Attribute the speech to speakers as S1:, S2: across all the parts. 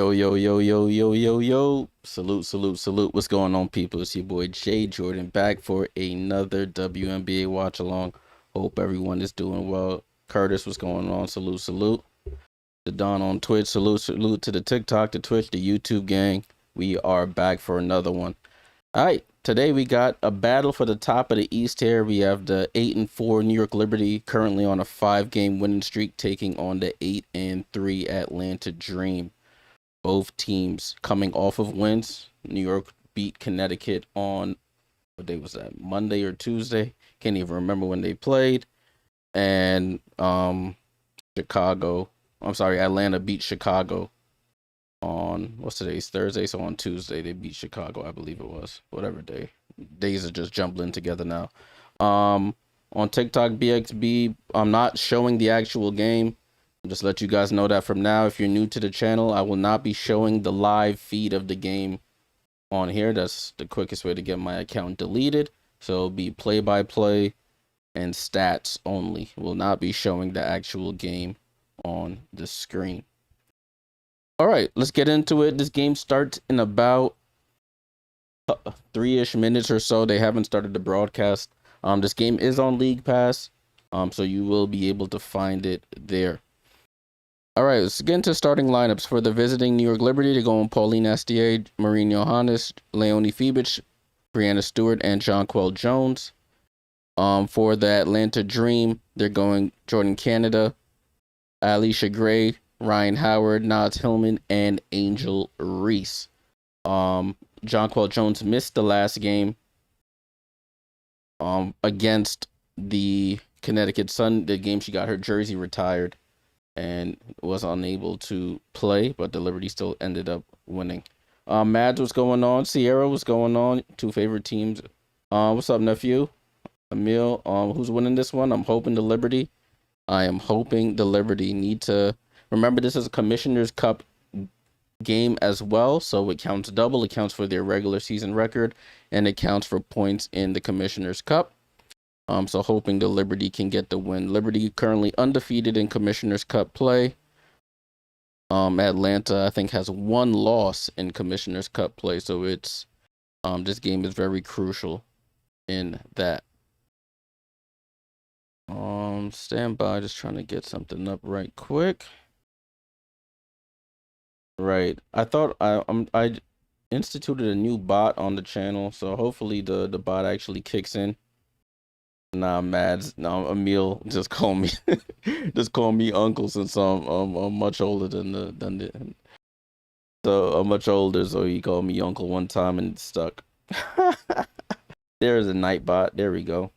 S1: Yo, yo, yo, yo, yo, yo, yo. Salute, salute, salute. What's going on, people? It's your boy Jay Jordan back for another WNBA watch along. Hope everyone is doing well. Curtis, what's going on? Salute, salute. The Don on Twitch. Salute, salute to the TikTok, the Twitch, the YouTube gang. We are back for another one. All right. Today we got a battle for the top of the East here. We have the 8-4 New York Liberty currently on a 5-game winning streak, taking on the 8-3 Atlanta Dream. Both teams coming off of wins. New York beat Connecticut on, what day was that? Monday or Tuesday? Can't even remember when they played. And Atlanta beat Chicago on, what's today's Thursday? So on Tuesday they beat Chicago, I believe it was. Whatever day. Days are just jumbling together now. On TikTok BXB, I'm not showing the actual game. Just let you guys know that from now, if you're new to the channel, I will not be showing the live feed of the game on here. That's the quickest way to get my account deleted. So it'll be play-by-play and stats only. Will not be showing the actual game on the screen. All right, let's get into it. This game starts in about 3-ish minutes or so. They haven't started the broadcast. This game is on League Pass, so you will be able to find it there. All right, let's get into starting lineups. For the visiting New York Liberty, they're going Pauline Astier, Marine Johannes, Leonie Fibich, Breanna Stewart, and Jonquel Jones. For the Atlanta Dream, they're going Jordan Canada, Allisha Gray, Rhyne Howard, Naz Hillman, and Angel Reese. Jonquel Jones missed the last game against the Connecticut Sun, the game she got her jersey retired and was unable to play, but the Liberty still ended up winning. Mads, what's going on? Sierra, what's going on? Two favorite teams. What's up, nephew? Emil, who's winning this one? I'm hoping the Liberty. I am hoping the Liberty. Need to remember this is a Commissioner's Cup game as well, so it counts double. It counts for their regular season record, and it counts for points in the Commissioner's Cup. So hoping the Liberty can get the win. Liberty currently undefeated in Commissioner's Cup play. Atlanta, I think, has one loss in Commissioner's Cup play, so it's this game is very crucial in that. Stand by, just trying to get something up right quick. Right, I thought I instituted a new bot on the channel, so hopefully the bot actually kicks in. Nah, Mads. No, Emil, just call me, just call me uncle, since I'm much older so I'm much older. So he called me uncle one time and it's stuck. There's a Nightbot. There we go.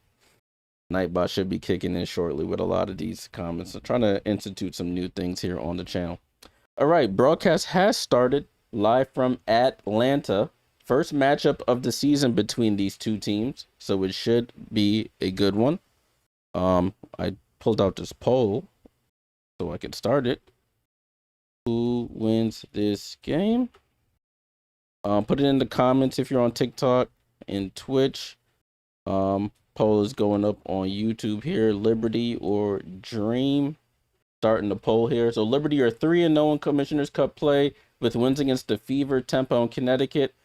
S1: Nightbot should be kicking in shortly with a lot of these comments. I'm trying to institute some new things here on the channel. All right, broadcast has started live from Atlanta. First matchup of the season between these two teams, so it should be a good one. I pulled out this poll so I could start it. Who wins this game? Put it in the comments if you're on TikTok and Twitch. Poll is going up on YouTube here. Liberty or Dream? Starting the poll here. So Liberty are 3-0 in Commissioner's Cup play with wins against the Fever, Tempo, and Connecticut.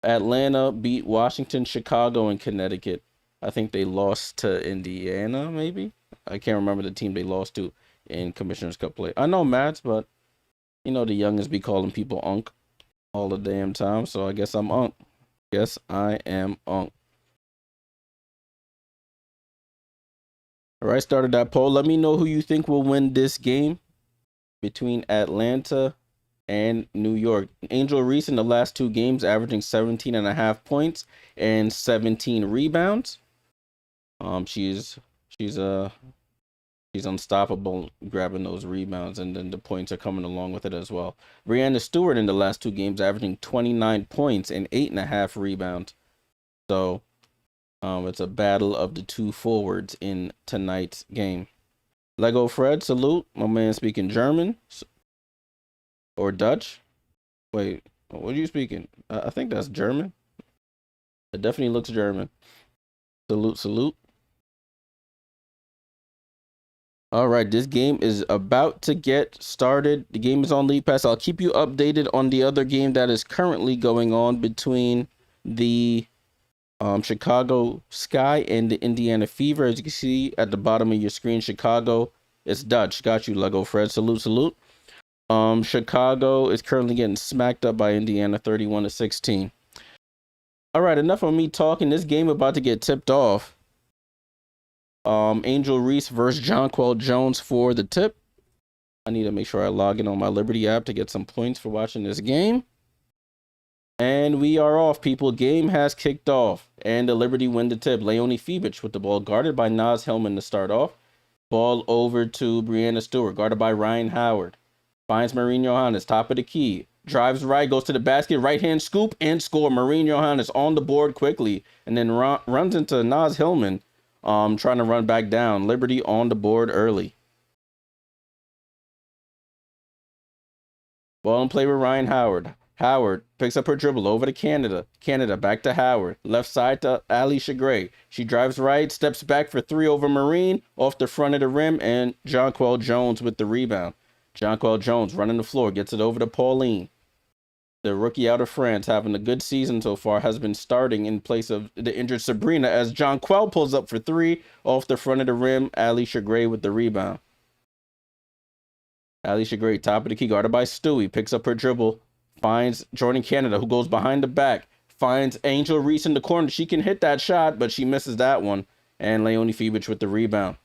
S1: Atlanta beat Washington, Chicago, and Connecticut. I think they lost to Indiana, maybe? I can't remember the team they lost to in Commissioner's Cup play. I know Mads, but you know the youngins be calling people Unk all the damn time, so I guess I'm Unk. Guess I am Unk. All right, started that poll. Let me know who you think will win this game between Atlanta and New York. Angel Reese in the last 2 games averaging 17.5 points and 17 rebounds. She's unstoppable grabbing those rebounds, and then the points are coming along with it as well. Breanna Stewart in the last 2 games averaging 29 points and 8.5 rebounds. So it's a battle of the 2 forwards in tonight's game. Lego Fred, salute. My man speaking German or Dutch. Wait, what are you speaking? I think that's German. It definitely looks German. Salute, salute. All right, this game is about to get started. The game is on League Pass. I'll keep you updated on the other game that is currently going on between the Chicago Sky and the Indiana Fever. As you can see at the bottom of your screen, Chicago is Dutch. Got you, Lego Fred. Salute, salute. Chicago is currently getting smacked up by Indiana 31-16. All right, enough of me talking. This game about to get tipped off. Angel Reese versus Jonquel Jones for the tip. I need to make sure I log in on my Liberty app to get some points for watching this game. And we are off, people. Game has kicked off. And the Liberty win the tip. Leonie Fiebich with the ball, guarded by Naz Hillman to start off. Ball over to Breanna Stewart, guarded by Rhyne Howard. Finds Marine Johannes, top of the key. Drives right, goes to the basket, right-hand scoop, and score. Marine Johannes on the board quickly. And then runs into Naz Hillman, trying to run back down. Liberty on the board early. Ball in play with Rhyne Howard. Howard picks up her dribble over to Canada. Canada back to Howard. Left side to Allisha Gray. She drives right, steps back for three over Marine, off the front of the rim, and Jonquel Jones with the rebound. Jonquel Jones running the floor, gets it over to Pauline. The rookie out of France, having a good season so far, has been starting in place of the injured Sabrina as Jonquel pulls up for three, off the front of the rim. Allisha Gray with the rebound. Allisha Gray, top of the key, guarded by Stewie, picks up her dribble, finds Jordan Canada, who goes behind the back, finds Angel Reese in the corner. She can hit that shot, but she misses that one. And Leonie Fiebich with the rebound.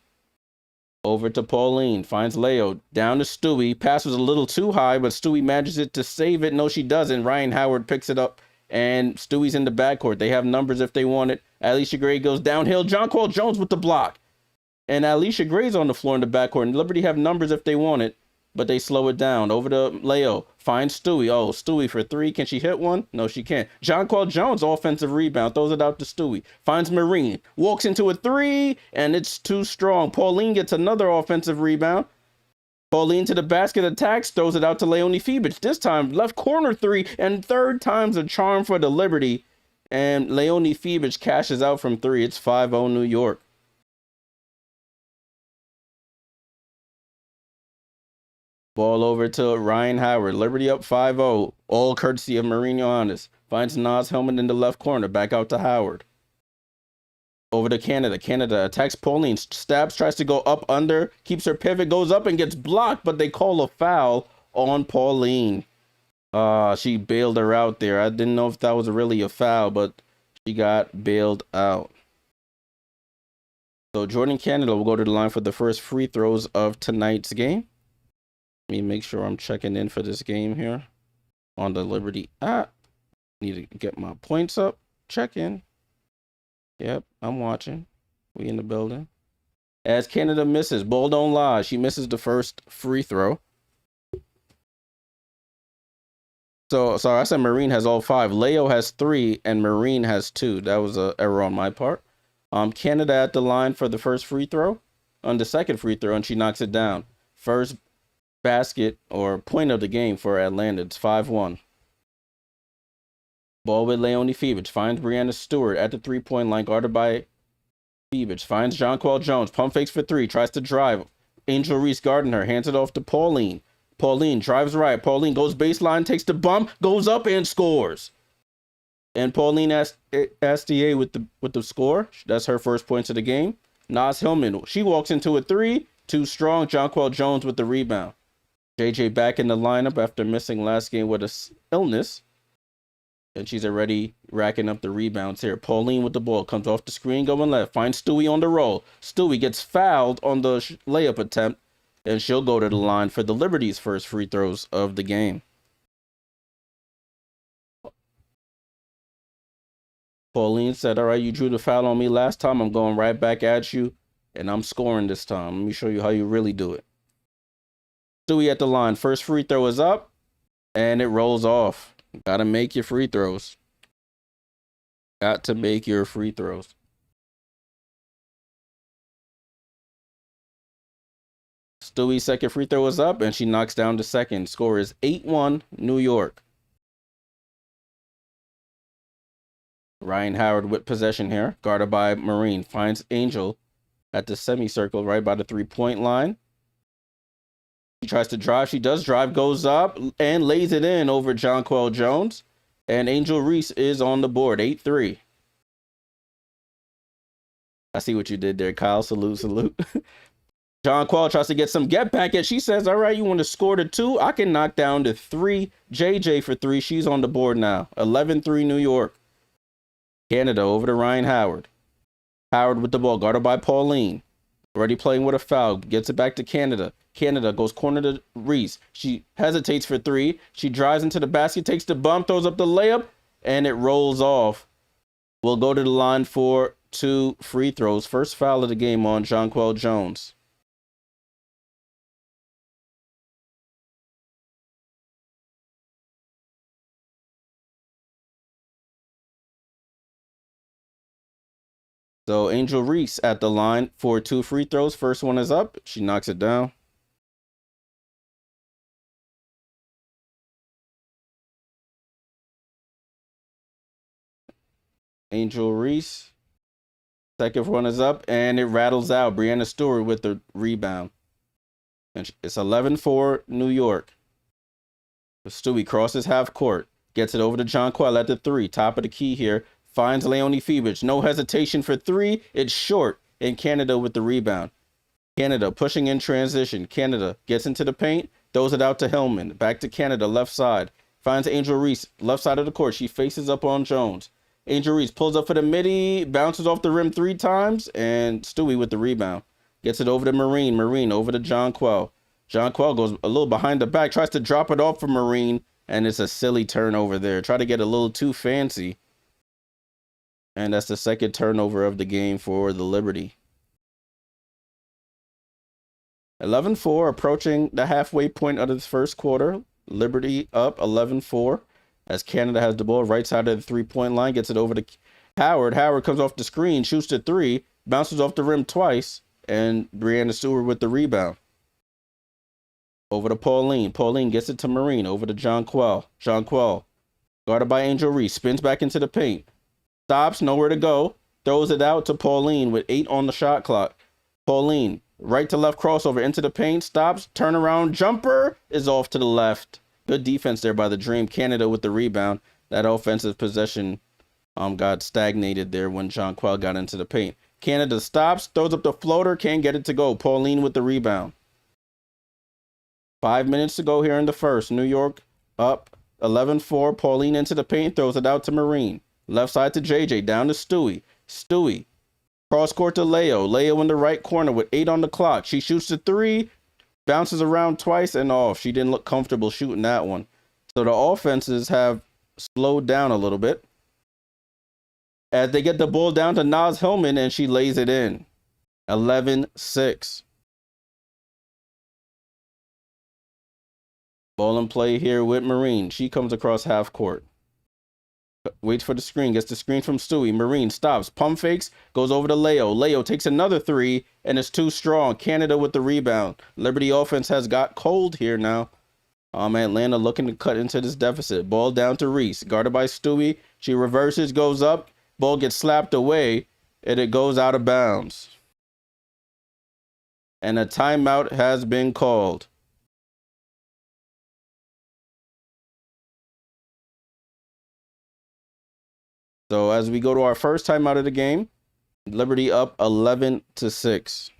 S1: Over to Pauline, finds Leo, down to Stewie. Pass was a little too high, but Stewie manages it to save it. No, she doesn't. Rhyne Howard picks it up, and Stewie's in the backcourt. They have numbers if they want it. Allisha Gray goes downhill. Jonquel Jones with the block. And Allisha Gray's on the floor in the backcourt. And Liberty have numbers if they want it, but they slow it down. Over to Leo. Finds Stewie. Oh, Stewie for three. Can she hit one? No, she can't. Jonquel Jones, offensive rebound. Throws it out to Stewie. Finds Marine. Walks into a three, and it's too strong. Pauline gets another offensive rebound. Pauline to the basket, attacks, throws it out to Leonie Fiebich. This time, left corner three, and third time's a charm for the Liberty. And Leonie Fiebich cashes out from three. It's 5-0 New York. Ball over to Rhyne Howard. Liberty up 5-0. All courtesy of Marine Johannes. Finds Naz Hillman in the left corner. Back out to Howard. Over to Canada. Canada attacks Pauline. Stabs, tries to go up under. Keeps her pivot. Goes up and gets blocked, but they call a foul on Pauline. She bailed her out there. I didn't know if that was really a foul, but she got bailed out. So Jordan Canada will go to the line for the first free throws of tonight's game. Let me make sure I'm checking in for this game here on the Liberty app. Need to get my points up. Check in. Yep, I'm watching. We in the building. As Canada misses, ball don't lie. She misses the first free throw. So, sorry, I said Marine has all five. Leo has three, and Marine has two. That was an error on my part. Canada at the line for the first free throw. On the second free throw, and she knocks it down. First basket or point of the game for Atlanta. It's 5-1. Ball with Leonie Fiebich. Finds Breanna Stewart at the three-point line, guarded by Fiebich. Finds Jonquel Jones. Pump fakes for three. Tries to drive. Angel Reese guarding her. Hands it off to Pauline. Pauline drives right. Pauline goes baseline, takes the bump, goes up and scores. And Pauline Astier with the score. That's her first points of the game. Naz Hillman. She walks into a three. Too strong. Jonquel Jones with the rebound. JJ back in the lineup after missing last game with an illness. And she's already racking up the rebounds here. Pauline with the ball. Comes off the screen going left. Finds Stewie on the roll. Stewie gets fouled on the layup attempt. And she'll go to the line for the Liberty's first free throws of the game. Pauline said, all right, you drew the foul on me last time. I'm going right back at you. And I'm scoring this time. Let me show you how you really do it. Stewie at the line. First free throw is up. And it rolls off. Gotta make your free throws. Got to make your free throws. Stewie's second free throw is up, and she knocks down the second. Score is 8-1 New York. Rhyne Howard with possession here. Guarded by Marine. Finds Angel. at the semicircle right by the 3-point line. She tries to drive. She does drive, goes up, and lays it in over Jonquel Jones. And Angel Reese is on the board, 8-3. I see what you did there, Kyle. Salute, salute. Jonquel tries to get some get back, and she says, all right, you want to score the 2? I can knock down the 3. JJ for 3. She's on the board now. 11-3 New York. Canada over to Rhyne Howard. Howard with the ball, guarded by Pauline. Already playing with a foul. Gets it back to Canada. Canada goes corner to Reese. She hesitates for 3. She drives into the basket, takes the bump, throws up the layup, and it rolls off. We'll go to the line for 2 free throws. First foul of the game on Jonquel Jones. So Angel Reese at the line for 2 free throws. First one is up. She knocks it down. Angel Reese. Second one is up, and it rattles out. Breanna Stewart with the rebound. And it's 11-4 New York. Stewie crosses half court. Gets it over to Jonquel at the 3. Top of the key here. Finds Leonie Febich. No hesitation for 3. It's short. And Canada with the rebound. Canada pushing in transition. Canada gets into the paint. Throws it out to Hillman. Back to Canada, left side. Finds Angel Reese, left side of the court. She faces up on Jones. Angel Reese pulls up for the midi. Bounces off the rim 3 times. And Stewie with the rebound. Gets it over to Marine. Marine over to Jonquel. Jonquel goes a little behind the back. Tries to drop it off for Marine. And it's a silly turnover there. Try to get a little too fancy. And that's the second turnover of the game for the Liberty. 11-4, approaching the halfway point of the first quarter. Liberty up 11-4 as Canada has the ball right side of the 3-point line. Gets it over to Howard. Howard comes off the screen, shoots the 3, bounces off the rim twice, and Breanna Stewart with the rebound. Over to Pauline. Pauline gets it to Marine. Over to Jonquel. Jonquel, guarded by Angel Reese, spins back into the paint. Stops, nowhere to go. Throws it out to Pauline with 8 on the shot clock. Pauline, right to left crossover into the paint. Stops, turnaround jumper is off to the left. Good defense there by the Dream. Canada with the rebound. That offensive possession got stagnated there when Jonquel got into the paint. Canada stops, throws up the floater, can't get it to go. Pauline with the rebound. 5 minutes to go here in the first. New York up 11-4. Pauline into the paint, throws it out to Marine. Left side to JJ, down to Stewie. Stewie, cross court to Leo. Leo in the right corner with 8 on the clock. She shoots the 3, bounces around twice and off. She didn't look comfortable shooting that one. So the offenses have slowed down a little bit as they get the ball down to Naz Hillman, and she lays it in. 11-6. Ball in play here with Marine. She comes across half court. Waits for the screen. Gets the screen from Stewie. Marine stops. Pump fakes. Goes over to Leo. Leo takes another 3, and it's too strong. Canada with the rebound. Liberty offense has got cold here now. Atlanta looking to cut into this deficit. Ball down to Reese. Guarded by Stewie. She reverses. Goes up. Ball gets slapped away, and it goes out of bounds. And a timeout has been called. So as we go to our first timeout of the game, Liberty up 11-6.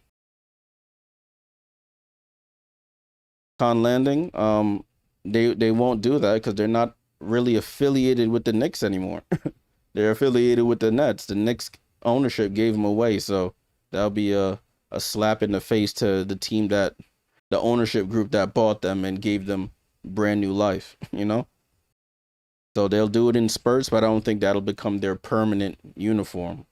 S1: Con Landing, they won't do that because they're not really affiliated with the Knicks anymore. They're affiliated with the Nets. The Knicks ownership gave them away, so that'll be a slap in the face to the team that the ownership group that bought them and gave them brand new life, you know? So they'll do it in spurts, but I don't think that'll become their permanent uniform.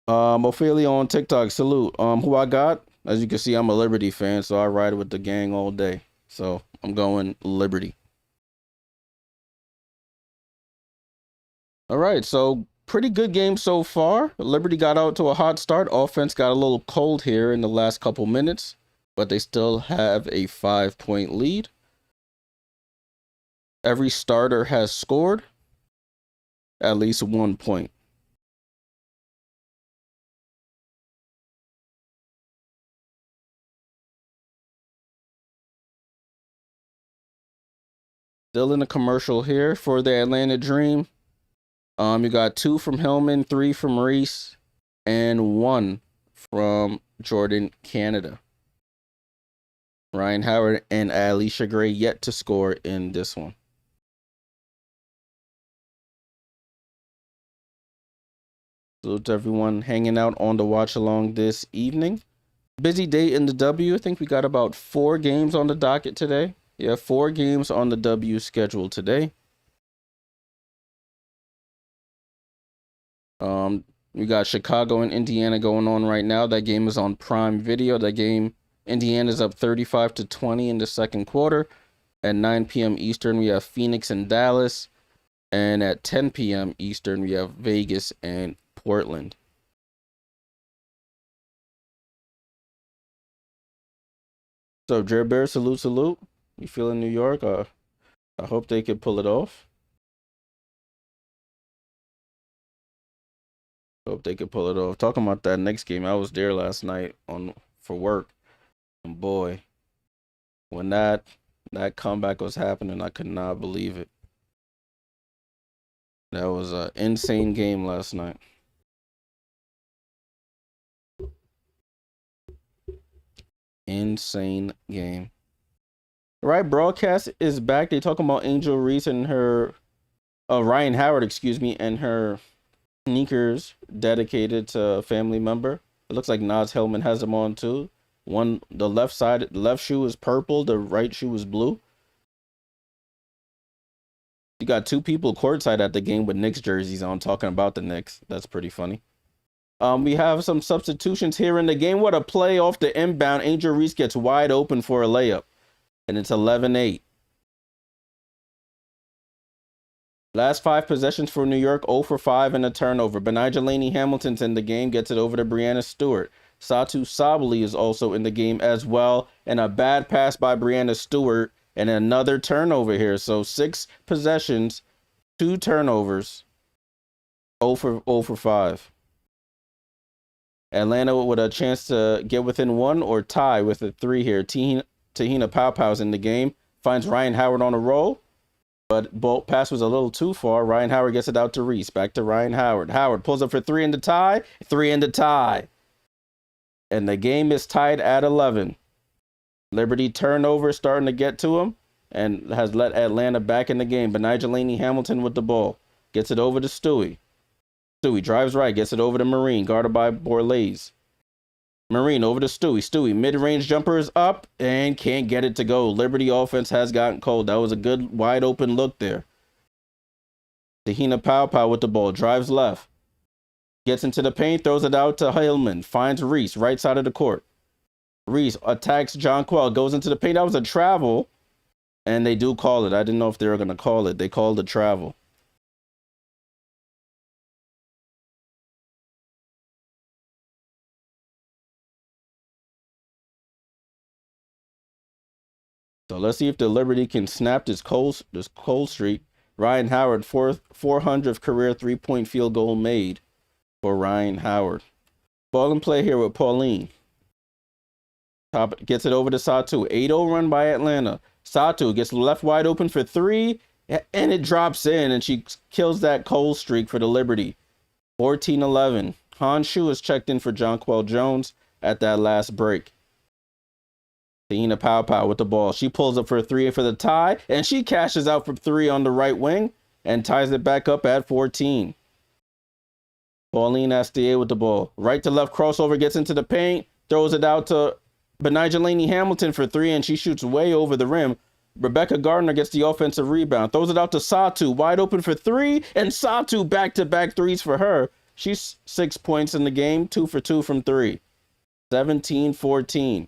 S1: Ophelia on TikTok, salute. Who I got? As you can see, I'm a Liberty fan, so I ride with the gang all day. So I'm going Liberty. All right, so pretty good game so far. Liberty got out to a hot start. Offense got a little cold here in the last couple minutes, but they still have a 5-point lead. Every starter has scored at least 1 point. Still in the commercial here for the Atlanta Dream. You got 2 from Hillman, 3 from Reese, and 1 from Jordan, Canada. Rhyne Howard and Allisha Gray yet to score in this one. Salute to everyone hanging out on the watch along this evening. Busy day in the W. I think we got about 4 games on the docket today. Yeah, 4 games on the W schedule today. We got Chicago and Indiana going on right now. That game is on Prime Video. That game, Indiana's up 35-20 in the second quarter. At 9 p.m. Eastern, we have Phoenix and Dallas. And at 10 p.m. Eastern, we have Vegas and Portland. So, Jer Bear, salute. You feeling New York? I hope they could pull it off. Hope they could pull it off. Talking about that next game, I was there last night for work, and boy, when that comeback was happening, I could not believe it. That was an insane game last night. Insane game. Right, broadcast is back. They talking about Angel Reese and her, Rhyne Howard, excuse me, and her sneakers dedicated to a family member. It looks like Nas Hillman has them on too. The left shoe is purple, the right shoe is blue. You got 2 people courtside at the game with Knicks jerseys on talking about the Knicks. That's pretty funny. We have some substitutions here in the game. What a play off the inbound. Angel Reese gets wide open for a layup. And it's 11-8. Last 5 possessions for New York, 0 for 5 and a turnover. Benijah Hamilton's in the game, gets it over to Breanna Stewart. Satu Sabali is also in the game as well. And a bad pass by Breanna Stewart and another turnover here. So 6 possessions, 2 turnovers, 0 for 5. Atlanta with a chance to get within 1 or tie with a 3 here. Tahina Paopau's in the game. Finds Rhyne Howard on a roll. But bolt pass was a little too far. Rhyne Howard gets it out to Reese. Back to Rhyne Howard. Howard pulls up for 3 in the tie. 3 in the tie. And the game is tied at 11. Liberty turnover starting to get to him. And has let Atlanta back in the game. Benijah Hamilton with the ball. Gets it over to Stewie. Stewie drives right. Gets it over to Marine. Guarded by Borlase. Marine over to Stewie. Stewie, mid-range jumper is up and can't get it to go. Liberty offense has gotten cold. That was a good wide open look there. Tahina Paopau with the ball. Drives left. Gets into the paint. Throws it out to Hillman. Finds Reese. Right side of the court. Reese attacks Jonquel. Goes into the paint. That was a travel. And they do call it. I didn't know if they were going to call it. They called the travel. So let's see if the Liberty can snap this cold streak. Rhyne Howard, 400th career 3-point field goal made for Rhyne Howard. Ball and play here with Pauline. Gets it over to Satu. 8-0 run by Atlanta. Satu gets left wide open for 3, and it drops in, and she kills that cold streak for the Liberty. 14-11. Honshu is checked in for Jonquel Jones at that last break. Tahina Paopau with the ball. She pulls up for a 3 for the tie, and she cashes out for 3 on the right wing and ties it back up at 14. Pauline Astier with the ball. Right to left crossover, gets into the paint, throws it out to Benijah Hamilton for 3, and she shoots way over the rim. Rebecca Gardner gets the offensive rebound, throws it out to Satu, wide open for 3, and Satu back-to-back 3s for her. She's 6 points in the game, 2 for 2 from 3. 17-14.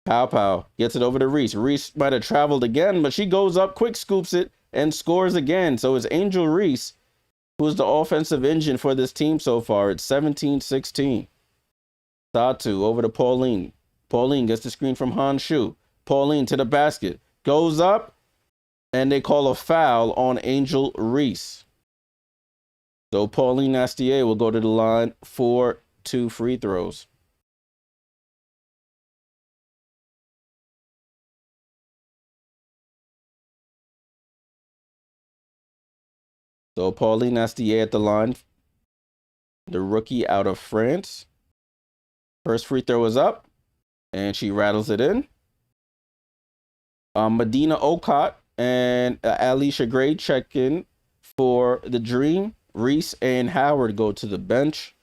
S1: Paopau gets it over to Reese. Reese might have traveled again, but she goes up, quick scoops it, and scores again. So it's Angel Reese, who's the offensive engine for this team so far. It's 17-16. Satu over to Pauline. Pauline gets the screen from Honshu. Pauline to the basket. Goes up, and they call a foul on Angel Reese. So Pauline Astier will go to the line for 2 free throws. So Pauline Astier at the line, the rookie out of France. First free throw is up, and she rattles it in. Medina Okot and Allisha Gray check in for the Dream. Reese and Howard go to the bench.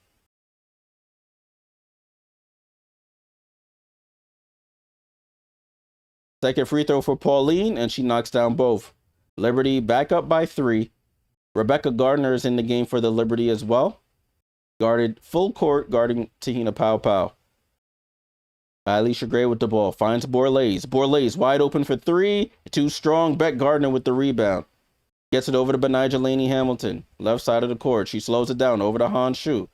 S1: Second free throw for Pauline, and she knocks down both. Liberty back up by 3. Rebecca Gardner is in the game for the Liberty as well. Guarded full court, guarding Tahina Pow Pow. Allisha Gray with the ball. Finds Borlaise. Borlaise wide open for 3. Too strong. Beck Gardner with the rebound. Gets it over to Benijah Laney Hamilton. Left side of the court. She slows it down. Over to Han Shu.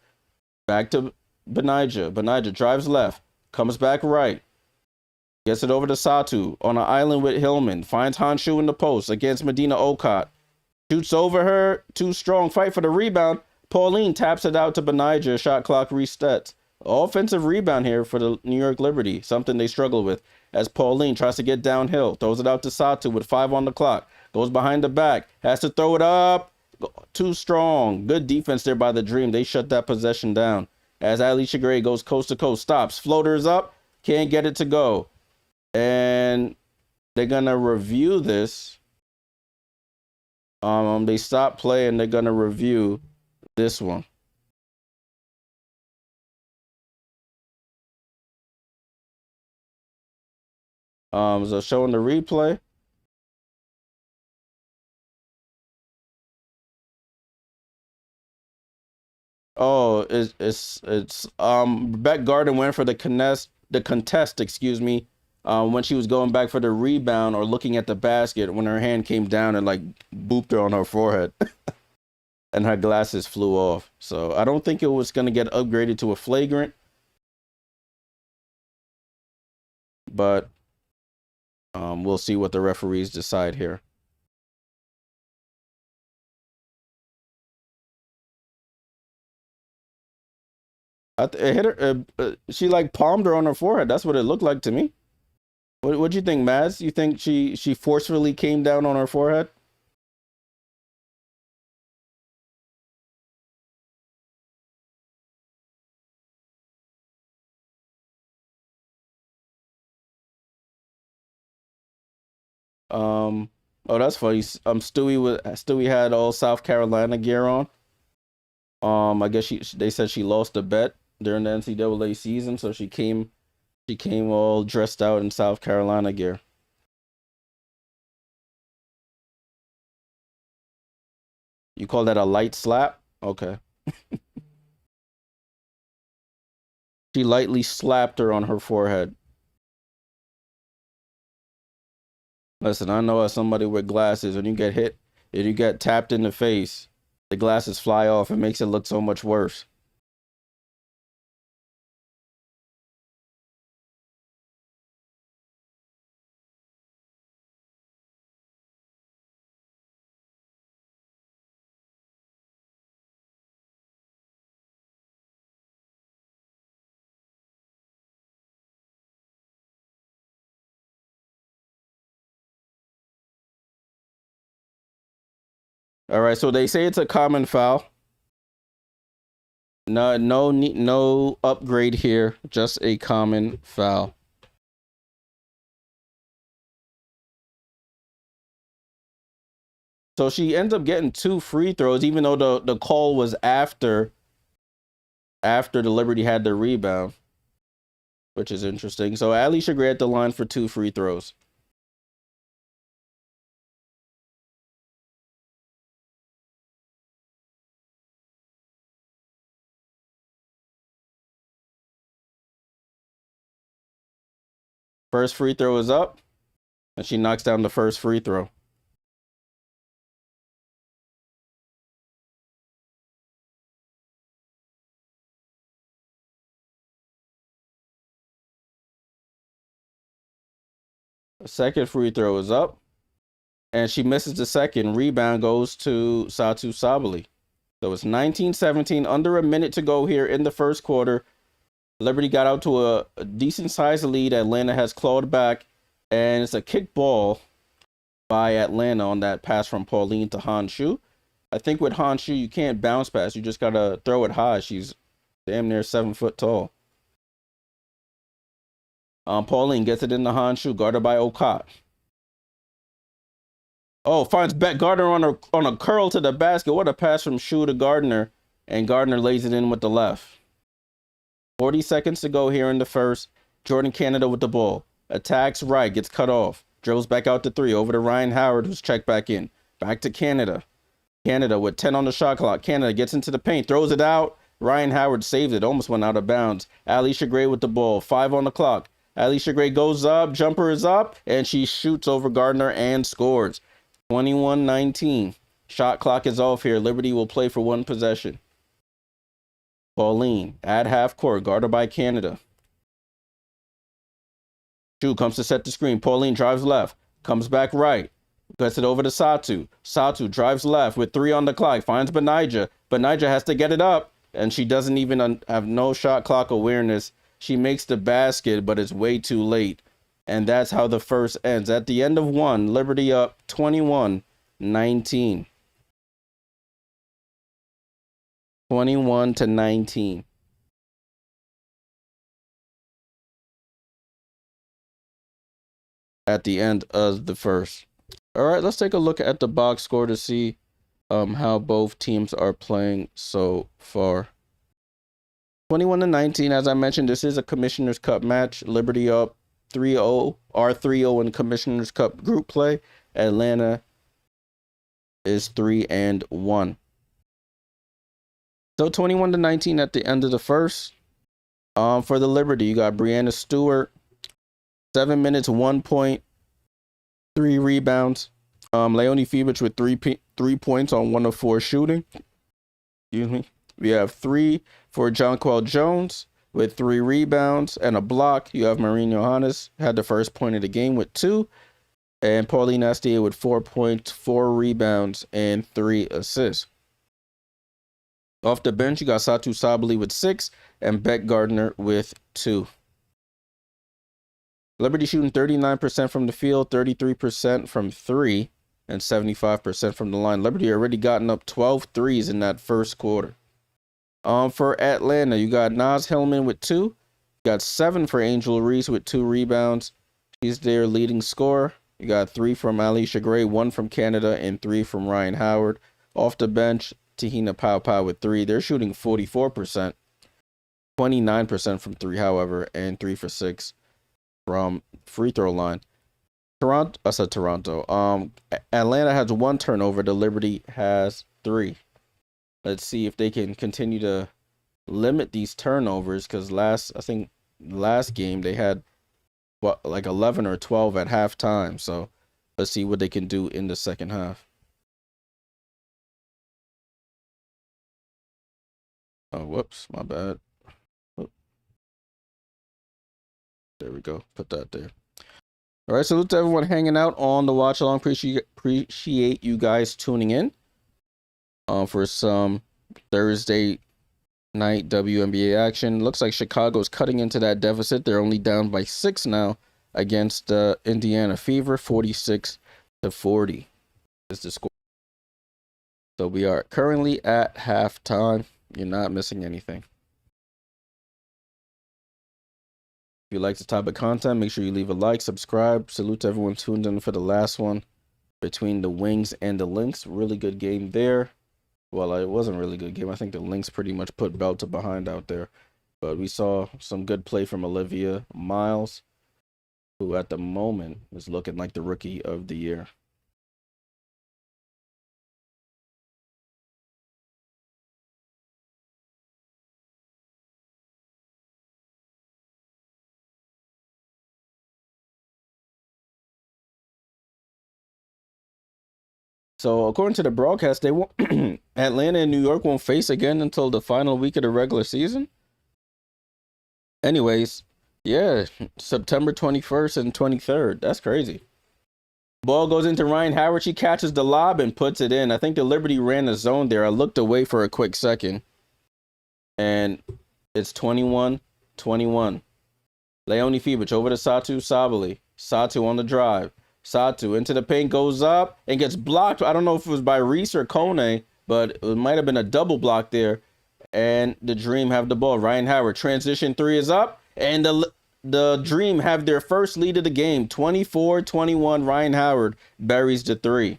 S1: Back to Benijah. Benijah drives left. Comes back right. Gets it over to Satu. On an island with Hillman. Finds Han Shu in the post against Medina Okot. Shoots over her. Too strong. Fight for the rebound. Pauline taps it out to Benijah. Shot clock resets. Offensive rebound here for the New York Liberty. Something they struggle with. As Pauline tries to get downhill. Throws it out to Satu with 5 on the clock. Goes behind the back. Has to throw it up. Too strong. Good defense there by the Dream. They shut that possession down. As Allisha Gray goes coast to coast. Stops. Floaters up. Can't get it to go. And they're going to review this. They stop play and they're going to review this one. So showing the replay. Oh, it's Beck Gardner went for the contest, excuse me. When she was going back for the rebound or looking at the basket, when her hand came down and like booped her on her forehead. And her glasses flew off. So I don't think it was going to get upgraded to a flagrant. But we'll see what the referees decide here. It hit her. She like palmed her on her forehead. That's what it looked like to me. What do you think, Mads? You think she forcefully came down on her forehead? Oh, that's funny. Stewie had all South Carolina gear on. I guess they said she lost a bet during the NCAA season, so she came all dressed out in South Carolina gear. You call that a light slap? Okay. She lightly slapped her on her forehead. Listen, I know as somebody with glasses, when you get hit, if you get tapped in the face, the glasses fly off. It makes it look so much worse. All right, so they say it's a common foul. No upgrade here, just a common foul. So she ends up getting 2 free throws, even though the call was after the Liberty had the rebound, which is interesting. So Allisha Gray at the line for 2 free throws. First free throw is up, and she knocks down the first free throw. The second free throw is up, and she misses the second. Rebound goes to Satu Sabali. So it's 19-17, under a minute to go here in the first quarter. Liberty got out to a decent-sized lead. Atlanta has clawed back, and it's a kick ball by Atlanta on that pass from Pauline to Han Shu. I think with Honshu, you can't bounce pass. You just got to throw it high. She's damn near 7 foot tall. Pauline gets it into Honshu, guarded by Okot. Oh, finds Beck Gardner on a curl to the basket. What a pass from Shu to Gardner. And Gardner lays it in with the left. 40 seconds to go here in the first. Jordan Canada with the ball. Attacks right, gets cut off. Dribbles back out to 3. Over to Rhyne Howard, who's checked back in. Back to Canada. Canada with 10 on the shot clock. Canada gets into the paint, throws it out. Rhyne Howard saves it, almost went out of bounds. Allisha Gray with the ball. 5 on the clock. Allisha Gray goes up, jumper is up, and she shoots over Gardner and scores. 21-19. Shot clock is off here. Liberty will play for 1 possession. Pauline at half court, guarded by Canada. Shu comes to set the screen. Pauline drives left, comes back right, gets it over to Satu. Satu drives left with 3 on the clock, finds Benija. Benija has to get it up, and she doesn't even have no shot clock awareness. She makes the basket, but it's way too late. And that's how the first ends. At the end of 1, Liberty up 21-19. 21-19. At the end of the first. All right, let's take a look at the box score to see how both teams are playing so far. 21-19, as I mentioned, this is a Commissioner's Cup match. Liberty up 3-0, R3-0 in Commissioner's Cup group play. Atlanta is 3-1. So 21-19 at the end of the first. For the Liberty, you got Breanna Stewart, 7 minutes, 1 point, 3 rebounds. Leonie Fevich with 3 points on 1 of 4 shooting. Excuse me. We have 3 for Jonquel Jones with 3 rebounds and a block. You have Marine Johannes, had the first point of the game with 2. And Pauline Astier with 4 points, 4 rebounds, and 3 assists. Off the bench, you got Satu Sabali with 6 and Beck Gardner with 2. Liberty shooting 39% from the field, 33% from 3, and 75% from the line. Liberty already gotten up 12 threes in that first quarter. For Atlanta, you got Naz Hillman with 2. You got 7 for Angel Reese with 2 rebounds. She's their leading scorer. You got 3 from Allisha Gray, 1 from Canada, and 3 from Rhyne Howard. Off the bench, Tahina Pau with 3. They're shooting 44%. 29% from 3, however, and 3 for 6 from free throw line. Toronto. Atlanta has 1 turnover. The Liberty has 3. Let's see if they can continue to limit these turnovers, because last game they had like 11 or 12 at halftime. So let's see what they can do in the second half. Oh, whoops, my bad. Oh. There we go. Put that there. All right, salute to everyone hanging out on the watch along. Appreciate you guys tuning in for some Thursday night WNBA action. Looks like Chicago's cutting into that deficit. They're only down by 6 now against Indiana Fever. 46-40 is the score. So we are currently at halftime. You're not missing anything. If you like this type of content, make sure you leave a like, subscribe. Salute to everyone tuned in for the last one between the Wings and the Lynx. Really good game there. Well, it wasn't a really good game. I think the Lynx pretty much put belt to behind out there. But we saw some good play from Olivia Miles, who at the moment is looking like the rookie of the year. So according to the broadcast, they won't Atlanta and New York won't face again until the final week of the regular season. Anyways, yeah, September 21st and 23rd. That's crazy. Ball goes into Rhyne Howard. She catches the lob and puts it in. I think the Liberty ran a zone there. I looked away for a quick second. And it's 21-21. Leonie Fevich over to Satu Sabali. Satu on the drive. Satu into the paint, goes up and gets blocked. I don't know if it was by Reese or Kone, but it might have been a double block there. And the Dream have the ball. Rhyne Howard, transition three is up, and the Dream have their first lead of the game. 24-21, Rhyne Howard buries the three.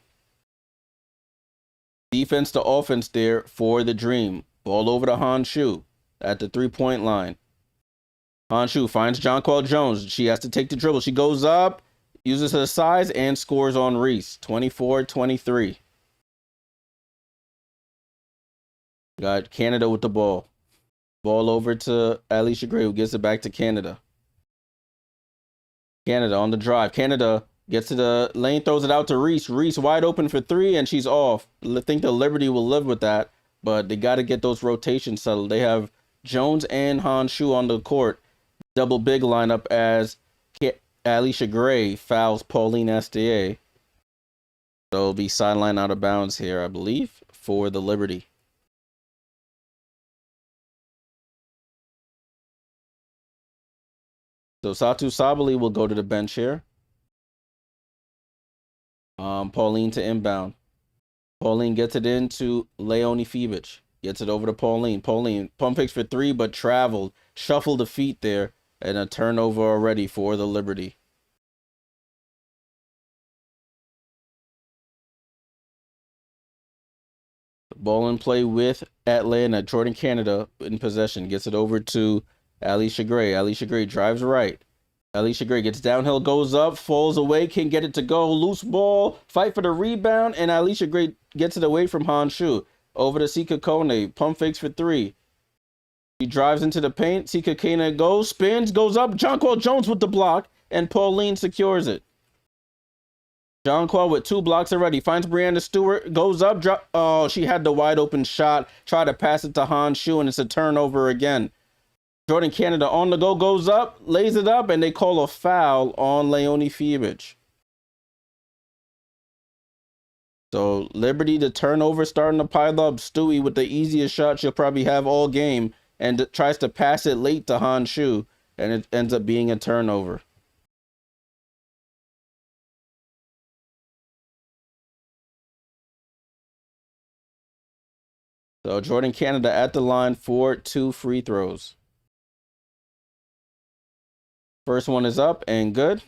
S1: Defense to offense there for the Dream. Ball over to Ionescu at the three-point line. Ionescu finds Jonquel Jones. She has to take the dribble. She goes up, uses her size, and scores on Reese. 24-23. Got Canada with the ball. Ball over to Allisha Gray, who gives it back to Canada. Canada on the drive. Canada gets to the lane, throws it out to Reese. Reese wide open for three, and she's off. I think the Liberty will live with that, but they got to get those rotations settled. They have Jones and Ionescu on the court. Double big lineup as Allisha Gray fouls Pauline Estier. So it'll be sideline out of bounds here, I believe, for the Liberty. So Satou Sabally will go to the bench here. Pauline to inbound. Pauline gets it into Leonie Fiebich. Gets it over to Pauline. Pauline pump fakes for three, but traveled. Shuffled the feet there. And a turnover already for the Liberty. Ball in play with Atlanta. Jordan Canada in possession. Gets it over to Allisha Gray. Allisha Gray drives right. Allisha Gray gets downhill, goes up, falls away, can't get it to go. Loose ball, fight for the rebound, and Allisha Gray gets it away from Ionescu. Over to Sika Kone. Pump fakes for three. He drives into the paint. Sika Kone goes, spins, goes up. Jonquel Jones with the block, and Pauline secures it. Jonquel with two blocks already. Finds Breanna Stewart, goes up. Oh, she had the wide open shot. Try to pass it to Ionescu, and it's a turnover again. Jordan Canada on the go, goes up, lays it up, and they call a foul on Leonie Fiebich. So Liberty, the turnover starting to pile up. Stewie with the easiest shot she'll probably have all game, and tries to pass it late to Ionescu, and it ends up being a turnover. So Jordan Canada at the line for 2 free throws. First one is up and good.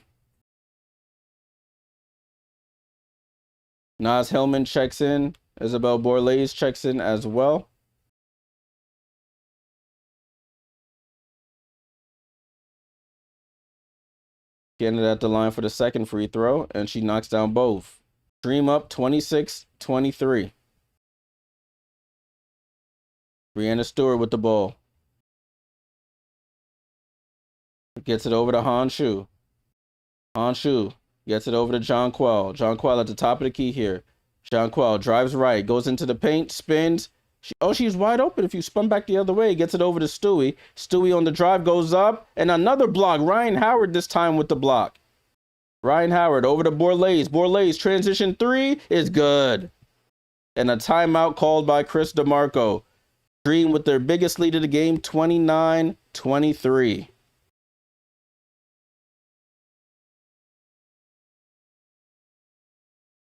S1: Naz Hillman checks in. Isabel Borlase checks in as well. Canada at the line for the second free throw, and she knocks down both. Dream up 26-23. Breanna Stewart with the ball. Gets it over to Ionescu. Ionescu gets it over to Jonquel. Jonquel at the top of the key here. Jonquel drives right, goes into the paint, spins. She's wide open if you spun back the other way. Gets it over to Stewie. Stewie on the drive goes up, and another block. Rhyne Howard this time with the block. Rhyne Howard over to Borlase. Borlase transition three is good. And a timeout called by Chris DeMarco. Dream with their biggest lead of the game, 29-23.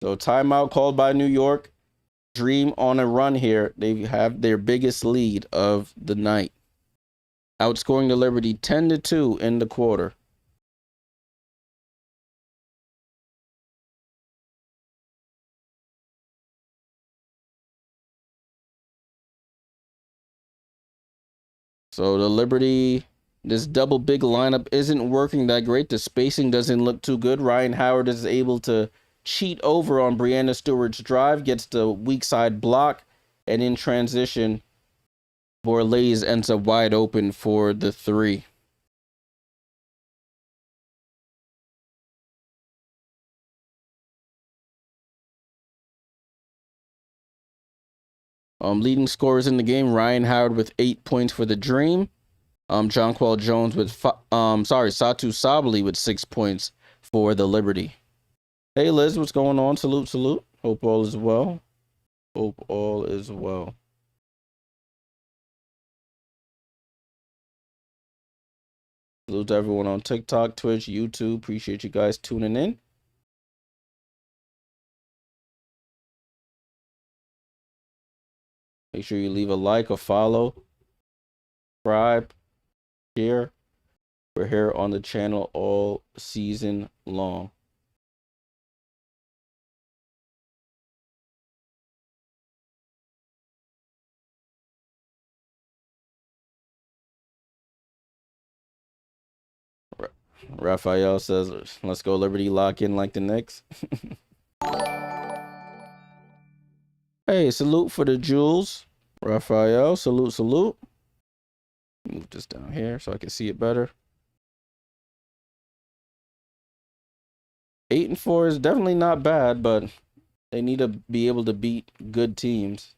S1: So timeout called by New York. Dream on a run here. They have their biggest lead of the night. Outscoring the Liberty 10-2 in the quarter. So the Liberty, this double big lineup isn't working that great. The spacing doesn't look too good. Rhyne Howard is able to cheat over on Breanna Stewart's drive, gets the weak side block, and in transition, Borlase ends up wide open for the three. Leading scorers in the game, Rhyne Howard with 8 points for the Dream. Jonquel Jones with Satou Sabally with 6 points for the Liberty. Hey Liz, what's going on? Salute, salute. Hope all is well. Hope all is well. Salute to everyone on TikTok, Twitch, YouTube. Appreciate you guys tuning in. Make sure you leave a like, a follow, subscribe, share. We're here on the channel all season long. Raphael says, let's go Liberty, lock in like the Knicks. Hey, salute for the jewels. Raphael, salute, salute. Move this down here so I can see it better. 8-4 is definitely not bad, but they need to be able to beat good teams.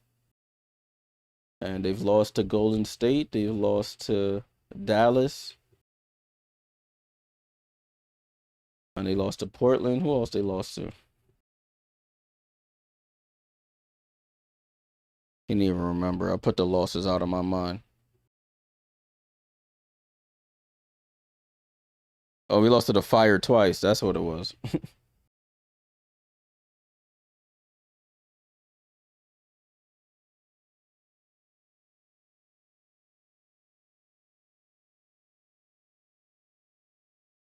S1: And they've lost to Golden State. They've lost to Dallas. And they lost to Portland. Who else they lost to? Can't even remember. I put the losses out of my mind. Oh, we lost to the Fire twice. That's what it was.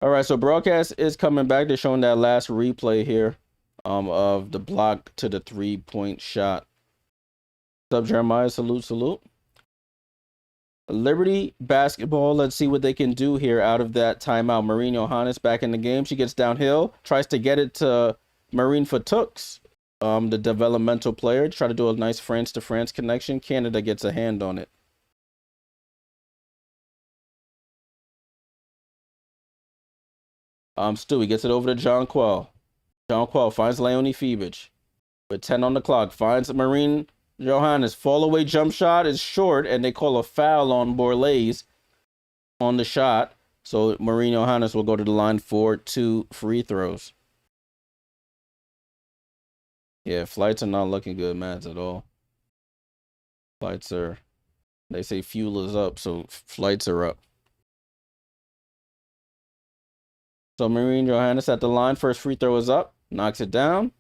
S1: All right, so broadcast is coming back. They're showing that last replay here of the block to the 3-point shot. What's up, Jeremiah? Salute, salute. Liberty basketball. Let's see what they can do here out of that timeout. Marine Johannes back in the game. She gets downhill, tries to get it to Marine Fatooks, the developmental player. Try to do a nice France to France connection. Canada gets a hand on it. Stewie gets it over to Jonquel. Jonquel finds Leonie Fibich with 10 on the clock. Finds Marine Johannes. Fall away jump shot is short, and they call a foul on Borlase on the shot. So Marine Johannes will go to the line for 2 free throws. Yeah, flights are not looking good, Mads, at all. Flights are, they say fuel is up, so flights are up. So Marine Johannes at the line. First free throw is up. Knocks it down.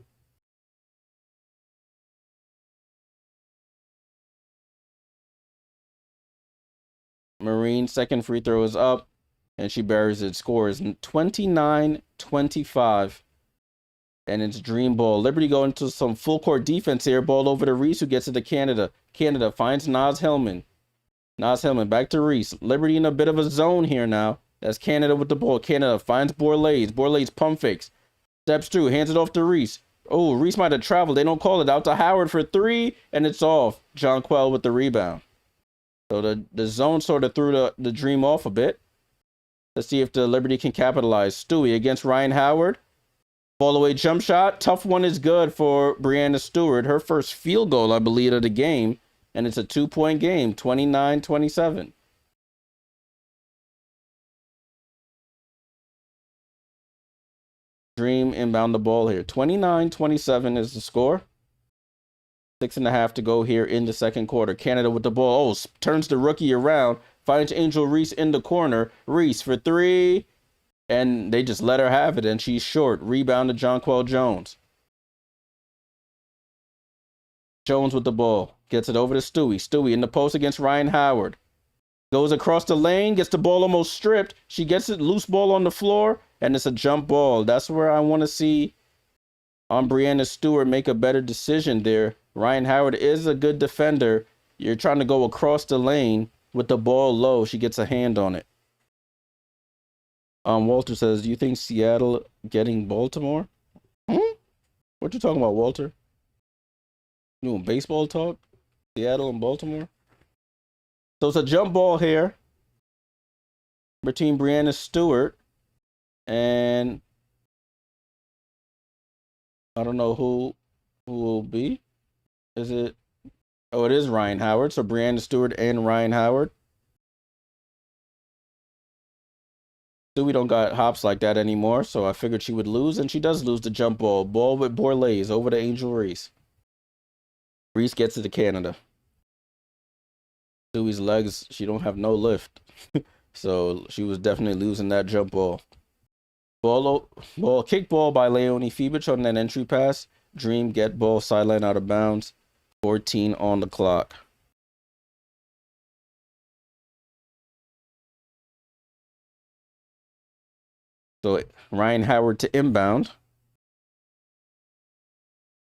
S1: Marine second free throw is up. And she buries it. Scores 29-25. And it's dream ball. Liberty go into some full court defense here. Ball over to Reese, who gets it to Canada. Canada finds Naz Hillman. Naz Hillman back to Reese. Liberty in a bit of a zone here now. That's Canada with the ball. Canada finds Borlase. Borlase pump fakes. Steps through. Hands it off to Reese. Oh, Reese might have traveled. They don't call it. Out to Howard for 3. And it's off. Jonquel with the rebound. So the zone sort of threw the dream off a bit. Let's see if the Liberty can capitalize. Stewie against Rhyne Howard. Fall away jump shot. Tough one is good for Breanna Stewart. Her first field goal, I believe, of the game. And it's a 2-point game. 29-27. Dream inbound the ball here. 29-27 is the score. 6.5 to go here in the second quarter. Canada with the ball. Oh, turns the rookie around. Finds Angel Reese in the corner. Reese for 3. And they just let her have it. And she's short. Rebound to Jonquel Jones. Jones with the ball. Gets it over to Stewie. Stewie in the post against Rhyne Howard. Goes across the lane. Gets the ball almost stripped. She gets it. Loose ball on the floor. And it's a jump ball. That's where I want to see Breanna Stewart make a better decision there. Rhyne Howard is a good defender. You're trying to go across the lane with the ball low. She gets a hand on it. Walter says, do you think Seattle getting Baltimore? What you talking about, Walter? You doing baseball talk? Seattle and Baltimore? So it's a jump ball here between Breanna Stewart and I don't know who will be. Is it? Oh, it is Rhyne Howard. So Breanna Stewart and Rhyne Howard. So we don't got hops like that anymore. So I figured she would lose, and she does lose the jump ball. Ball with Borlase over to Angel Reese. Reese gets it to Canada. Stewie's legs, she don't have no lift. So she was definitely losing that jump ball. Kick ball by Leonie Fibich on that entry pass. Dream get ball sideline out of bounds. 14 on the clock. So Rhyne Howard to inbound.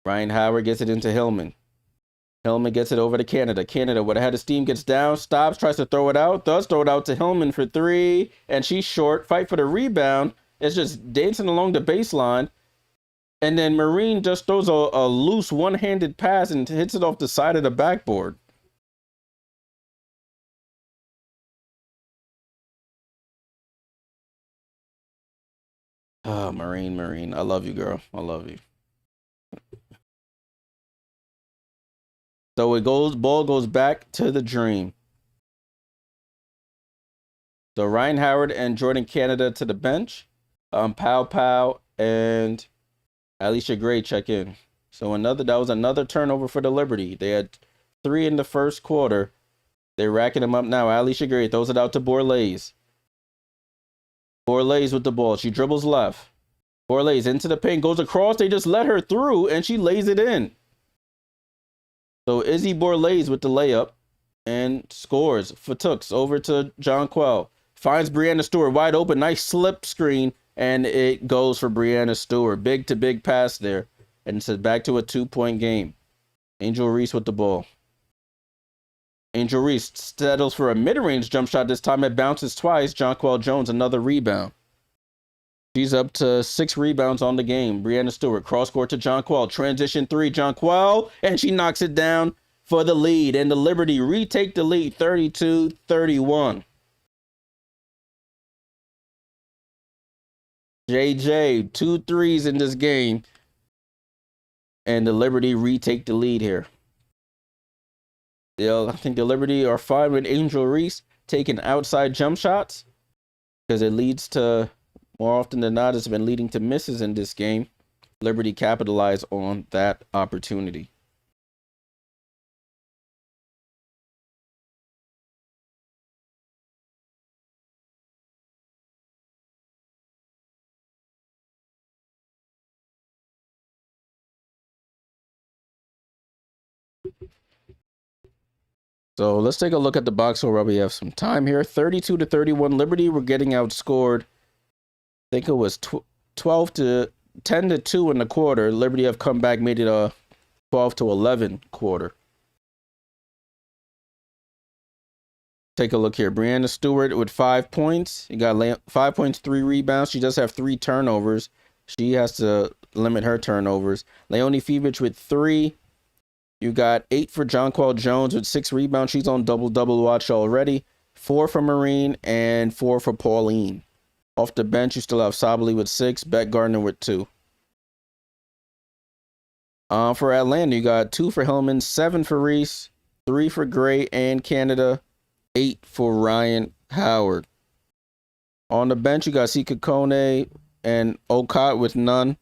S1: Rhyne Howard gets it into Hillman. Hillman gets it over to Canada. Canada, with a head of steam, gets down, stops, tries to throw it out, does throw it out to Hillman for three, and she's short. Fight for the rebound. It's just dancing along the baseline. And then Marine just throws a loose one-handed pass and hits it off the side of the backboard. Oh, Marine. I love you, girl. I love you. So ball goes back to the Dream. So Rhyne Howard and Jordan Canada to the bench. Pow and Allisha Gray check in. So that was another turnover for the Liberty. They had 3 in the first quarter. They're racking them up now. Allisha Gray throws it out to Borlase. Borlase with the ball. She dribbles left. Borlase into the paint, goes across. They just let her through, and she lays it in. So Izzy Borlase with the layup and scores for Tooks over to Jonquel. Finds Breanna Stewart wide open. Nice slip screen, and it goes for Breanna Stewart. Big to big pass there. And it's back to a 2-point game. Angel Reese with the ball. Angel Reese settles for a mid-range jump shot. This time it bounces twice. Jonquel Jones, another rebound. She's up to 6 rebounds on the game. Breanna Stewart, cross court to Jonquel. Transition 3, Jonquel, and she knocks it down for the lead. And the Liberty retake the lead, 32-31. J.J., 2 threes in this game. And the Liberty retake the lead here. I think the Liberty are fine with Angel Reese taking outside jump shots, because it leads to, more often than not, it's been leading to misses in this game. Liberty capitalized on that opportunity. So let's take a look at the box score while we have some time here. 32-31. Liberty were getting outscored. I think it was 10-2 in the quarter. Liberty have come back, made it a 12-11 quarter. Take a look here. Breanna Stewart with 5 points. You got 5 points, 3 rebounds. She does have 3 turnovers. She has to limit her turnovers. Leonie Fevich with 3. You got 8 for Jonquel Jones with 6 rebounds. She's on double-double watch already. 4 for Marine and 4 for Pauline. Off the bench, you still have Sabali with 6, Beck Gardner with 2. For Atlanta, you got 2 for Hillman, 7 for Reese, 3 for Gray and Canada, 8 for Rhyne Howard. On the bench, you got Sika Kone and Okot with none.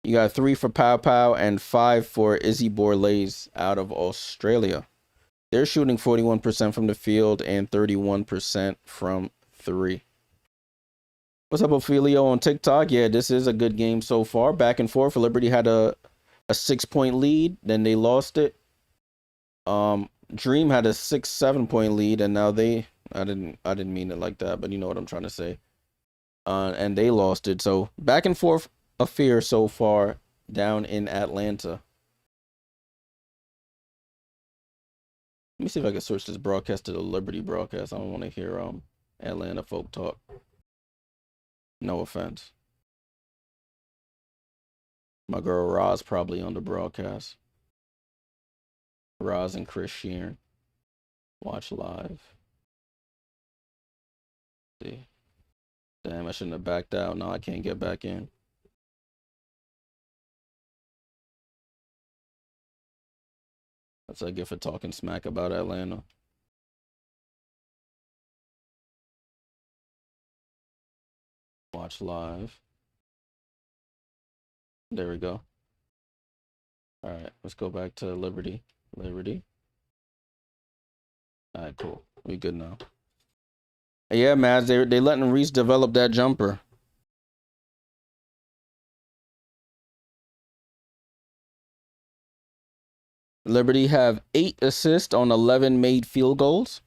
S1: You got 3 for Pow and 5 for Izzy Borlase out of Australia. They're shooting 41% from the field and 31% from 3. What's up, Ophelio on TikTok? Yeah, this is a good game so far. Back and forth. Liberty had a 6-point lead, then they lost it. Dream had a 6-7 point lead, and now I didn't mean it like that, but you know what I'm trying to say. And they lost it. So back and forth affair so far down in Atlanta. Let me see if I can switch this broadcast to the Liberty broadcast. I don't want to hear Atlanta folk talk. No offense. My girl Roz probably on the broadcast. Roz and Chris Sheeran. Watch live. See. Damn, I shouldn't have backed out. Now I can't get back in. That's what I get for talking smack about Atlanta. Watch live. There we go. All right, let's go back to Liberty. Liberty. All right, cool. We good now. Yeah, Mads, they letting Reese develop that jumper. Liberty have 8 assists on 11 made field goals.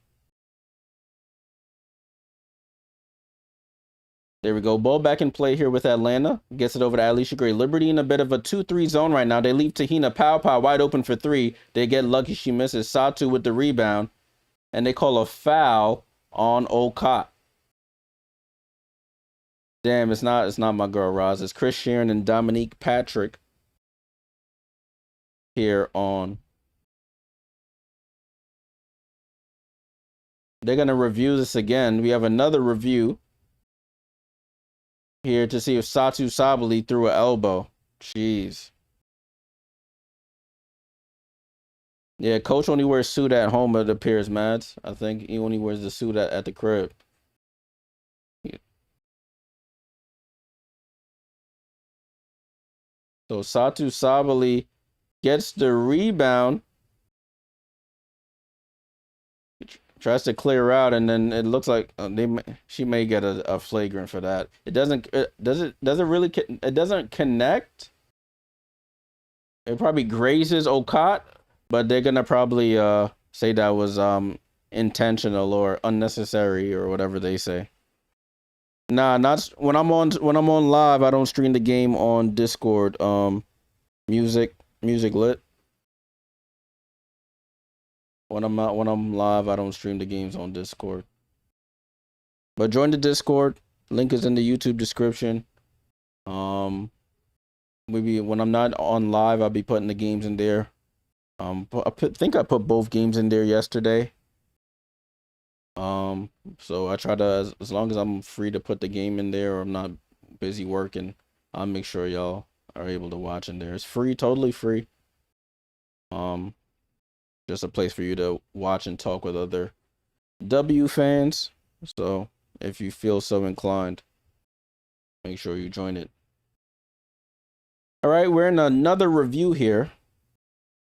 S1: There we go. Ball back in play here with Atlanta. Gets it over to Allisha Gray. Liberty in a bit of a 2-3 zone right now. They leave Tahina Pow wide open for three. They get lucky. She misses. Satu with the rebound. And they call a foul on Okot. Damn, it's not my girl Roz. It's Chris Sharon and Dominique Patrick here on. They're gonna review this again. We have another review here to see if Satu Sabali threw an elbow. Jeez. Yeah, coach only wears suit at home, it appears, Mads. I think he only wears the suit at the crib. So Satu Sabali gets the rebound. Tries to clear out, and then it looks like she may get a flagrant for that. It doesn't connect. It probably grazes Okot, but they're gonna probably say that was intentional or unnecessary or whatever they say. Nah, not when I'm on live. I don't stream the game on Discord. Music lit. When I'm live, I don't stream the games on Discord. But join the Discord. Link is in the YouTube description. Maybe when I'm not on live, I'll be putting the games in there. Think I put both games in there yesterday. So I try to, as long as I'm free to put the game in there or I'm not busy working, I'll make sure y'all are able to watch in there. It's free, totally free. Just a place for you to watch and talk with other W fans. So if you feel so inclined, make sure you join it. All right, we're in another review here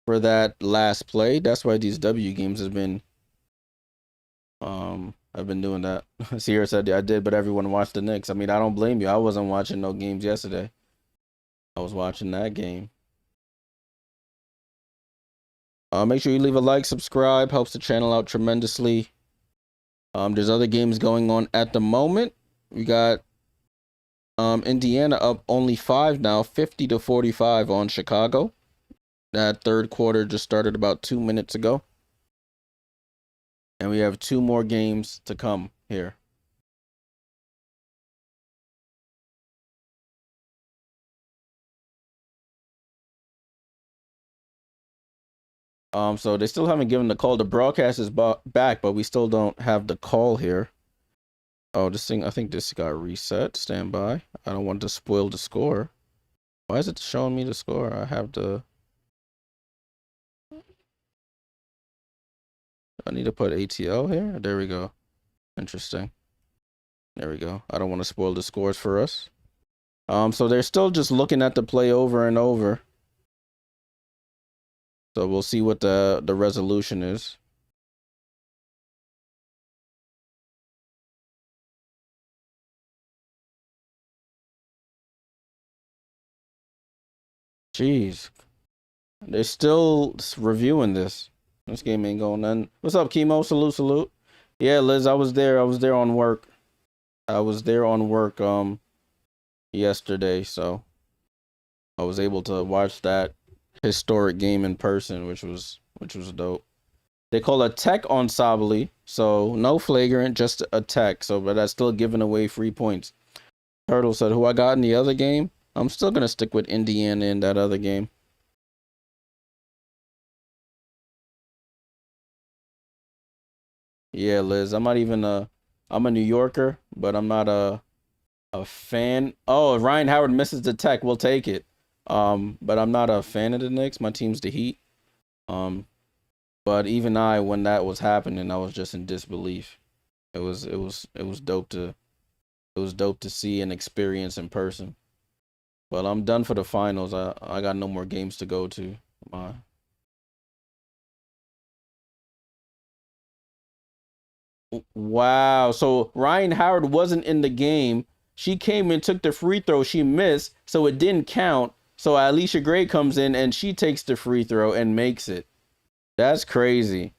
S1: for that last play. That's why these W games have been I've been doing that. Sierra said I did, but everyone watched the Knicks. I mean, I don't blame you. I wasn't watching no games yesterday. I was watching that game. Make sure you leave a like, subscribe, helps the channel out tremendously. There's other games going on at the moment. We got Indiana up only 5 now, 50-45 on Chicago. That third quarter just started about 2 minutes ago. And we have 2 more games to come here. So they still haven't given the call. The broadcast is back, but we still don't have the call here. Oh, this thing, I think this got reset. Stand by. I don't want to spoil the score. Why is it showing me the score? I have to... I need to put ATL here. There we go. Interesting. There we go. I don't want to spoil the scores for us. So they're still just looking at the play over and over. So we'll see what the resolution is. Jeez. They're still reviewing this. This game ain't going none. What's up, Chemo? Salute, salute. Yeah, Liz, I was there. I was there on work. I was there on work yesterday, so I was able to watch that historic game in person, which was dope. They call a tech on Sabali, so no flagrant, just a tech. So, but that's still giving away free points. Turtle said, "Who I got in the other game? I'm still gonna stick with Indiana in that other game." Yeah, Liz, I'm not even I'm a New Yorker, but I'm not a fan. Oh, if Rhyne Howard misses the tech, we'll take it. But I'm not a fan of the Knicks. My team's the Heat. But even when that was happening, I was just in disbelief. It was dope to see and experience in person. But I'm done for the finals. I got no more games to go to. Wow. So Rhyne Howard wasn't in the game. She came and took the free throw. She missed, so it didn't count. So Allisha Gray comes in and she takes the free throw and makes it. That's crazy.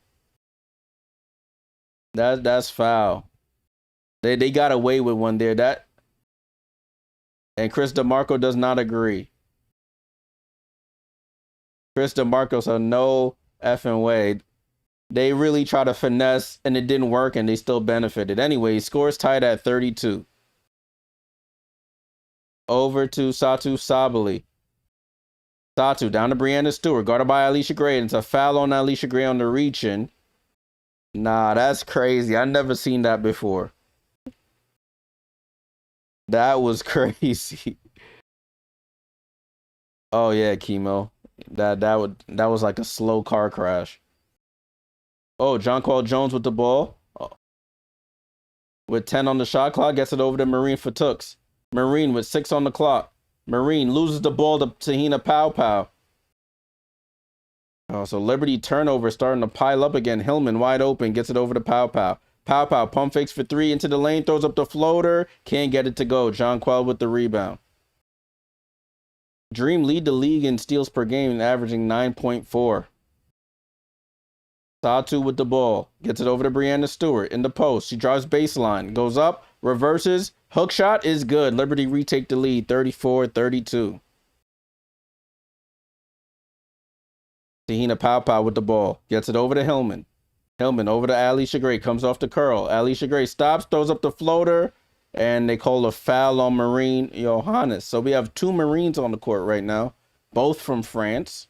S1: That's foul. They got away with one there. And Chris DeMarco does not agree. Chris DeMarco said no effing way. They really try to finesse and it didn't work and they still benefited. Anyway, scores tied at 32. Over to Satou Sabally. Satou down to Breanna Stewart, guarded by Allisha Gray. And it's a foul on Allisha Gray on the reach-in. Nah, that's crazy. I never seen that before. That was crazy. Oh yeah, Chemo. That was like a slow car crash. Oh, Jonquel Jones with the ball. With 10 on the shot clock, gets it over to Marine for Tooks. Marine with 6 on the clock. Marine loses the ball to Tahina Pow Pow. Oh, so Liberty turnover starting to pile up again. Hillman wide open, gets it over to Pow Pow. Pow Pow pump fakes for 3 into the lane, throws up the floater. Can't get it to go. Jonquel with the rebound. Dream lead the league in steals per game, averaging 9.4. Satou with the ball. Gets it over to Breanna Stewart in the post. She drives baseline. Goes up. Reverses. Hook shot is good. Liberty retake the lead. 34-32. Tahina Pow Pow with the ball. Gets it over to Hillman. Hillman over to Allisha Gray. Comes off the curl. Allisha Gray stops. Throws up the floater. And they call a foul on Marine Johannes. So we have 2 Marines on the court right now. Both from France.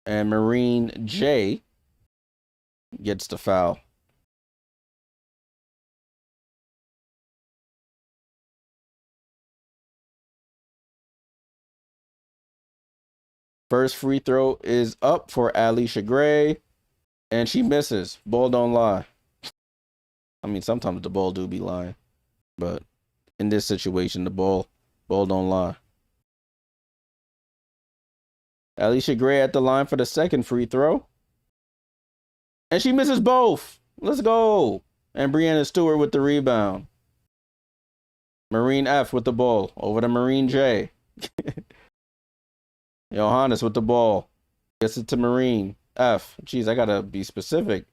S1: And Marine J gets the foul. First free throw is up for Allisha Gray. And she misses. Ball don't lie. I mean, sometimes the ball do be lying. But in this situation, the ball don't lie. Allisha Gray at the line for the second free throw. And she misses both. Let's go. And Breanna Stewart with the rebound. Marine F with the ball. Over to Marine J. Johannes with the ball. Gets it to Marine F. Jeez, I gotta be specific.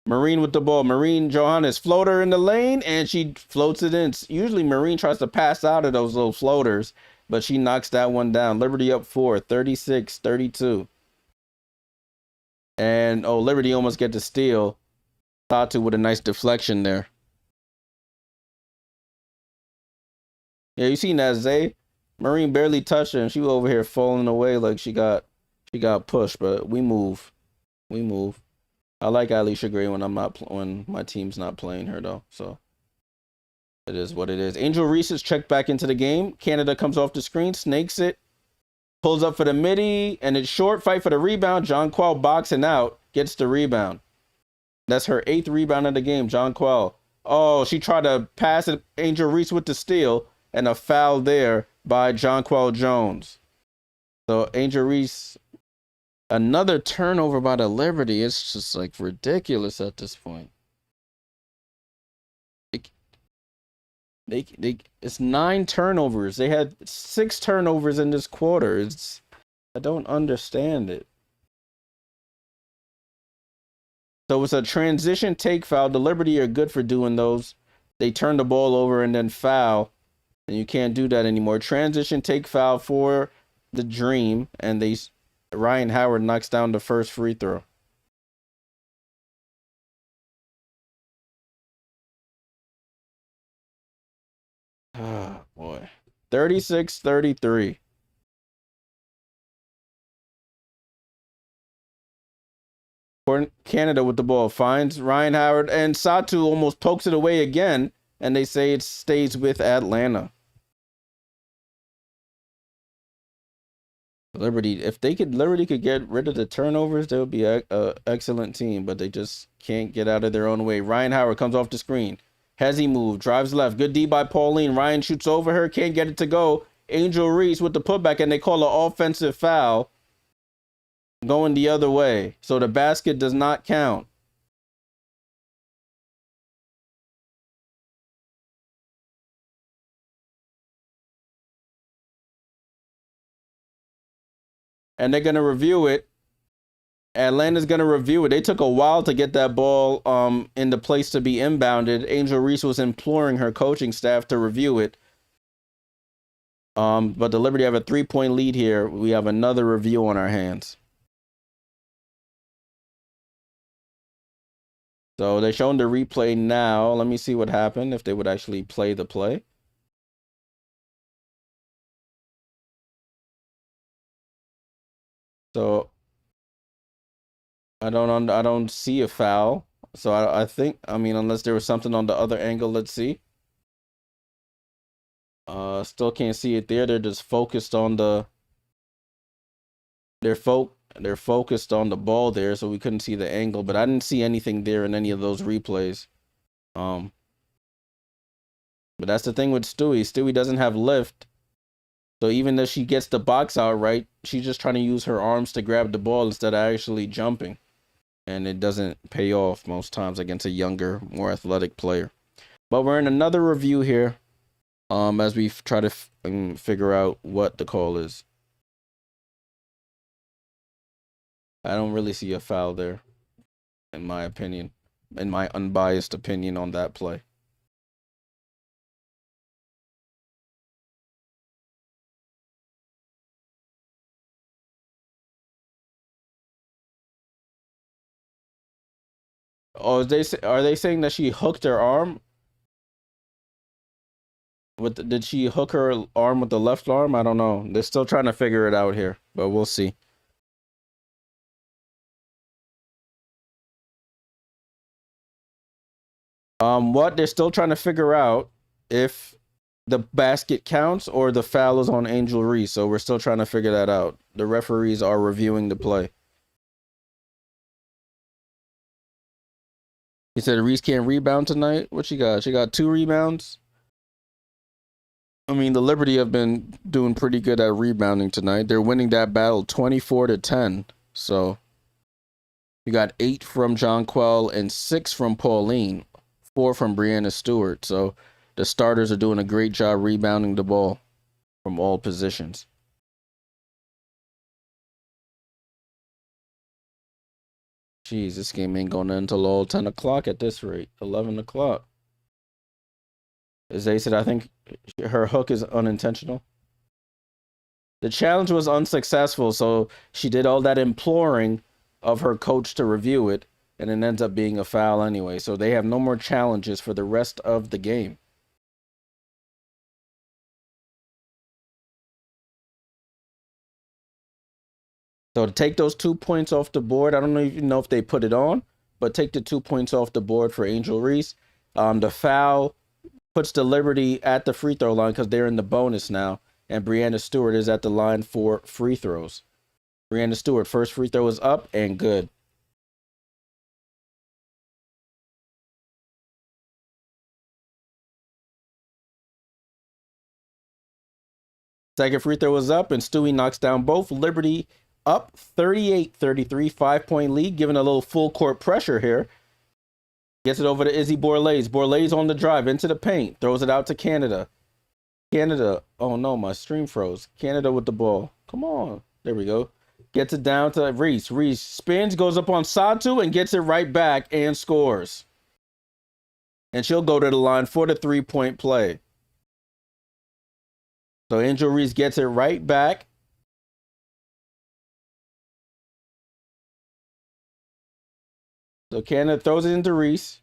S1: Marine with the ball. Marine Johannes floater in the lane and she floats it in. Usually Marine tries to pass out of those little floaters, but she knocks that one down. Liberty up 4, 36-32. And oh, Liberty almost get the steal. Satou with a nice deflection there. Yeah, you seen that, Zay? Marine barely touched her and she was over here falling away like she got pushed, but we move. I like Allisha Gray when my team's not playing her though. So it is what it is. Angel Reese is checked back into the game. Canada comes off the screen, snakes it, pulls up for the midi, and it's short. Fight for the rebound. Jonquel boxing out, gets the rebound. That's her 8th rebound of the game. Jonquel. Oh, she tried to pass it. Angel Reese with the steal and a foul there by Jonquel Jones. So Angel Reese, another turnover by the Liberty. It's just like ridiculous at this point. It's 9 turnovers. They had 6 turnovers in this quarter. I don't understand it. So it's a transition take foul. The Liberty are good for doing those. They turn the ball over and then foul. And you can't do that anymore. Transition take foul for the Dream. And Rhyne Howard knocks down the first free throw. Oh, boy. 36-33. Canada with the ball. Finds Rhyne Howard. And Satou almost pokes it away again. And they say it stays with Atlanta. Liberty could get rid of the turnovers, they would be an excellent team, but they just can't get out of their own way. Rhyne Howard comes off the screen. Hezzy move, drives left. Good D by Pauline. Ryan shoots over her, can't get it to go. Angel Reese with the putback, and they call an offensive foul going the other way. So the basket does not count. And they're going to review it. Atlanta's going to review it. They took a while to get that ball in the place to be inbounded. Angel Reese was imploring her coaching staff to review it. But the Liberty have a 3-point lead here. We have another review on our hands. So they're showing the replay now. Let me see what happened, if they would actually play the play. So I don't see a foul. So I think, I mean, unless there was something on the other angle, let's see. Still can't see it there. They're just focused on the they're focused on the ball there, so we couldn't see the angle, but I didn't see anything there in any of those replays. But that's the thing with Stewie. Stewie doesn't have lift. So even though she gets the box out right, she's just trying to use her arms to grab the ball instead of actually jumping. And it doesn't pay off most times against a younger, more athletic player. But we're in another review here, as we try to figure out what the call is. I don't really see a foul there, in my opinion, in my unbiased opinion on that play. Oh, are they saying that she hooked her arm? Did she hook her arm with the left arm? I don't know. They're still trying to figure it out here, but we'll see. What they're still trying to figure out if the basket counts or the foul is on Angel Reese. So we're still trying to figure that out. The referees are reviewing the play. He said Reese can't rebound tonight. What she got? She got 2 rebounds. I mean, the Liberty have been doing pretty good at rebounding tonight. They're winning that battle 24-10. So you got 8 from Jonquel and 6 from Pauline, 4 from Breanna Stewart. So the starters are doing a great job rebounding the ball from all positions. Jeez, this game ain't going to end until all 10 o'clock at this rate. 11 o'clock. As they said, I think her hook is unintentional. The challenge was unsuccessful, so she did all that imploring of her coach to review it, and it ends up being a foul anyway. So they have no more challenges for the rest of the game. So to take those 2 points off the board, I don't even know if they put it on, but take the 2 points off the board for Angel Reese. The foul puts the Liberty at the free throw line because they're in the bonus now, and Breanna Stewart is at the line for free throws. Breanna Stewart, first free throw is up and good. Second free throw is up, and Stewie knocks down both. Liberty up 38-33, 5-point lead, giving a little full court pressure here. Gets it over to Izzy Borlase. Borlase on the drive into the paint. Throws it out to Canada. Canada. Oh, no, my stream froze. Canada with the ball. Come on. There we go. Gets it down to Reese. Reese spins, goes up on Satu, and gets it right back and scores. And she'll go to the line for the 3-point play. So Angel Reese gets it right back. So Canada throws it into Reese.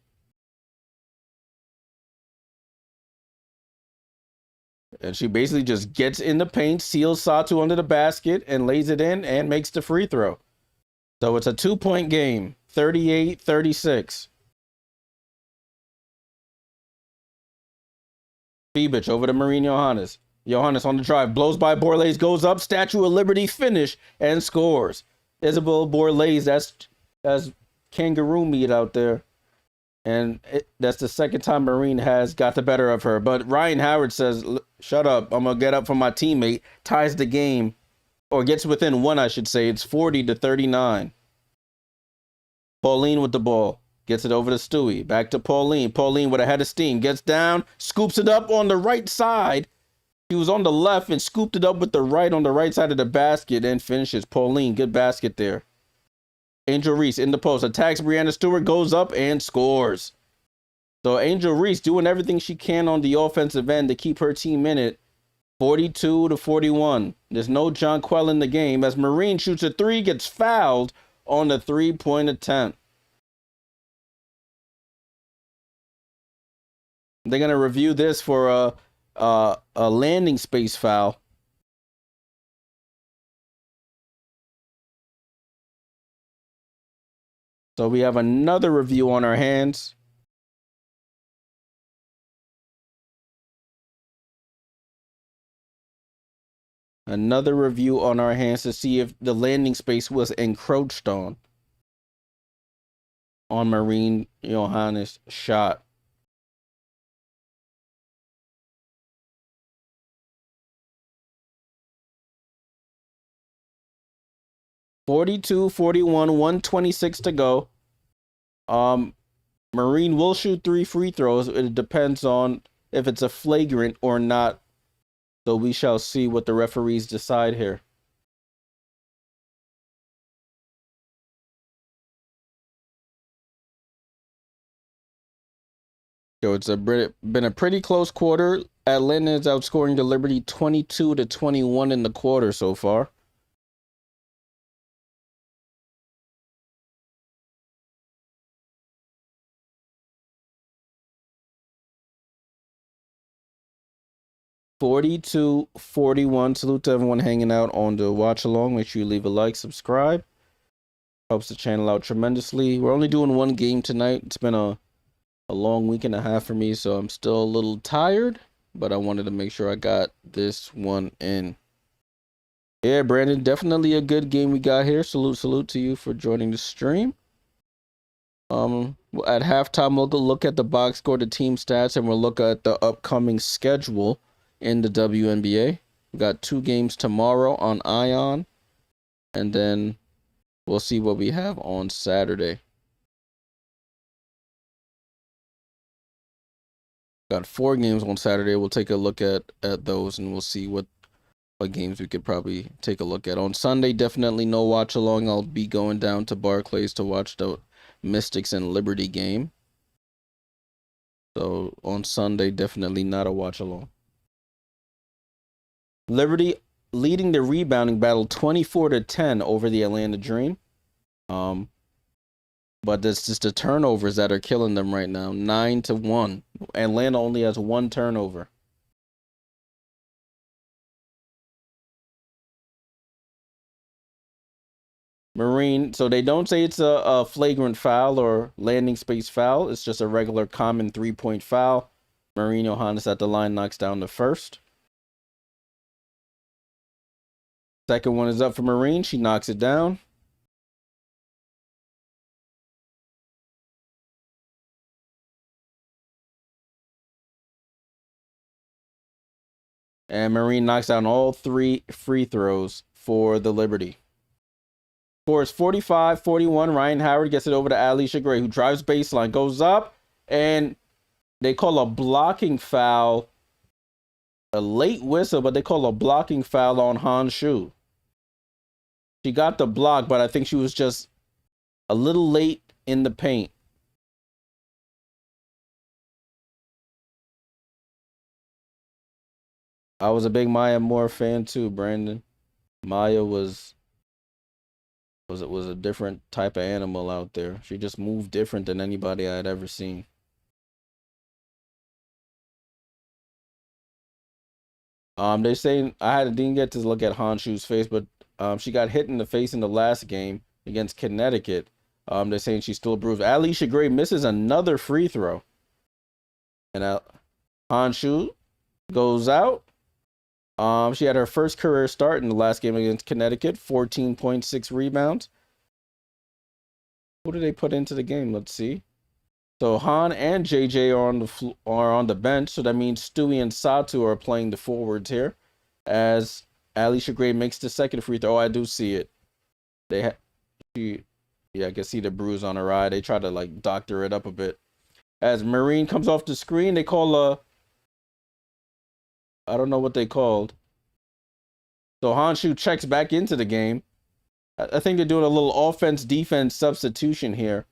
S1: And she basically just gets in the paint, seals Satu under the basket, and lays it in and makes the free throw. So it's a 2-point game, 38-36. Bebic over to Marine Johannes. Johannes on the drive, blows by Borlase, goes up, Statue of Liberty finish, and scores. Isabel Borlase, that's kangaroo meat out there. And that's the second time Marine has got the better of her. But Rhyne Howard says, shut up, I'm going to get up for my teammate, ties the game, or gets within 1, I should say. It's 40-39. Pauline with the ball. Gets it over to Stewie. Back to Pauline. Pauline with a head of steam. Gets down, scoops it up on the right side. He was on the left and scooped it up with the right on the right side of the basket and finishes. Pauline, good basket there. Angel Reese in the post, attacks Breanna Stewart, goes up and scores. So Angel Reese doing everything she can on the offensive end to keep her team in it. 42-41. There's no Jonquel in the game as Marine shoots a three, gets fouled on the three-point attempt. They're going to review this for a landing space foul. So we have another review on our hands. Another review on our hands to see if the landing space was encroached on Marine Johannes' shot. (42-41), 126 to go. Marine will shoot 3 free throws. It depends on if it's a flagrant or not. So we shall see what the referees decide here. So it's been a pretty close quarter. Atlanta is outscoring the Liberty 22-21 in the quarter so far. (42-41). Salute to everyone hanging out on the watch along. Make sure you leave a like, subscribe. Helps the channel out tremendously. We're only doing one game tonight. It's been a long week and a half for me, so I'm still a little tired, but I wanted to make sure I got this one in. Yeah, Brandon, definitely a good game we got here. Salute to you for joining the stream. At halftime, we'll go look at the box score, the team stats, and we'll look at the upcoming schedule in the WNBA. We got 2 games tomorrow on Ion, and then we'll see what we have on Saturday. Got 4 games on Saturday. We'll take a look at those, and we'll see what games we could probably take a look at. On Sunday, definitely no watch along. I'll be going down to Barclays to watch the Mystics and Liberty game. So on Sunday, definitely not a watch along. Liberty leading the rebounding battle 24-10 over the Atlanta Dream. But it's just the turnovers that are killing them right now. 9-1. Atlanta only has 1 turnover. Marine, so they don't say it's a flagrant foul or landing space foul. It's just a regular common 3-point foul. Marine Johannes at the line knocks down the first. Second one is up for Marine. She knocks it down. And Marine knocks down all 3 free throws for the Liberty. Score is 45-41. Rhyne Howard gets it over to Allisha Gray, who drives baseline, goes up, and they call a blocking foul. A late whistle, but they call a blocking foul on Ionescu. She got the block, but I think she was just a little late in the paint. I was a big Maya Moore fan too, Brandon. Maya was a different type of animal out there. She just moved different than anybody I had ever seen. They're saying didn't get to look at Ionescu's face, but she got hit in the face in the last game against Connecticut. They're saying she's still bruised. Allisha Gray misses another free throw, and Ionescu goes out. She had her first career start in the last game against Connecticut, 14.6 rebounds. Who did they put into the game? Let's see. So Han and J.J. are on the bench, so that means Stewie and Satu are playing the forwards here. As Allisha Gray makes the second free throw. Oh, I do see it. I can see the bruise on her eye. They try to like doctor it up a bit. As Marine comes off the screen, they call I don't know what they called. So Ionescu checks back into the game. I think they're doing a little offense-defense substitution here.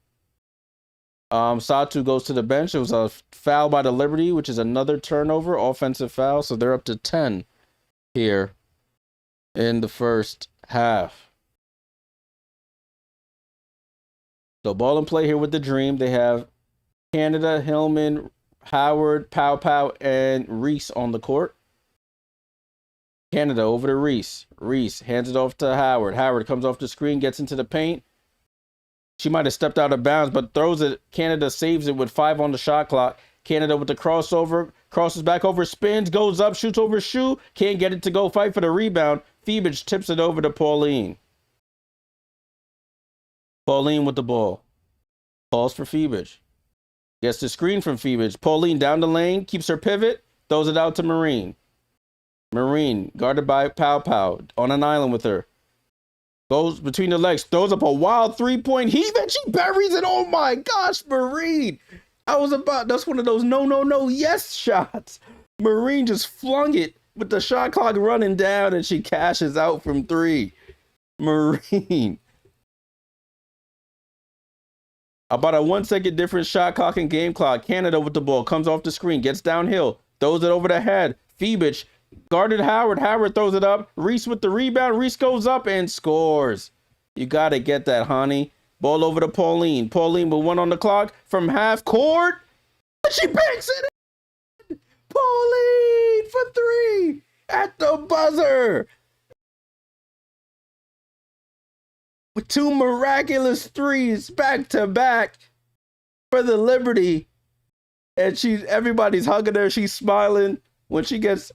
S1: Satu goes to the bench. It was a foul by the Liberty, which is another turnover, offensive foul. So they're up to 10 here in the first half. So ball and play here with the Dream. They have Canada, Hillman, Howard, Pow, and Reese on the court. Canada over to Reese. Reese hands it off to Howard. Howard comes off the screen, gets into the paint. She might have stepped out of bounds, but throws it. Canada saves it with 5 on the shot clock. Canada with the crossover, crosses back over, spins, goes up, shoots over shoe. Can't get it to go, fight for the rebound. Phoebus tips it over to Pauline. Pauline with the ball. Calls for Phoebus. Gets the screen from Phoebus. Pauline down the lane, keeps her pivot, throws it out to Marine. Marine, guarded by Pow, on an island with her. Goes between the legs, throws up a wild 3-point heave, and she buries it. Oh my gosh, Marine. That's one of those no, yes shots. Marine just flung it with the shot clock running down, and she cashes out from 3. Marine. About a 1 second difference shot clock and game clock. Canada with the ball, comes off the screen, gets downhill, throws it over the head. Phoebus guarded Howard. Howard throws it up. Reese with the rebound. Reese goes up and scores. You got to get that, honey. Ball over to Pauline. Pauline with 1 on the clock from half court. She banks it in. Pauline for 3 at the buzzer. With 2 miraculous threes back to back for the Liberty. And everybody's hugging her. She's smiling. When she gets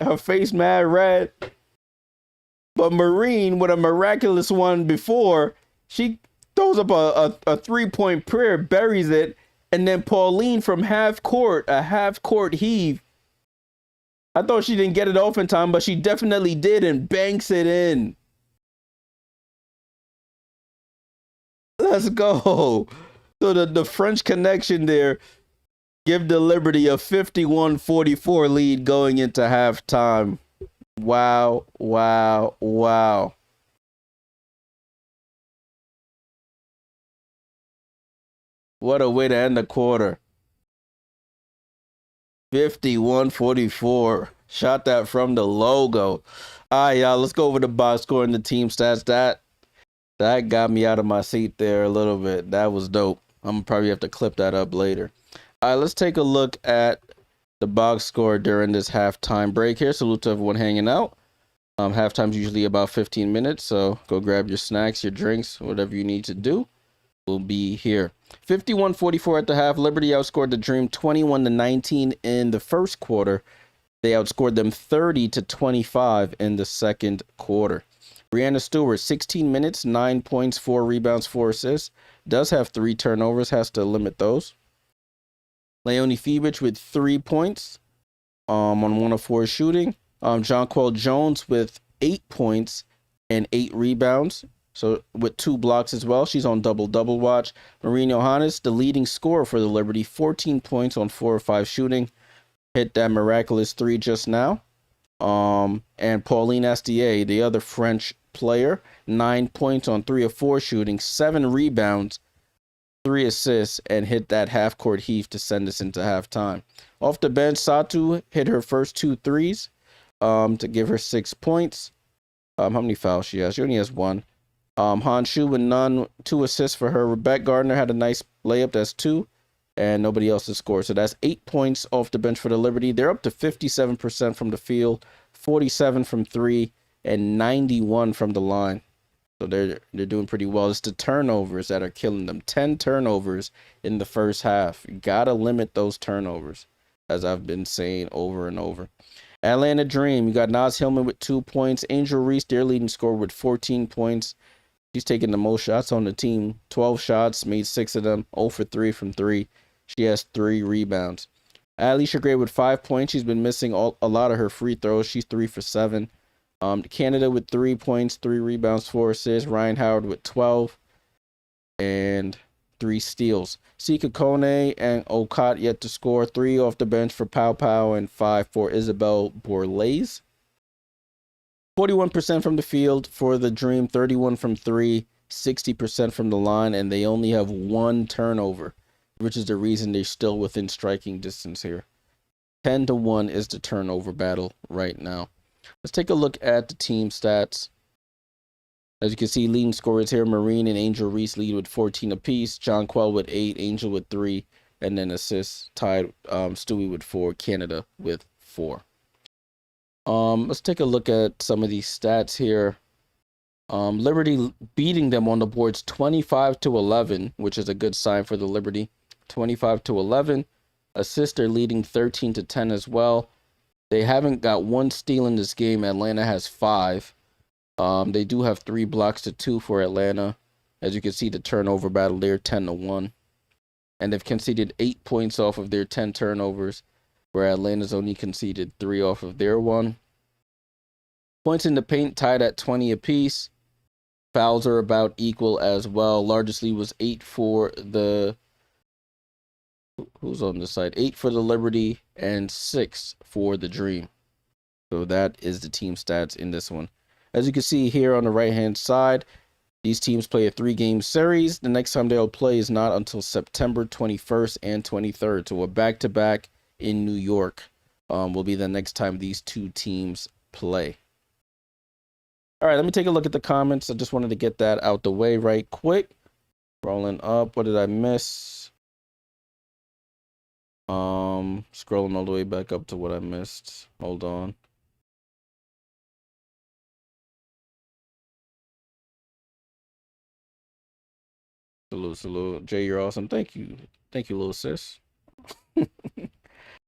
S1: her face mad red. But Marine, with a miraculous one before, she throws up a 3-point prayer, buries it, and then Pauline from half court, a half court heave. I thought she didn't get it off in time, but she definitely did and banks it in. Let's go. So the French connection there give the Liberty a 51-44 lead going into halftime. Wow. What a way to end the quarter. 51-44. Shot that from the logo. All right, y'all, let's go over the box score and the team stats. That got me out of my seat there a little bit. That was dope. I'm gonna probably have to clip that up later. All right, let's take a look at the box score during this halftime break here. Salute to everyone hanging out. Halftime's usually about 15 minutes, so go grab your snacks, your drinks, whatever you need to do. We'll be here. 51-44 at the half. Liberty outscored the Dream 21-19 in the first quarter. They outscored them 30-25 in the second quarter. Breanna Stewart, 16 minutes, 9 points, 4 rebounds, 4 assists. Does have 3 turnovers, has to limit those. Leonie Phoebus with 3 points on 1 of 4 shooting. Jonquel Jones with 8 points and 8 rebounds. So with 2 blocks as well. She's on double-double watch. Marine Johannes, the leading scorer for the Liberty, 14 points on 4 of 5 shooting. Hit that miraculous 3 just now. And Pauline Astier, the other French player, 9 points on 3 of 4 shooting, 7 rebounds, 3 assists, and hit that half-court heave to send us into halftime. Off the bench, Satu hit her first 2 threes to give her 6 points. How many fouls she has? She only has 1. Hanshu with none, 2 assists for her. Rebecca Gardner had a nice layup, that's 2, and nobody else has scored. So that's 8 points off the bench for the Liberty. They're up to 57% from the field, 47 from 3, and 91 from the line. So they're doing pretty well. It's the turnovers that are killing them. 10 turnovers in the first half. You gotta limit those turnovers, as I've been saying over and over. Atlanta Dream, you got Naz Hillman with 2 points. Angel Reese, their leading scorer, with 14 points. She's taking the most shots on the team. 12 shots, made 6 of them. 0 for 3 from 3. She has 3 rebounds. Allisha Gray with 5 points. She's been missing a lot of her free throws. She's 3 for 7. Canada with 3 points, 3 rebounds, 4 assists. Rhyne Howard with 12 and 3 steals. Sika Kone and Okot yet to score. 3 off the bench for Pow and 5 for Isabel Borlaise. 41% from the field for the Dream, 31 from three, 60% from the line, and they only have one turnover, which is the reason they're still within striking distance here. 10-1 is the turnover battle right now. Let's take a look at the team stats. As you can see, leading scorers here, Marine and Angel Reese lead with 14 apiece, Jonquel with 8, Angel with 3, and then assists tied Stewie with 4, Canada with 4. Let's take a look at some of these stats here. Liberty beating them on the boards 25-11, which is a good sign for the Liberty. 25-11. Assists are leading 13-10 as well. They haven't got one steal in this game. Atlanta has 5. They do have 3 blocks to 2 for Atlanta. As you can see, the turnover battle there, 10-1. And they've conceded 8 points off of their 10 turnovers, where Atlanta's only conceded 3 off of their 1. Points in the paint tied at 20 apiece. Fouls are about equal as well. Largest lead was 8 for the... Who's on the side? 8 for the Liberty and 6 for the Dream. So that is the team stats in this one. As you can see here on the right-hand side, these teams play a 3-game series. The next time they'll play is not until September 21st and 23rd. So a back-to-back in New York will be the next time these two teams play. All right, let me take a look at the comments. I just wanted to get that out the way right quick. Rolling up. What did I miss? Scrolling all the way back up to what I missed. Hold on. Salute. Jay, you're awesome. Thank you, little sis.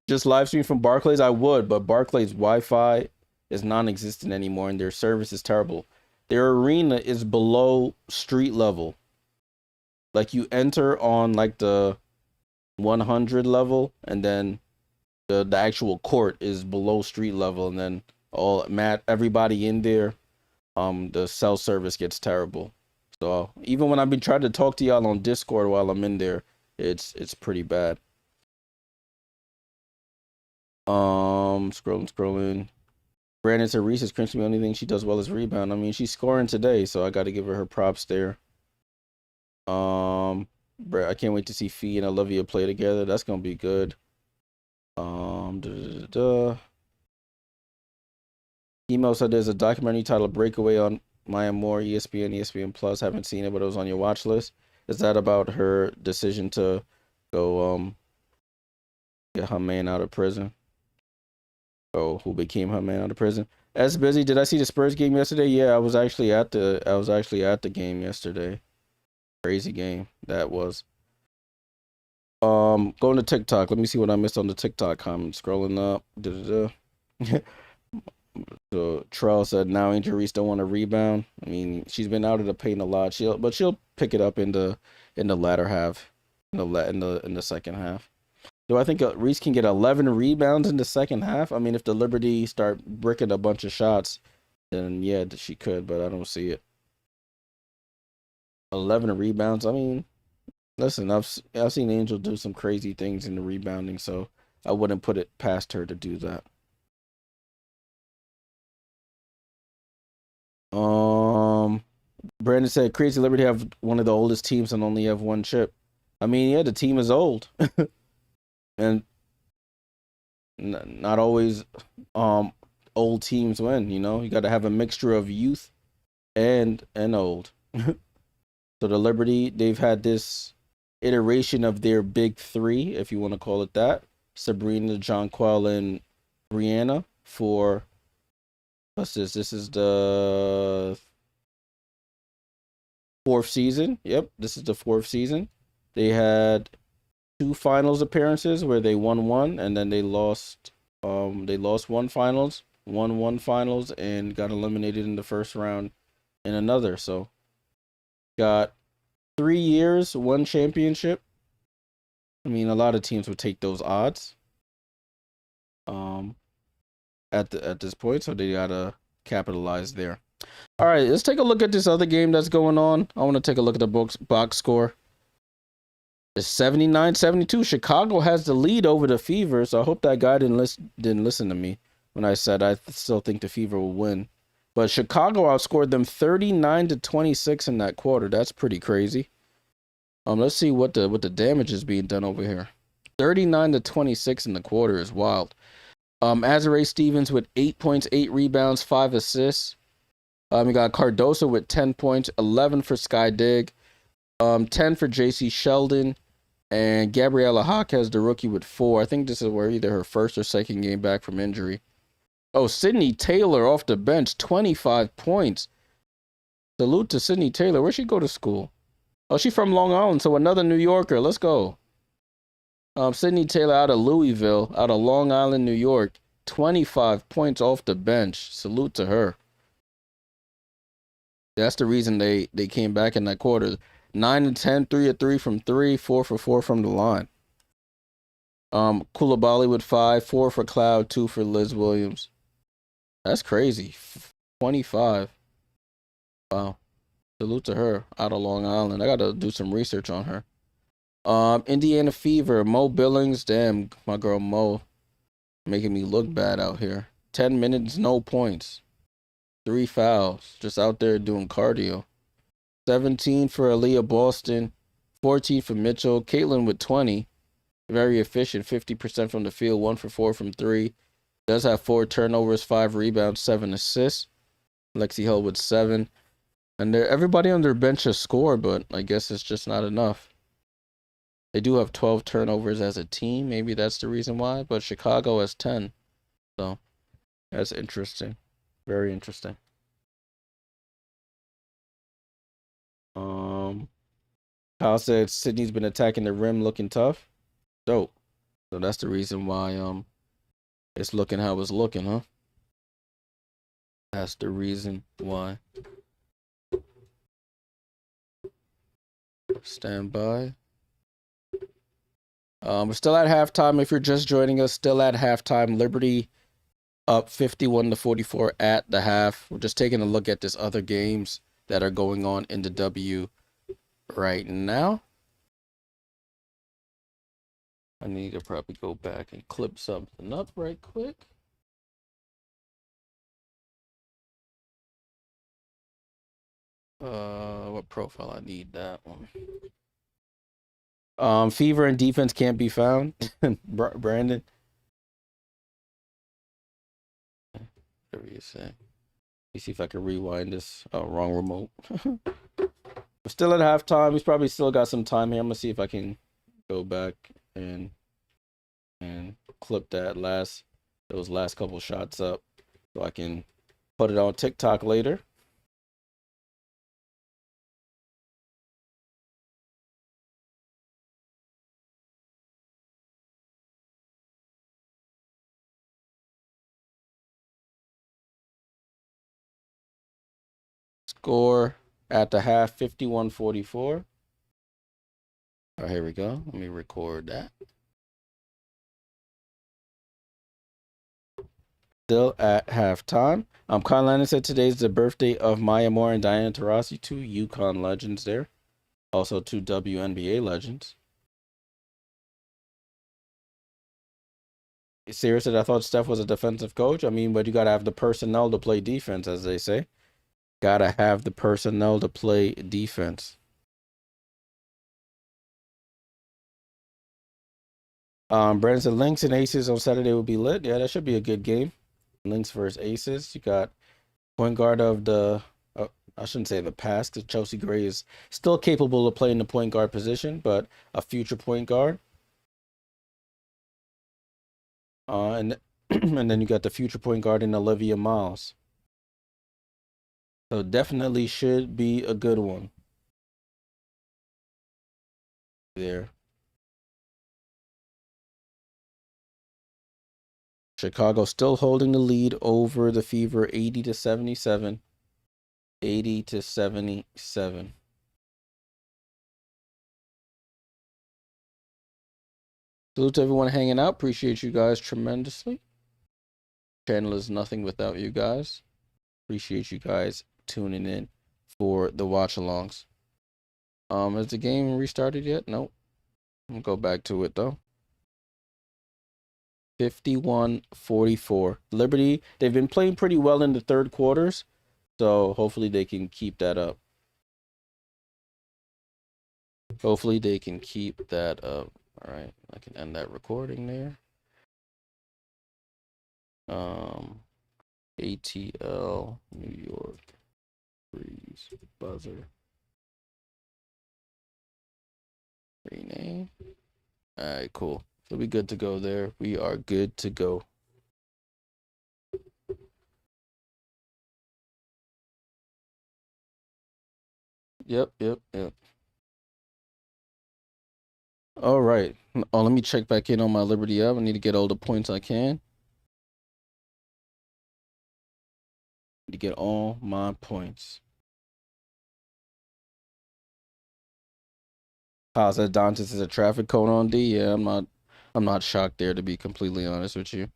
S1: Just live stream from Barclays? I would, but Barclays Wi-Fi is non-existent anymore, and their service is terrible. Their arena is below street level. Like, you enter on like the 100 level, and then the actual court is below street level, and then everybody in there, the cell service gets terrible. So even when I've been trying to talk to y'all on Discord while I'm in there, it's pretty bad. Scrolling. Brandon said Reese is cringing. The only thing she does well is rebound. I mean, she's scoring today, so I got to give her props there. I can't wait to see Fee and Olivia play together. That's gonna be good. Email said there's a documentary titled Breakaway on Maya Moore, ESPN Plus. Haven't seen it, but it was on your watch list. Is that about her decision to go get her man out of prison? Oh, who became her man out of prison? As busy. Did I see the Spurs game yesterday? Yeah, I was actually at the game yesterday. Crazy game that was. Going to TikTok. Let me see what I missed on the TikTok comments. Scrolling up. So Trell said now Angel Reese don't want to rebound. I mean, she's been out of the paint a lot. She'll pick it up in the latter half, in the second half. Do I think Reese can get 11 rebounds in the second half? I mean, if the Liberty start bricking a bunch of shots, then yeah, she could, but I don't see it. 11 rebounds. I mean, listen, I've seen Angel do some crazy things in the rebounding, so I wouldn't put it past her to do that. Brandon said Crazy Liberty have one of the oldest teams and only have one chip. I mean, yeah, the team is old. And not always old teams win, you know. You got to have a mixture of youth and old. So the Liberty, they've had this iteration of their big three, if you want to call it that. Sabrina, Jonquel, and Breanna for, what's this? This is the 4th season. Yep, this is the 4th season. They had 2 finals appearances where they won one, and then they lost one finals, won one finals, and got eliminated in the first round in another. So got 3 years, 1 championship. I mean, a lot of teams would take those odds at this point, so they gotta capitalize there. All right, let's take a look at this other game that's going on. I want to take a look at the box score. It's 79-72. Chicago has the lead over the Fever, so I hope that guy didn't listen to me when I said I still think the Fever will win. But Chicago outscored them 39-26 in that quarter. That's pretty crazy. Let's see what the damage is being done over here. 39-26 in the quarter is wild. Azare Stevens with 8 points, 8 rebounds, 5 assists. We got Cardoso with 10 points, 11 for Sky Dig, 10 for JC Sheldon, and Gabriella Jaquez, the rookie, with 4. I think this is where either her first or second game back from injury. Oh, Sydney Taylor off the bench, 25 points. Salute to Sydney Taylor. Where'd she go to school? Oh, she's from Long Island, so another New Yorker. Let's go. Sydney Taylor out of Louisville, out of Long Island, New York. 25 points off the bench. Salute to her. That's the reason they came back in that quarter. 9 and 10, 3 of 3 from 3, 4 for 4 from the line. Koulibaly with 5, 4 for Cloud, 2 for Liz Williams. That's crazy. 25. Wow. Salute to her out of Long Island. I gotta do some research on her. Indiana Fever, Mo Billings. Damn, my girl Mo. Making me look bad out here. 10 minutes, no points. 3 fouls. Just out there doing cardio. 17 for Aaliyah Boston. 14 for Mitchell. Caitlin with 20. Very efficient. 50% from the field. 1 for 4 from 3. Does have 4 turnovers, 5 rebounds, 7 assists. Lexi Hill with 7. And everybody on their bench has scored, but I guess it's just not enough. They do have 12 turnovers as a team. Maybe that's the reason why. But Chicago has 10. So that's interesting. Very interesting. Kyle said Sydney's been attacking the rim, looking tough. Dope. So that's the reason why it's looking how it's looking, huh? That's the reason why. Stand by. We're still at halftime. If you're just joining us, still at halftime. Liberty up 51-44 at the half. We're just taking a look at this other games that are going on in the W right now. I need to probably go back and clip something up right quick. What profile? I need that one. Fever and defense can't be found. Brandon. Whatever you say. Let me see if I can rewind this. Oh, wrong remote. We're still at halftime. He's probably still got some time here. I'm gonna see if I can go back and clip those last couple shots up so I can put it on TikTok later. Score at the half, 51-44. All right, here we go. Let me record that. Still at halftime. Kyle Lannon said today's the birthday of Maya Moore and Diana Taurasi, 2 UConn legends there. Also 2 WNBA legends. Serious said, I thought Steph was a defensive coach. I mean, but you got to have the personnel to play defense, as they say. Got to have the personnel to play defense. Brandon said, Lynx and Aces on Saturday will be lit. Yeah, that should be a good game. Lynx versus Aces. You got point guard of the, I shouldn't say the past, because Chelsea Gray is still capable of playing the point guard position, but a future point guard. And and then you got the future point guard in Olivia Miles. So definitely should be a good one. There. Chicago still holding the lead over the Fever, 80-77. 80-77. Salute to everyone hanging out. Appreciate you guys tremendously. Channel is nothing without you guys. Appreciate you guys tuning in for the watch-alongs. Has the game restarted yet? Nope. I'm gonna go back to it though. 51-44. Liberty, they've been playing pretty well in the third quarters, So hopefully they can keep that up. Hopefully they can keep that up. All right, I can end that recording there. ATL New York Freeze buzzer rename. All right, cool. So we good to go there. We are good to go. Yep. All right. Oh, let me check back in on my Liberty app. I need to get all the points I can. To get all my points. How's that Dantas is a traffic cone on D? Yeah, I'm not shocked there, to be completely honest with you.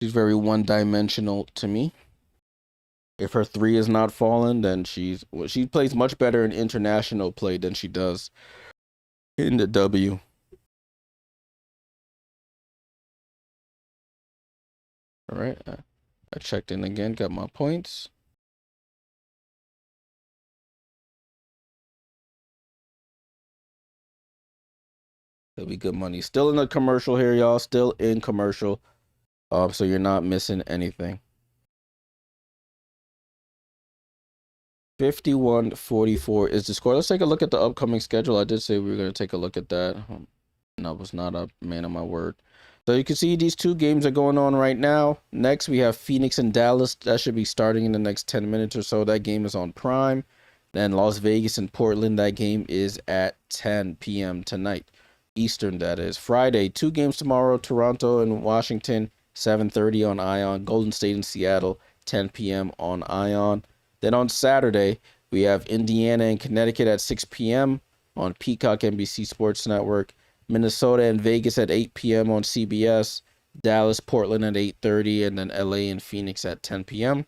S1: She's very one-dimensional to me. If her three is not falling, then she plays much better in international play than she does in the W. All right, I checked in again, got my points. That'll be good money. Still in the commercial here, y'all. Still in commercial. So you're not missing anything. 51-44 is the score. Let's take a look at the upcoming schedule. I did say we were going to take a look at that. And I was not a man of my word. So you can see these two games are going on right now. Next, we have Phoenix and Dallas. That should be starting in the next 10 minutes or so. That game is on Prime. Then Las Vegas and Portland. That game is at 10 p.m. tonight. Eastern, that is. Friday, two games tomorrow. Toronto and Washington, 7:30 on Ion. Golden State and Seattle, 10 p.m. on Ion. Then on Saturday, we have Indiana and Connecticut at 6 p.m. on Peacock NBC Sports Network. Minnesota and Vegas at 8 p.m. on CBS. Dallas, Portland at 8:30, and then LA and Phoenix at 10 p.m.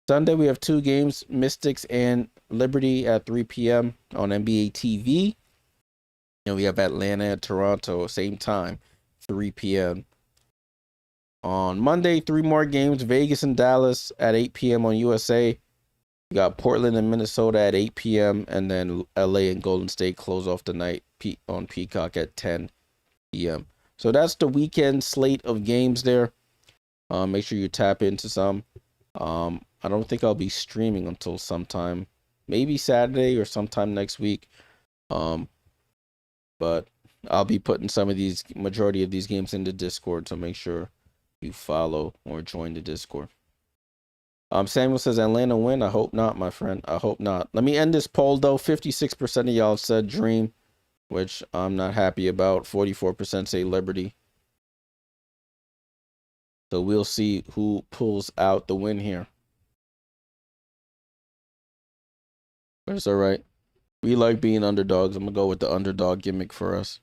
S1: Sunday, we have two games, Mystics and Liberty at 3 p.m. on NBA TV. And we have Atlanta and Toronto, same time, 3 p.m. On Monday, three more games, Vegas and Dallas at 8 p.m. on USA. We got Portland and Minnesota at 8 p.m. and then LA and Golden State close off the night on Peacock at 10 p.m. So that's the weekend slate of games there. Make sure you tap into some. I don't think I'll be streaming until sometime, maybe Saturday or sometime next week. But I'll be putting majority of these games into Discord, so make sure you follow or join the Discord. Samuel says Atlanta win. I hope not, my friend. I hope not. Let me end this poll though. 56% of y'all said Dream, which I'm not happy about. 44% say Liberty. So we'll see who pulls out the win here. But it's all right. We like being underdogs. I'm gonna go with the underdog gimmick for us.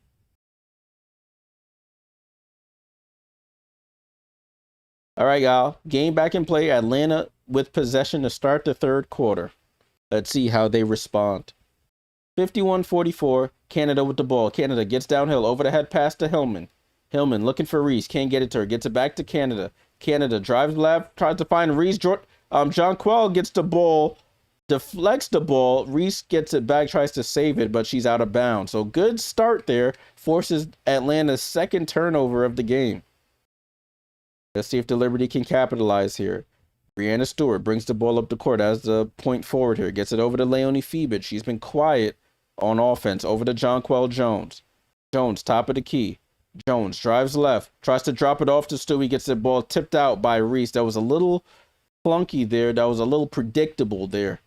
S1: All right, y'all. Game back in play. Atlanta with possession to start the third quarter. Let's see how they respond. 51-44. Canada with the ball. Canada gets downhill. Over the head pass to Hillman. Hillman looking for Reese. Can't get it to her. Gets it back to Canada. Canada drives left. Tries to find Reese. Jonquel gets the ball. Deflects the ball. Reese gets it back. Tries to save it, but she's out of bounds. So good start there. Forces Atlanta's second turnover of the game. Let's see if the Liberty can capitalize here. Breanna Stewart brings the ball up the court as the point forward here. Gets it over to Leonie Feebit. She's been quiet on offense. Over to Jonquel Jones. Jones, top of the key. Jones drives left. Tries to drop it off to Stewie. Gets the ball tipped out by Reese. That was a little clunky there. That was a little predictable there.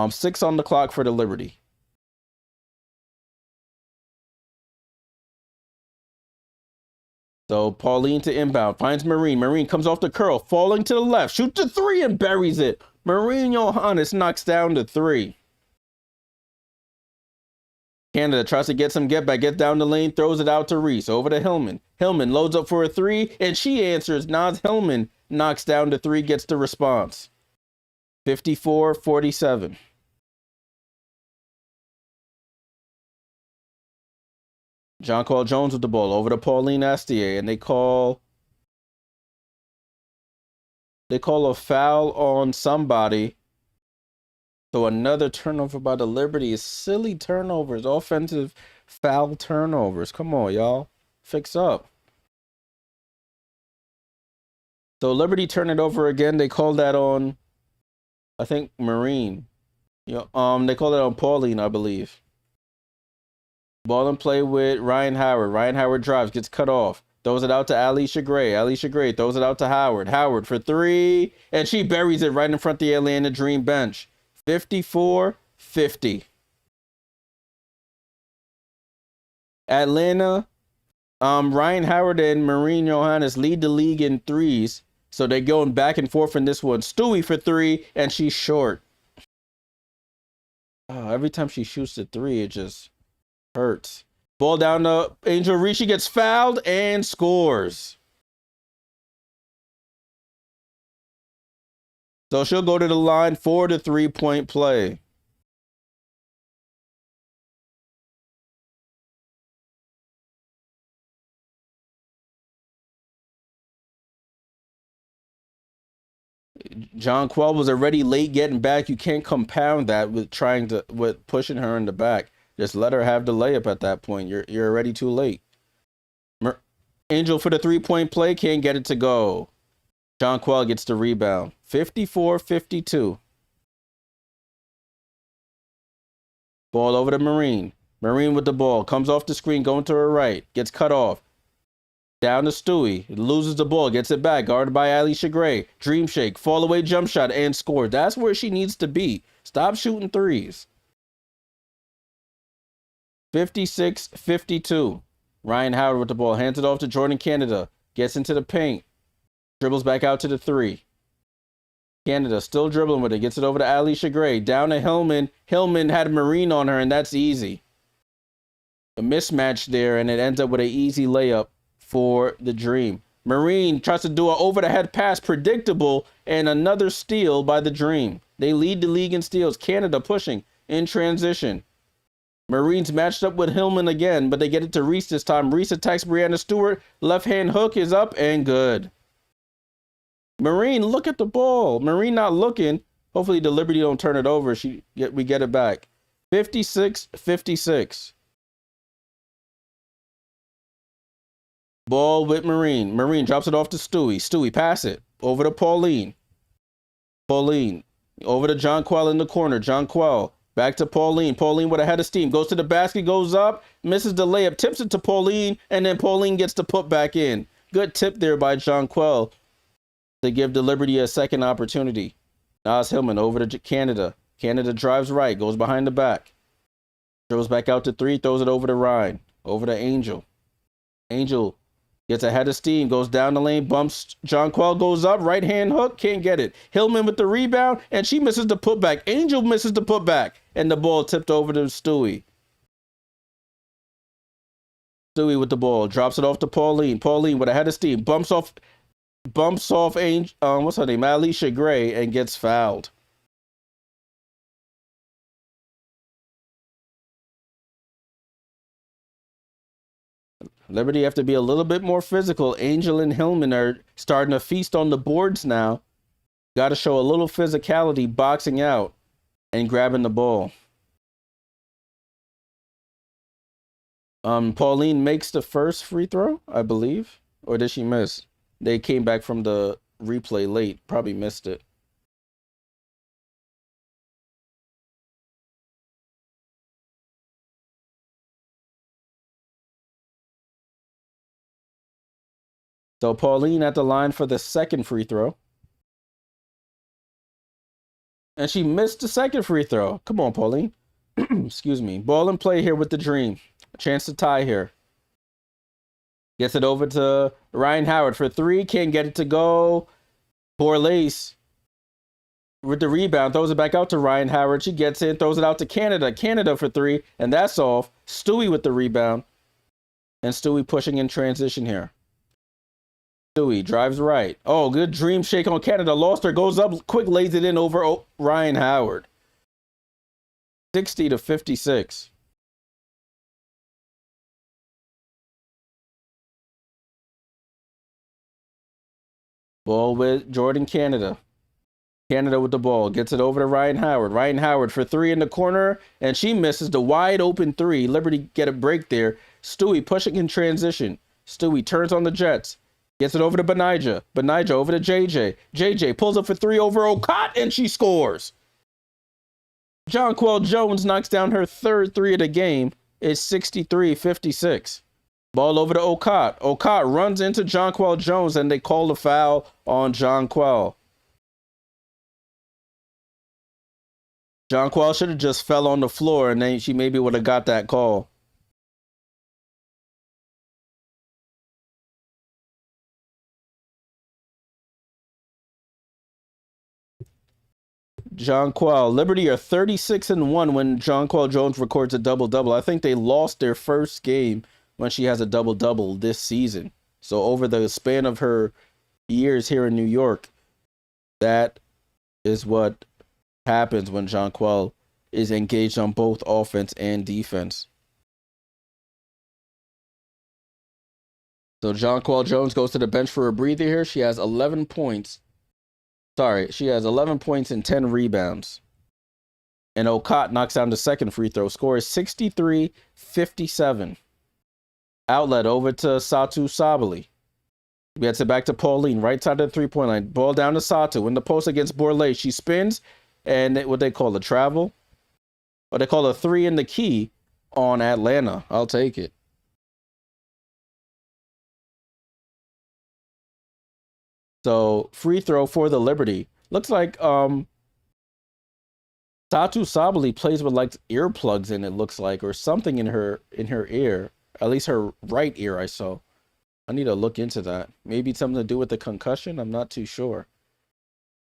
S1: 6 on the clock for the Liberty. So Pauline to inbound, finds Marine. Marine comes off the curl, falling to the left, shoots the three and buries it. Marine Johannes knocks down the three. Canada tries to get some get back, gets down the lane, throws it out to Reese, over to Hillman. Hillman loads up for a three, and she answers. Naz Hillman knocks down the three, gets the response. 54-47. Jonquel Jones with the ball over to Pauline Astier, and they call They call a foul on somebody. So another turnover by the Liberty is silly turnovers, offensive foul turnovers. Come on, y'all. Fix up. So Liberty turn it over again. They call that on, I think, Marine. They call it on Pauline, I believe. Ball and play with Rhyne Howard. Rhyne Howard drives, gets cut off. Throws it out to Allisha Gray. Allisha Gray throws it out to Howard. Howard for three. And she buries it right in front of the Atlanta Dream bench. 54-50. Atlanta, Rhyne Howard and Marine Johannes lead the league in threes. So they're going back and forth in this one. Stewie for three, and she's short. Every time she shoots the three, it just hurts. Ball down to Angel Reese. She gets fouled and scores. So she'll go to the line for the 3-point play. Jonquel was already late getting back. You can't compound that with pushing her in the back. Just let her have the layup at that point. You're already too late. Angel for the 3-point play, can't get it to go. Jonquel gets the rebound. 54-52. Ball over to Marine. Marine with the ball. Comes off the screen, going to her right. Gets cut off. Down to Stewie. Loses the ball. Gets it back. Guarded by Allisha Gray. Dream shake. Fall away jump shot and score. That's where she needs to be. Stop shooting threes. 56-52. Rhyne Howard with the ball. Hands it off to Jordan Canada. Gets into the paint. Dribbles back out to the three. Canada still dribbling with it. Gets it over to Allisha Gray. Down to Hillman. Hillman had Marine on her, and that's easy. A mismatch there, and it ends up with an easy layup for the Dream. Marine tries to do an over-the-head pass, predictable, and another steal by the Dream. They lead the league in steals. Canada pushing in transition. Marine's matched up with Hillman again, but they get it to Reese this time. Reese attacks Breanna Stewart. Left-hand hook is up and good. Marine, look at the ball. Marine not looking. Hopefully the Liberty don't turn it over. We get it back. 56-56. Ball with Marine. Marine drops it off to Stewie. Stewie, pass it. Over to Pauline. Pauline. Over to Jonquel in the corner. Jonquel. Back to Pauline. Pauline with a head of steam. Goes to the basket, goes up, misses the layup, tips it to Pauline, and then Pauline gets to put back in. Good tip there by Jonquel to give the Liberty a second opportunity. Nas Hillman over to Canada. Canada drives right, goes behind the back. Throws back out to three, throws it over to Rhyne. Over to Angel. Angel gets a head of steam, goes down the lane, bumps. Jonquel goes up, right hand hook, can't get it. Hillman with the rebound, and she misses the putback. Angel misses the putback, and the ball tipped over to Stewie. Stewie with the ball, drops it off to Pauline. Pauline with a head of steam, bumps off Angel, what's her name? Allisha Gray, and gets fouled. Liberty have to be a little bit more physical. Angel and Hillman are starting to feast on the boards now. Got to show a little physicality, boxing out and grabbing the ball. Pauline makes the first free throw, I believe. Or did she miss? They came back from the replay late. Probably missed it. So Pauline at the line for the second free throw. And she missed the second free throw. Come on, Pauline. Excuse me. Ball and play here with the Dream. A chance to tie here. Gets it over to Rhyne Howard for three. Can't get it to go. Poor Lace with the rebound. Throws it back out to Rhyne Howard. She gets in. Throws it out to Canada. Canada for three. And that's off. Stewie with the rebound. And Stewie pushing in transition here. Stewie drives right. Oh, good dream shake on Canada. Lost her. Goes up. Quick lays it in over Rhyne Howard. 60-56. Ball with Jordan Canada. Canada with the ball. Gets it over to Rhyne Howard. Rhyne Howard for three in the corner, and she misses the wide open three. Liberty get a break there. Stewie pushing in transition. Stewie turns on the Jets. Gets it over to Benijah. Benijah over to JJ. JJ pulls up for three over Okot, and she scores. Jonquel Jones knocks down her third three of the game. It's 63-56. Ball over to Okot. Okot runs into Jonquel Jones, and they call a foul on Jonquel. Jonquel should have just fell on the floor, and then she maybe would have got that call. Jonquel. Liberty are 36-1 when Jonquel Jones records a double-double. I think they lost their first game when she has a double-double this season. So over the span of her years here in New York, that is what happens when Jonquel is engaged on both offense and defense. So Jonquel Jones goes to the bench for a breather here. She has 11 points. She has 11 points and 10 rebounds. And Okot knocks down the second free throw. Score is 63-57. Outlet over to Satu Sabali. Gets it back to Pauline, right side of the three-point line. Ball down to Satu in the post against Borlée. She spins, and what they call a travel. What they call a three in the key on Atlanta. I'll take it. So free throw for the Liberty. Looks like Satu Sabali plays with like earplugs in, it looks like, or something in her ear. At least her right ear, I saw. I need to look into that. Maybe something to do with the concussion. I'm not too sure.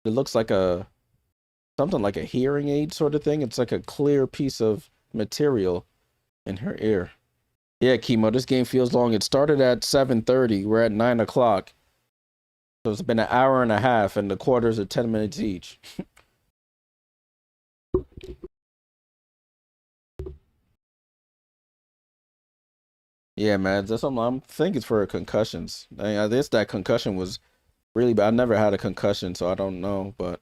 S1: It looks like something like a hearing aid sort of thing. It's like a clear piece of material in her ear. Yeah, Chemo, this game feels long. It started at 7:30. We're at 9 o'clock. So it's been an hour and a half, and the quarters are 10 minutes each. Yeah, man, that's something I'm thinking for concussions. I guess that concussion was really bad. I never had a concussion, so I don't know, but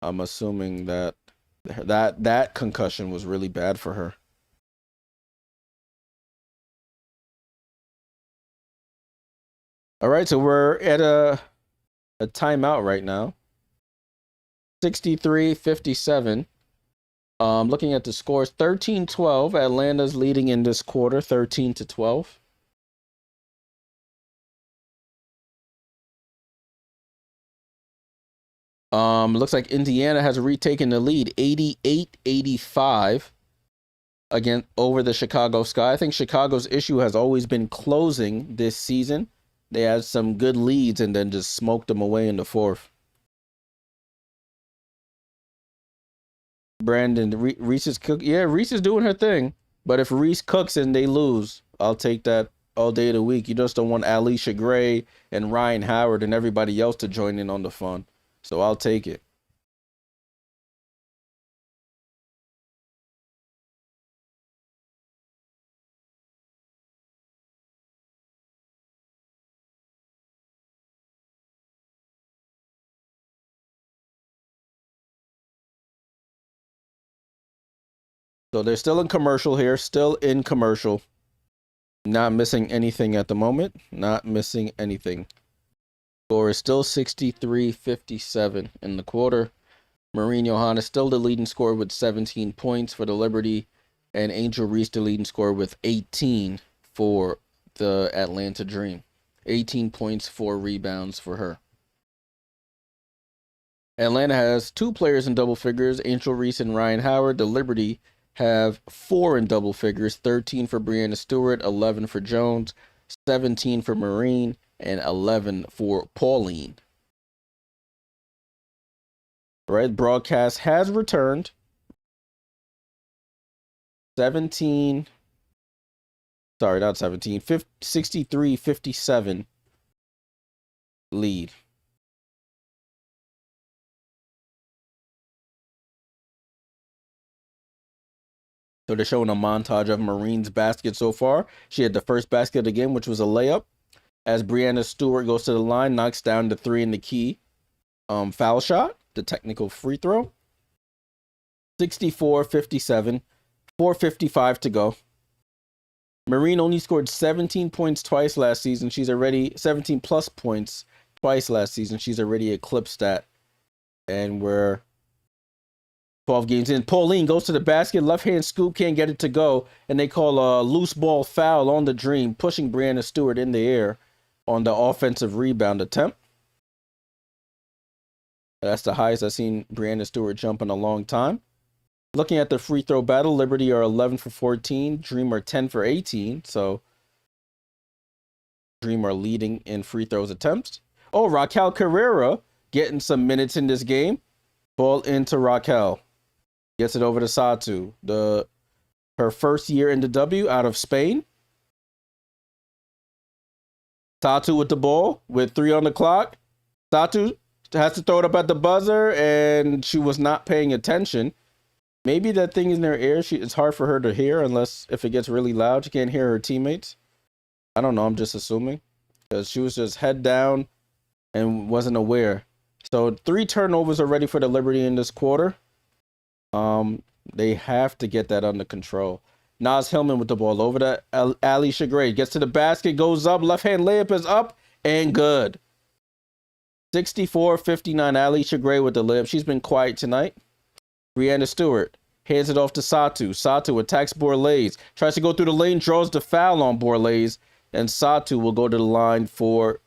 S1: I'm assuming that concussion was really bad for her. All right, so we're at a timeout right now. 63-57. Looking at the scores, 13-12. Atlanta's leading in this quarter, 13-12. Looks like Indiana has retaken the lead, 88-85 again over the Chicago Sky. I think Chicago's issue has always been closing this season. They had some good leads and then just smoked them away in the fourth. Brandon, Reese is cook. Yeah, Reese is doing her thing. But if Reese cooks and they lose, I'll take that all day of the week. You just don't want Allisha Gray and Rhyne Howard and everybody else to join in on the fun. So I'll take it. So they're still in commercial here. Still in commercial. Not missing anything at the moment. Not missing anything. Score is still 63-57 in the quarter. Maureen Johanna still the leading scorer with 17 points for the Liberty. And Angel Reese the leading scorer with 18 for the Atlanta Dream. 18 points, 4 rebounds for her. Atlanta has 2 players in double figures, Angel Reese and Rhyne Howard. The Liberty have 4 in double figures, 13 for Breanna Stewart, 11 for Jones, 17 for Maureen, and 11 for Pauline. Right, broadcast has returned. 63-57 lead. So they're showing a montage of Maureen's basket so far. She had the first basket of the game, which was a layup. as Breanna Stewart goes to the line, knocks down the 3 in the key foul shot, the technical free throw. 64-57, 4:55 to go. Marine only scored 17 points twice last season. She's already 17 plus points twice last season. She's already eclipsed that. And we're 12 games in. Pauline goes to the basket. Left hand scoop, can't get it to go. And they call a loose ball foul on the Dream, pushing Breanna Stewart in the air on the offensive rebound attempt. That's the highest I've seen Breanna Stewart jump in a long time. Looking at the free throw battle, Liberty are 11 for 14. Dream are 10 for 18. So Dream are leading in free throws attempts. Oh, Raquel Carrera getting some minutes in this game. Ball into Raquel. Gets it over to Satu. Her first year in the W out of Spain. Satu with the ball with 3 on the clock. Satu has to throw it up at the buzzer, and she was not paying attention. Maybe that thing is in her ear. It's hard for her to hear unless if it gets really loud. She can't hear her teammates. I don't know. I'm just assuming because she was just head down and wasn't aware. So 3 turnovers already for the Liberty in this quarter. They have to get that under control. Naz Hillman with the ball over to Allisha Gray. Gets to the basket, goes up. Left hand layup is up and good. 64-59. Allisha Gray with the layup. She's been quiet tonight. Breanna Stewart hands it off to Satu. Satu attacks Borlase. Tries to go through the lane, draws the foul on Borlase. And Satu will go to the line for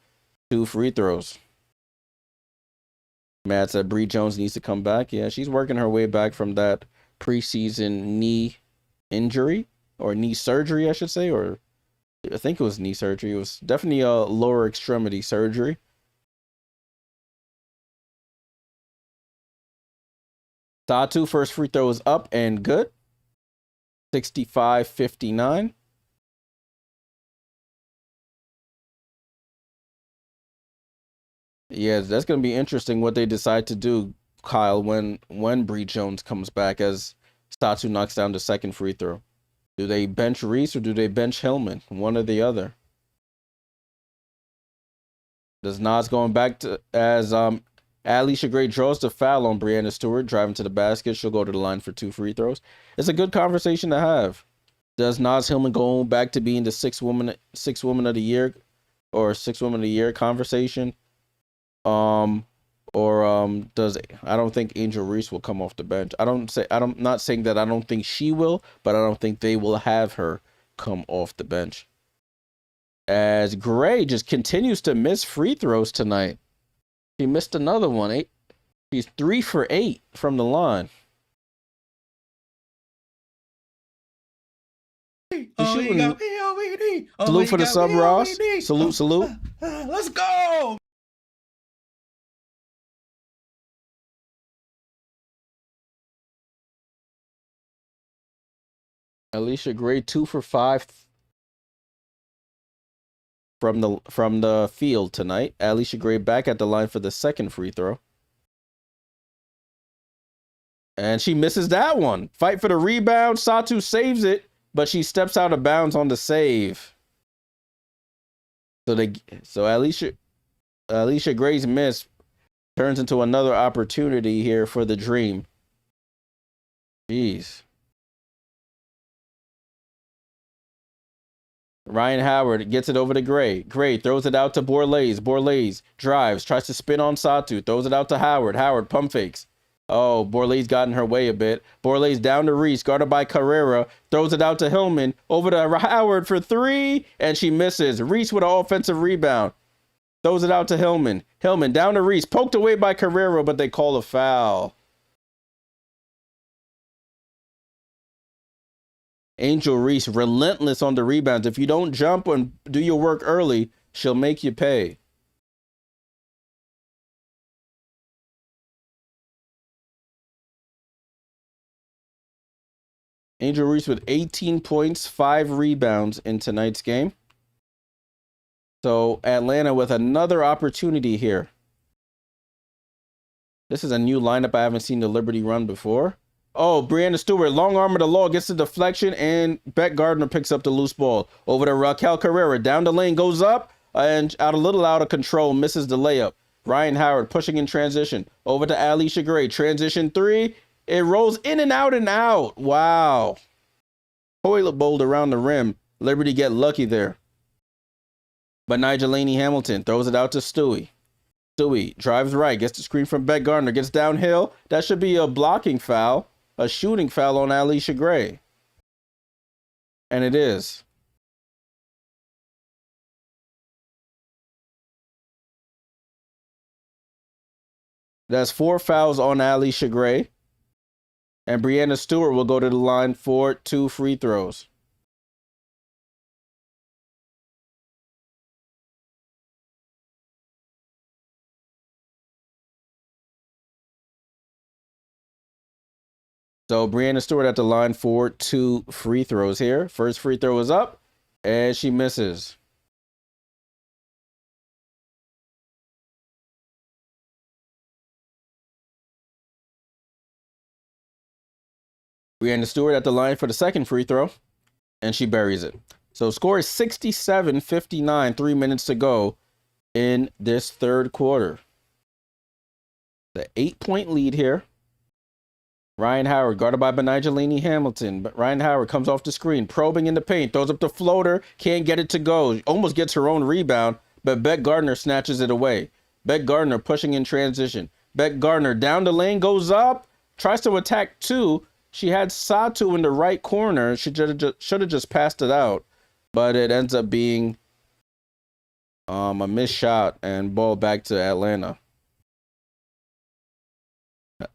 S1: 2 free throws. Matt said Bree Jones needs to come back. Yeah, she's working her way back from that preseason knee injury. Or knee surgery, I should say. Or I think it was knee surgery. It was definitely a lower extremity surgery. Satu, first free throw is up and good. 65-59. Yeah, that's going to be interesting what they decide to do, Kyle, when Bree Jones comes back as Satu knocks down the second free throw. Do they bench Reese or do they bench Hillman? One or the other. Does Nas going back to as Allisha Gray draws the foul on Breanna Stewart, driving to the basket. She'll go to the line for 2 free throws. It's a good conversation to have. Does Naz Hillman go back to being the sixth woman of the year or 6 woman of the year conversation? Does I don't think Angel Reese will come off the bench. I'm not saying that I don't think she will, but I don't think they will have her come off the bench. As Gray just continues to miss free throws tonight. She missed another one. She's 3 for 8 from the line. Salute for the sub, Ross. Salute.
S2: Let's go.
S1: Allisha Gray 2 for 5 from the field tonight. Allisha Gray back at the line for the second free throw. And she misses that one. Fight for the rebound. Satu saves it, but she steps out of bounds on the save. So Allisha Gray's miss turns into another opportunity here for the Dream. Jeez. Rhyne Howard gets it over to Gray. Gray throws it out to Borlase. Borlase drives, tries to spin on Satu, throws it out to Howard. Howard pump fakes. Oh, Borlase got in her way a bit. Borlase down to Reese, guarded by Carrera. Throws it out to Hillman. Over to Howard for 3, and she misses. Reese with an offensive rebound. Throws it out to Hillman. Hillman down to Reese. Poked away by Carrera, but they call a foul. Angel Reese, relentless on the rebounds. If you don't jump and do your work early, she'll make you pay. Angel Reese with 18 points, 5 rebounds in tonight's game. So Atlanta with another opportunity here. This is a new lineup I haven't seen the Liberty run before. Oh, Breanna Stewart, long arm of the law, gets the deflection, and Beck Gardner picks up the loose ball. Over to Raquel Carrera, down the lane, goes up. and a little out of control, misses the layup. Rhyne Howard pushing in transition. Over to Allisha Gray. Transition three. It rolls in and out and out. Wow. Toilet bowled around the rim. Liberty get lucky there. But Nigelani Hamilton throws it out to Stewie. Stewie drives right, gets the screen from Beck Gardner, gets downhill. That should be a blocking foul, a shooting foul on Allisha Gray. And it is. That's 4 fouls on Allisha Gray. And Breanna Stewart will go to the line for 2 free throws. So Breanna Stewart at the line for 2 free throws here. First free throw is up, and she misses. Breanna Stewart at the line for the second free throw, and she buries it. So score is 67-59, 3 minutes to go in this third quarter. The 8-point lead here. Rhyne Howard guarded by Nigelani Hamilton, but Rhyne Howard comes off the screen, probing in the paint, throws up the floater, can't get it to go, almost gets her own rebound, but Beck Gardner snatches it away. Beck Gardner pushing in transition. Beck Gardner down the lane, goes up, tries to attack 2. She had Satu in the right corner. She should have just passed it out, but it ends up being a missed shot and ball back to Atlanta.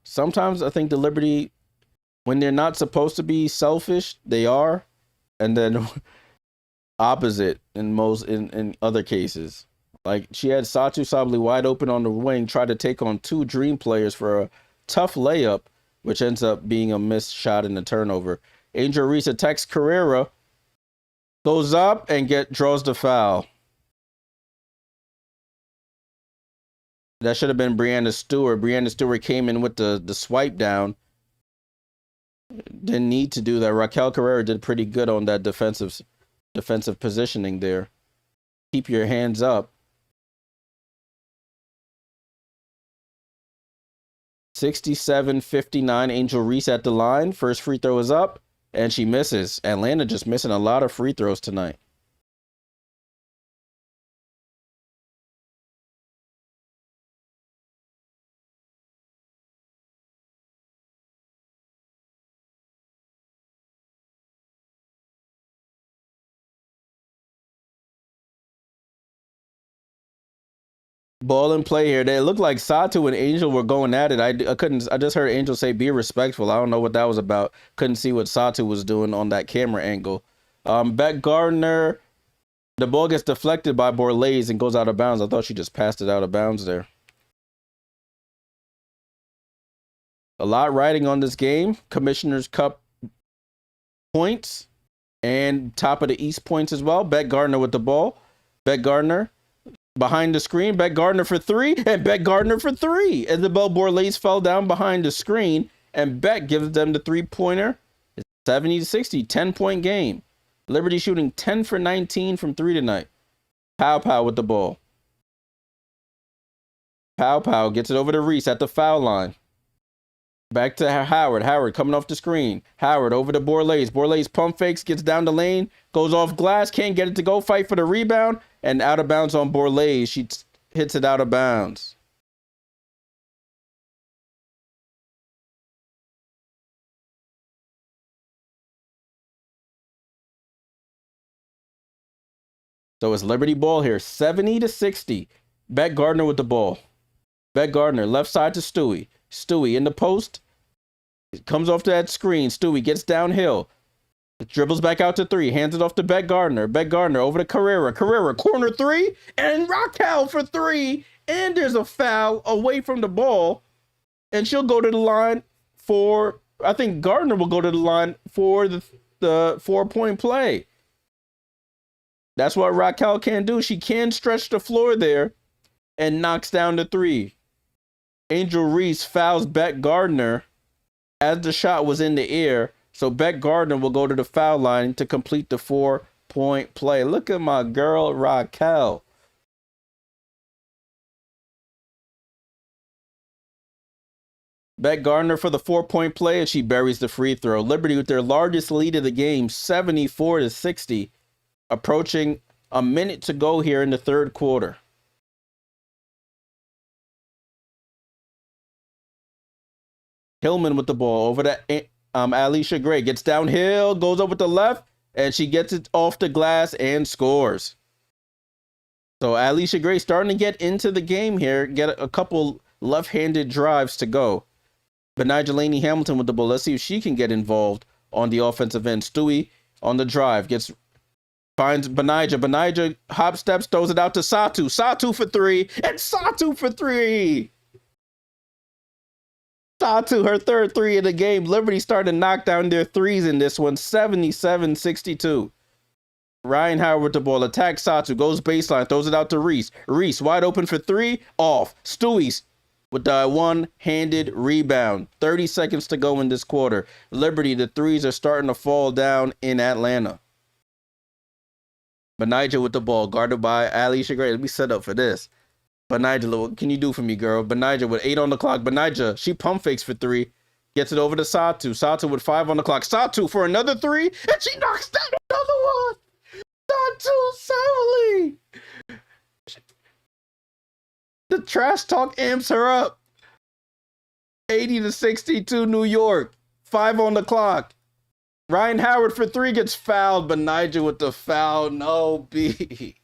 S1: Sometimes I think the Liberty, when they're not supposed to be selfish, they are, and then opposite in other cases. Like she had Satu Sabally wide open on the wing, tried to take on 2 Dream players for a tough layup, which ends up being a missed shot in the turnover. Angel Reese attacks Carrera, goes up and draws the foul. That should have been Breanna Stewart. Breanna Stewart came in with the swipe down. Didn't need to do that. Raquel Carrera did pretty good on that defensive positioning there. Keep your hands up. 67-59, Angel Reese at the line. First free throw is up, and she misses. Atlanta just missing a lot of free throws tonight. Ball in play here. They looked like Satu and Angel were going at it. I just heard Angel say, be respectful. I don't know what that was about. Couldn't see what Satu was doing on that camera angle. Beck Gardner, the ball gets deflected by Borlase and goes out of bounds. I thought she just passed it out of bounds there. A lot riding on this game. Commissioner's Cup points and top of the East points as well. Beck Gardner with the ball. Beck Gardner behind the screen. Beck Gardner for 3, and Beck Gardner for 3. Isabel Borlase fell down behind the screen, and Beck gives them the 3-pointer. It's 70-60, 10-point game. Liberty shooting 10 for 19 from 3 tonight. Pow with the ball. Pow gets it over to Reese at the foul line. Back to Howard. Howard coming off the screen. Howard over to Borlase. Borlase pump fakes, gets down the lane, goes off glass, can't get it to go, fight for the rebound, and out of bounds on Borlase. She hits it out of bounds. So it's Liberty ball here, 70-60. Beck Gardner with the ball. Beck Gardner, left side to Stewie. Stewie in the post. Comes off to that screen. Stewie gets downhill. Dribbles back out to 3. Hands it off to Beck Gardner. Beck Gardner over to Carrera. Carrera, corner 3. And Raquel for 3. And there's a foul away from the ball. And she'll go to the line for, I think Gardner will go to the line for the 4-point play. That's what Raquel can do. She can stretch the floor there and knocks down the 3. Angel Reese fouls Beck Gardner as the shot was in the air. So Beck Gardner will go to the foul line to complete the 4-point play. Look at my girl, Raquel. Beck Gardner for the 4-point play, and she buries the free throw. Liberty with their largest lead of the game, 74-60, approaching a minute to go here in the third quarter. Hillman with the ball over to Allisha Gray. Gets downhill, goes over to the left, and she gets it off the glass and scores. So Allisha Gray starting to get into the game here, get a couple left-handed drives to go. Benijah Laney Hamilton with the ball. Let's see if she can get involved on the offensive end. Stewie on the drive finds Benijah. Benijah hop steps, throws it out to Satu. Satu for three, and Satu for three. Satu, her third three of the game. Liberty started to knock down their threes in this one, 77-62. Rhyne Howard with the ball, attacks Satu, goes baseline, throws it out to Reese. Reese wide open for three, off. Stewie's with the one-handed rebound. 30 seconds to go in this quarter. Liberty, the threes are starting to fall down in Atlanta. Benijah with the ball, guarded by Allisha Gray. Let me set up for this. Benijah, what can you do for me, girl? Benijah with 8 on the clock. Benijah, she pump fakes for three. Gets it over to Satu. Satu with 5 on the clock. Satu for another three, and she knocks down another one. Satu Savali. The trash talk amps her up. 80-62 New York. 5 on the clock. Rhyne Howard for three gets fouled. Benijah with the foul. No B.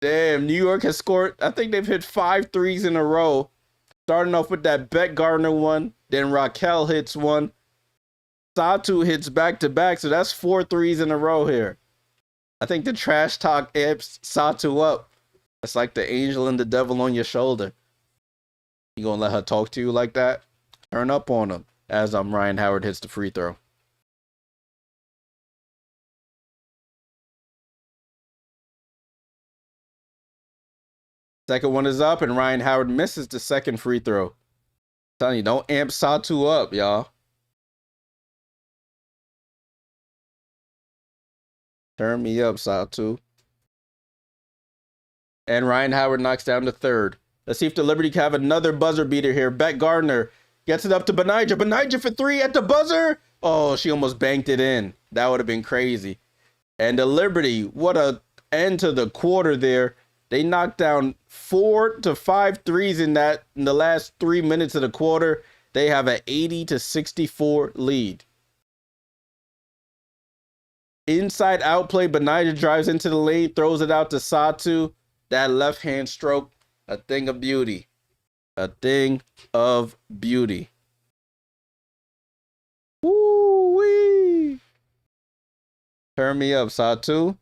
S1: Damn, New York has scored. I think they've hit 5 threes in a row. Starting off with that Beck Gardner one. Then Raquel hits one. Satu hits back-to-back. So that's 4 threes in a row here. I think the trash talk amps Satu up. It's like the angel and the devil on your shoulder. You gonna let her talk to you like that? Turn up on him as Rhyne Howard hits the free throw. Second one is up, and Rhyne Howard misses the second free throw. I'm telling you, don't amp Satu up, y'all. Turn me up, Satu. And Rhyne Howard knocks down the third. Let's see if the Liberty can have another buzzer beater here. Beck Gardner gets it up to Benijah. Benijah for three at the buzzer. Oh, she almost banked it in. That would have been crazy. And the Liberty, what a end to the quarter there. They knocked down 4 to 5 threes in the last 3 minutes of the quarter. They have an 80-64 lead. Inside out play, Benijah drives into the lane, throws it out to Satu. That left hand stroke, a thing of beauty. A thing of beauty. Woo-wee. Turn me up, Satu.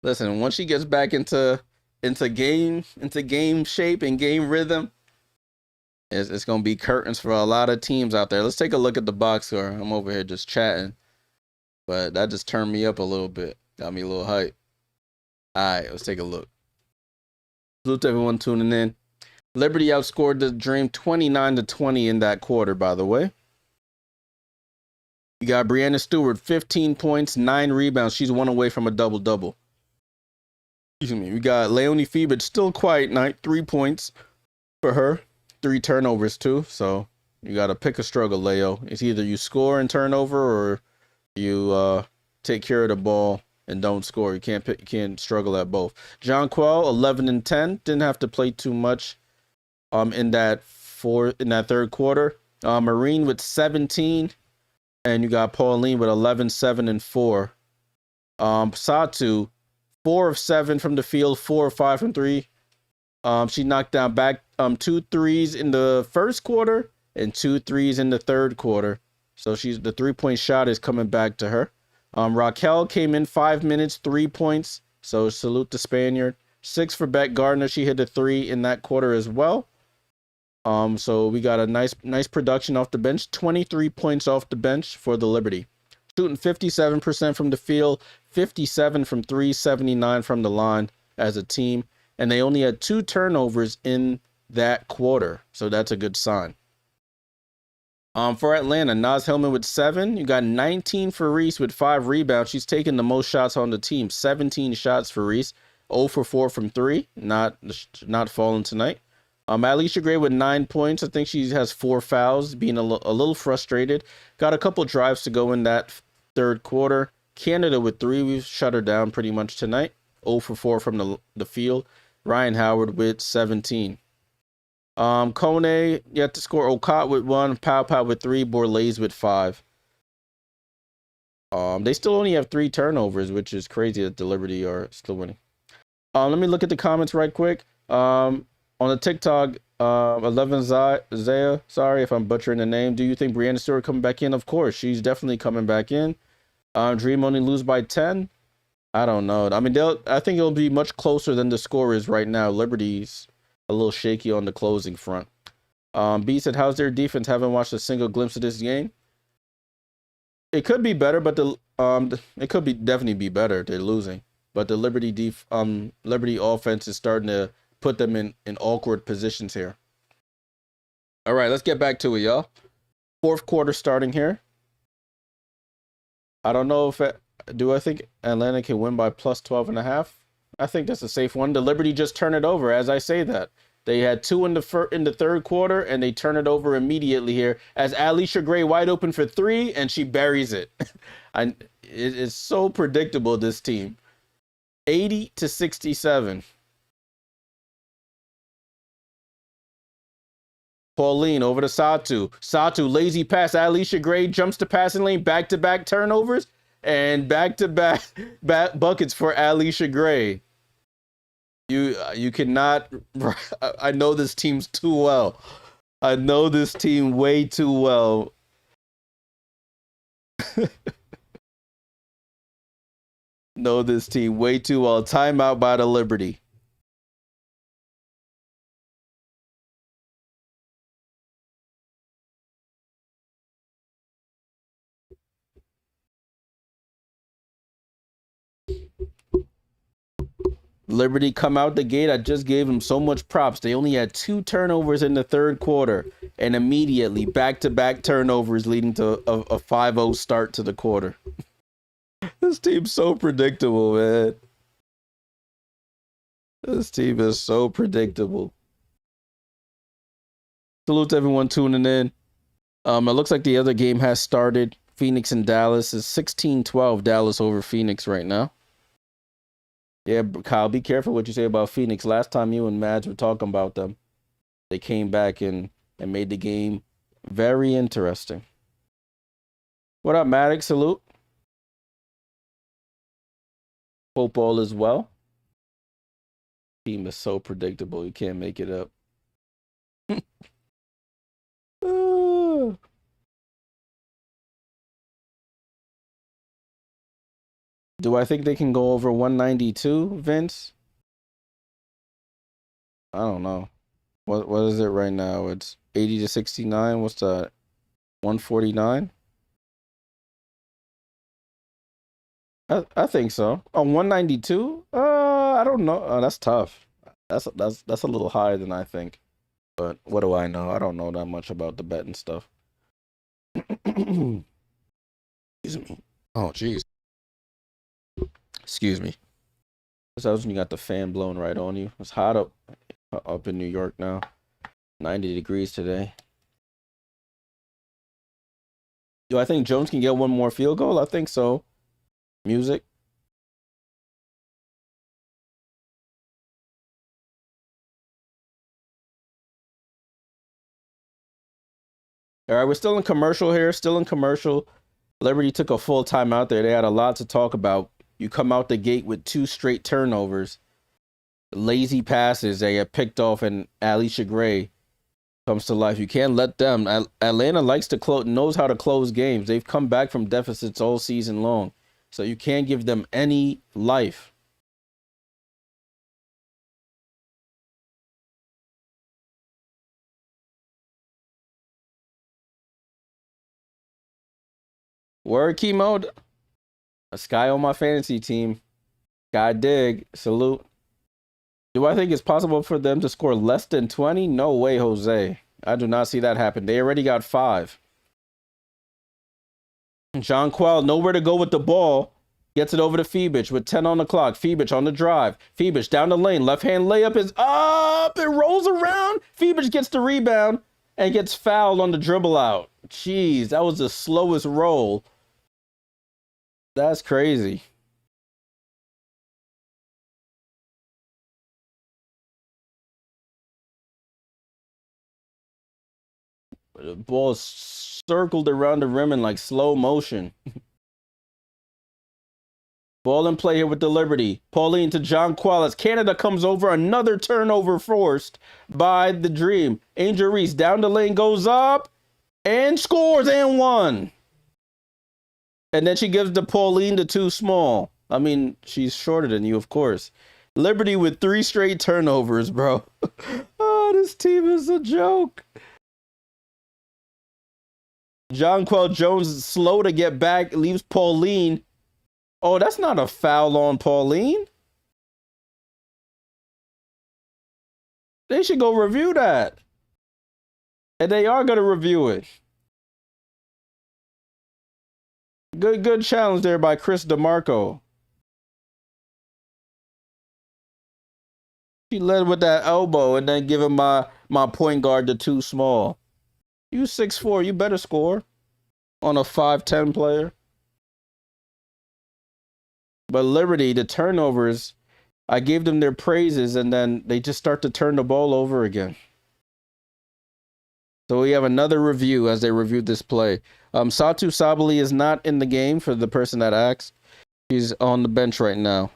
S1: Listen, once she gets back into game shape and game rhythm, it's gonna be curtains for a lot of teams out there. Let's take a look at the box score. I'm over here just chatting, but that just turned me up a little bit. Got me a little hype. All right, let's take a look. Salute to everyone tuning in. Liberty outscored the Dream 29-20 in that quarter, by the way. You got Breanna Stewart, 15 points, 9 rebounds. She's 1 away from a double-double. Excuse me. We got Leonie Feebert, still quiet night, 3 points for her. 3 turnovers, too. So you got to pick a struggle, Leo. It's either you score and turnover or you take care of the ball and don't score. You can't struggle at both. Jonquel, 11 and 10, didn't have to play too much in that third quarter. Marine with 17, and you got Pauline with 11, 7 and 4. Satu, 4 of 7 from the field, 4 of 5 from 3. She knocked down 2 threes in the first quarter and 2 threes in the third quarter. So the 3-point shot is coming back to her. Raquel came in 5 minutes, 3 points. So salute the Spaniard. 6 for Beck Gardner. She hit a 3 in that quarter as well. So we got a nice production off the bench. 23 points off the bench for the Liberty. Shooting 57% from the field, 57 from 3, 79 from the line as a team. And they only had 2 turnovers in that quarter. So that's a good sign. For Atlanta, Naz Hillman with 7. You got 19 for Reese with 5 rebounds. She's taking the most shots on the team. 17 shots for Reese. 0 for 4 from 3. Not falling tonight. Allisha Gray with 9 points. I think she has 4 fouls, being a little frustrated. Got a couple drives to go in that third quarter. Canada with 3. We've shut her down pretty much tonight. 0 for 4 from the field. Rhyne Howard with 17. Kone yet to score. Okot with 1. Pow with 3. Borlaise with 5. They still only have 3 turnovers, which is crazy that the Liberty are still winning. Let me look at the comments right quick. On the TikTok, 11 Zaya, sorry if I'm butchering the name. Do you think Breanna Stewart coming back in? Of course, she's definitely coming back in. Dream only lose by 10. I don't know. I mean, I think it'll be much closer than the score is right now. Liberty's a little shaky on the closing front. B said, how's their defense? Haven't watched a single glimpse of this game. It could be better, but it could definitely be better. They're losing, but the Liberty offense is starting to put them in awkward positions here. All right, let's get back to it, y'all. Fourth quarter starting here. I don't know if I think Atlanta can win by plus 12.5. I think that's a safe one. The Liberty just turn it over. As I say that, they had 2 in the third quarter, and they turn it over immediately here as Allisha Gray wide open for 3, and she buries it. It's so predictable, this team. 80-67. Pauline over to Satu. Satu, lazy pass. Allisha Gray jumps to passing lane. Back-to-back turnovers and back-to-back buckets for Allisha Gray. You cannot. I know this team's too well. I know this team way too well. Know this team way too well. Timeout by the Liberty. Liberty come out the gate. I just gave them so much props. They only had 2 turnovers in the third quarter, and immediately back-to-back turnovers leading to a 5-0 start to the quarter. This team's so predictable, man. This team is so predictable. Salute to everyone tuning in. It looks like the other game has started. Phoenix and Dallas is 16-12. Dallas over Phoenix right now. Yeah, Kyle, be careful what you say about Phoenix. Last time you and Mads were talking about them, they came back and made the game very interesting. What up, Maddox? Salute. Football as well. Team is so predictable. You can't make it up. Do I think they can go over 192, Vince? I don't know. What is it right now? It's 80-69. What's that? 149? I think so. Oh, 192? I don't know. That's tough. That's a little higher than I think. But what do I know? I don't know that much about the betting stuff. Excuse me. Oh, jeez. Excuse me. That's when you got the fan blowing right on you. It's hot up in New York now. 90 degrees today. Do I think Jones can get one more field goal? I think so. Music. All right, we're still in commercial here. Still in commercial. Liberty took a full time out there. They had a lot to talk about. You come out the gate with 2 straight turnovers. Lazy passes. They get picked off, and Allisha Gray comes to life. You can't let them. Atlanta likes to knows how to close games. They've come back from deficits all season long. So you can't give them any life. Word, Chemo. A Sky on my fantasy team. Sky dig. Salute. Do I think it's possible for them to score less than 20? No way, Jose. I do not see that happen. They already got 5. Jonquel, nowhere to go with the ball. Gets it over to Phoebich with 10 on the clock. Phoebich on the drive. Phoebich down the lane. Left hand layup is up. It rolls around. Phoebich gets the rebound and gets fouled on the dribble out. Jeez, that was the slowest roll. That's crazy. The ball circled around the rim in like slow motion. Ball in play here with the Liberty. Pauline to Jonquel as Canada comes over. Another turnover forced by the Dream. Angel Reese down the lane, goes up and scores and one. And then she gives to Pauline the too small. I mean, she's shorter than you, of course. Liberty with 3 straight turnovers, bro. Oh, this team is a joke. Jonquel Jones is slow to get back, leaves Pauline. Oh, that's not a foul on Pauline. They should go review that. And they are going to review it. Good challenge there by Chris DeMarco. She led with that elbow and then giving my point guard the too small. You 6'4", you better score on a 5'10" player. But Liberty, the turnovers, I gave them their praises, and then they just start to turn the ball over again. So we have another review as they reviewed this play. Satu Sabali is not in the game for the person that asked. He's on the bench right now.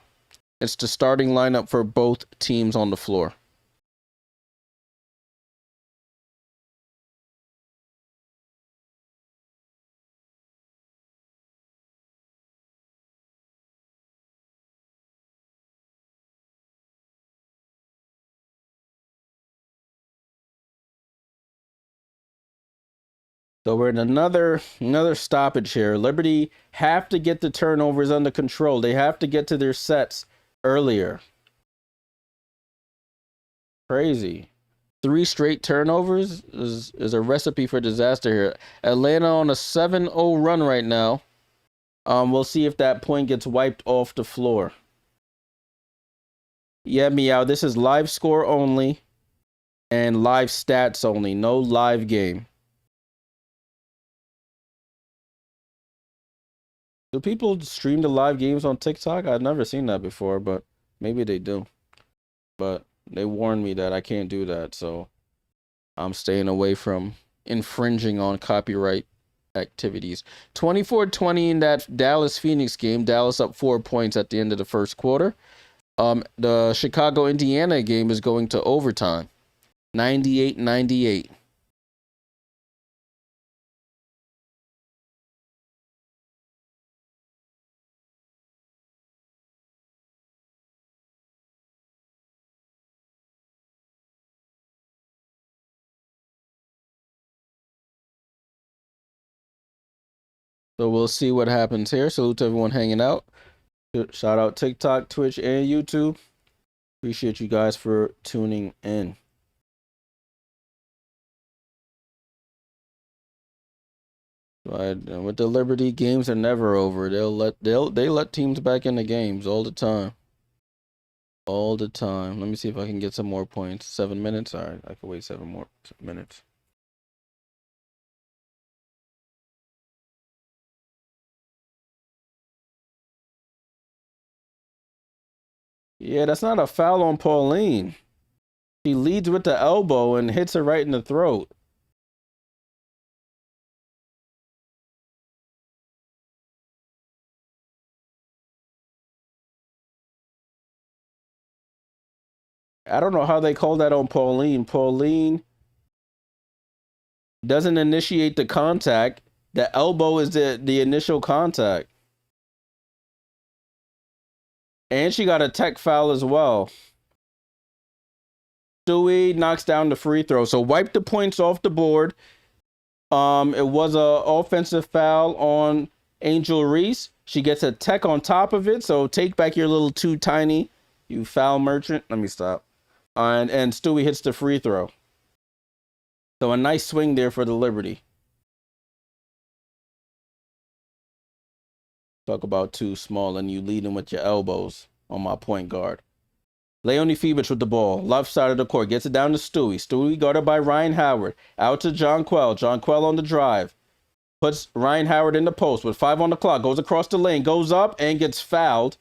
S1: It's the starting lineup for both teams on the floor. So we're in another stoppage here. Liberty have to get the turnovers under control. They have to get to their sets earlier. Crazy. 3 straight turnovers is a recipe for disaster here. Atlanta on a 7-0 run right now. We'll see if that point gets wiped off the floor. Yeah, Meow, this is live score only and live stats only. No live game. Do people stream the live games on TikTok? I've never seen that before, but maybe they do. But they warned me that I can't do that, so I'm staying away from infringing on copyright activities. 24-20 in that Dallas-Phoenix game. Dallas up 4 points at the end of the first quarter. The Chicago-Indiana game is going to overtime. 98-98. So we'll see what happens here. Salute to everyone hanging out. Shout out TikTok, Twitch, and YouTube. Appreciate you guys for tuning in. But with the Liberty, games are never over. They let teams back in the games all the time. All the time. Let me see if I can get some more points. 7 minutes. All right, I can wait 7 more minutes. Yeah, that's not a foul on Pauline. She leads with the elbow and hits her right in the throat. I don't know how they call that on Pauline. Pauline doesn't initiate the contact. The elbow is the initial contact. And she got a tech foul as well. Stewie knocks down the free throw. So wipe the points off the board. It was a offensive foul on Angel Reese. She gets a tech on top of it. So take back your little too tiny, you foul merchant. Let me stop. And Stewie hits the free throw. So a nice swing there for the Liberty. Talk about too small and you leading with your elbows on my point guard. Leonie Fibich with the ball. Left side of the court. Gets it down to Stewie. Stewie guarded by Rhyne Howard. Out to Jonquel. Jonquel on the drive. Puts Rhyne Howard in the post with 5 on the clock. Goes across the lane. Goes up and gets fouled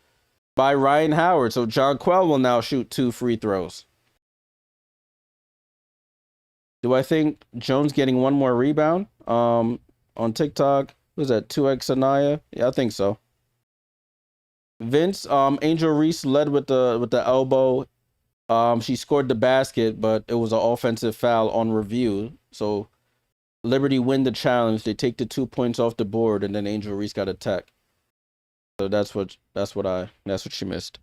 S1: by Rhyne Howard. So Jonquel will now shoot 2 free throws. Do I think Jones getting 1 more rebound? On TikTok. Was that 2x Anaya? Yeah, I think so. Vince, Angel Reese led with the elbow. She scored the basket, but it was an offensive foul on review. So Liberty win the challenge. They take the 2 points off the board, and then Angel Reese got a tech. So that's what she missed.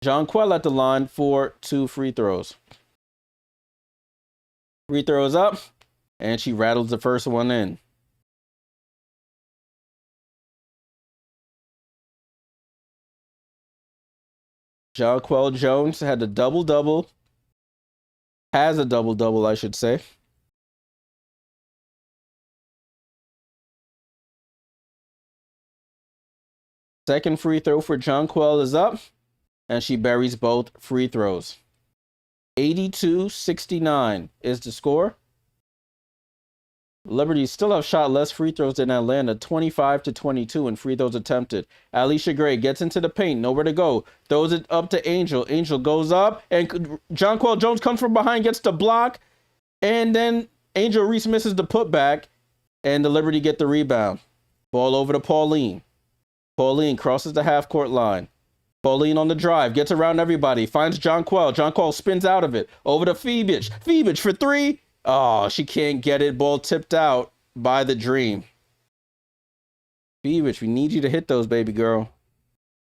S1: Jonquel at the line for 2 free throws. Free throws up, and she rattles the first one in. Jonquel Jones had a double-double. Has a double-double, I should say. Second free throw for Jonquel is up, and she buries both free throws. 82-69 is the score. Liberty still have shot less free throws than Atlanta, 25-22 in free throws attempted. Allisha Gray gets into the paint, nowhere to go. Throws it up to Angel. Angel goes up, and Jonquel Jones comes from behind, gets the block, and then Angel Reese misses the putback, and the Liberty get the rebound. Ball over to Pauline. Pauline crosses the half-court line. Pauline on the drive, gets around everybody, finds Jonquel. Jonquel spins out of it. Over to Fibich. Fibich for 3. Oh, she can't get it. Ball tipped out by the Dream. Fibich, we need you to hit those, baby girl.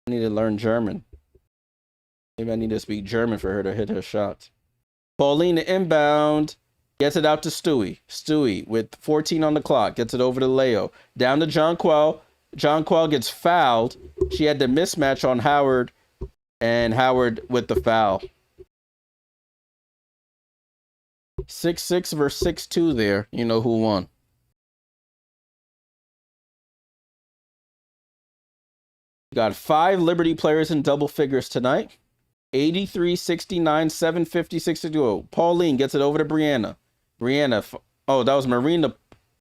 S1: I need to learn German. Maybe I need to speak German for her to hit her shots. Pauline inbound. Gets it out to Stewie. Stewie with 14 on the clock. Gets it over to Leo. Down to Jonquel. Jonquel gets fouled. She had the mismatch on Howard, and Howard with the foul. 6-6 versus 6-2 there. You know who won. Got 5 Liberty players in double figures tonight. 83-69, 7:56 to go. Pauline gets it over to Breanna. Breanna. Oh, that was Marina.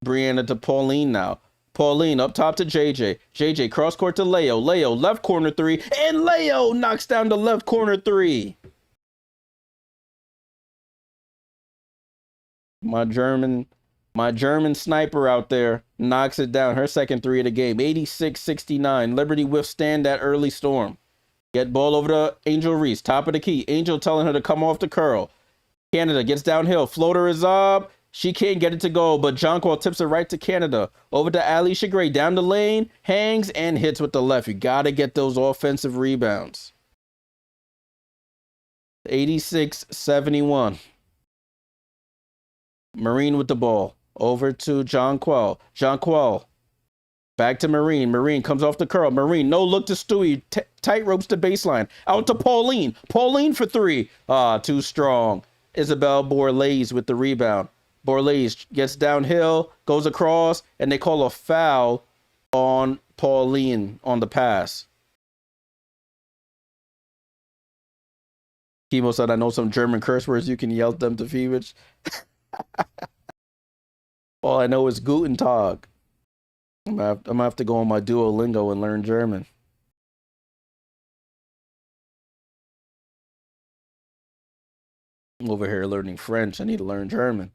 S1: Breanna to Pauline now. Pauline up top to JJ. JJ cross court to Leo. Leo left corner 3. And Leo knocks down the left corner 3. My German sniper out there knocks it down. Her second 3 of the game. 86-69. Liberty withstand that early storm. Get ball over to Angel Reese. Top of the key. Angel telling her to come off the curl. Canada gets downhill. Floater is up. She can't get it to go, but Jonquel tips it right to Canada. Over to Allisha Gray. Down the lane. Hangs and hits with the left. You got to get those offensive rebounds. 86-71. Marine with the ball. Over to Jonquel. Jonquel. Back to Marine. Marine comes off the curl. Marine, no look to Stewie. Tight ropes to baseline. Out to Pauline. Pauline for 3. Too strong. Isabel Borlaise with the rebound. Borlaise gets downhill, goes across, and they call a foul on Pauline on the pass. Kimo said, I know some German curse words. You can yell them to Fibich. All I know is Guten Tag. I'm gonna have to go on my Duolingo and learn German. I'm over here learning French. I need to learn German.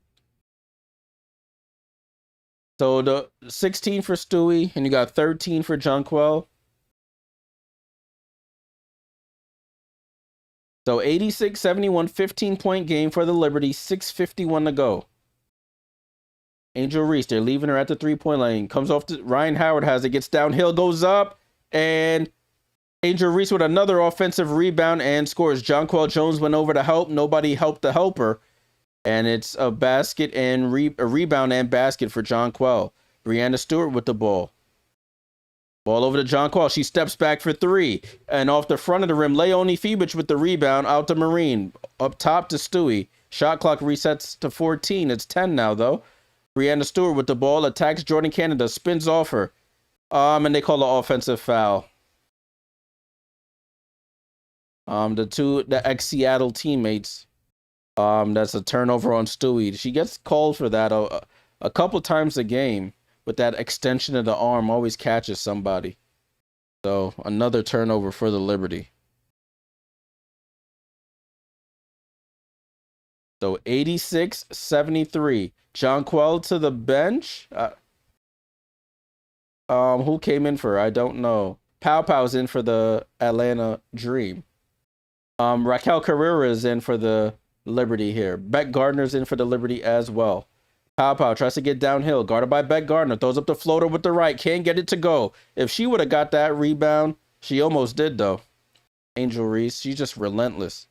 S1: So the 16 for Stewie, and you got 13 for Jonquel. So 86-71, 15-point game for the Liberty, 6:51 to go. Angel Reese, they're leaving her at the 3-point line. Comes off to Rhyne Howard, has it, gets downhill, goes up, and Angel Reese with another offensive rebound and scores. Jonquel Jones went over to help. Nobody helped the helper. And it's a basket and a rebound and basket for Jonquel. Breanna Stewart with the ball. Ball over to Jonquel. She steps back for 3. And off the front of the rim, Leonie Fibich with the rebound out to Marine. Up top to Stewie. Shot clock resets to 14. It's 10 now, though. Breanna Stewart with the ball. Attacks Jordan Canada. Spins off her. And they call an offensive foul. The ex-Seattle teammates. That's a turnover on Stewie. She gets called for that a couple times a game, but that extension of the arm always catches somebody. So another turnover for the Liberty. So 86-73. Jonquel to the bench. Who came in for her? I don't know. Pow Pow's in for the Atlanta Dream. Raquel Carrera is in for the Liberty here. Beck Gardner's in for the Liberty as well. Pow Pow tries to get downhill, guarded by Beck Gardner. Throws up the floater with the right. Can't get it to go. If she would have got that rebound, she almost did though. Angel Reese, she's just relentless.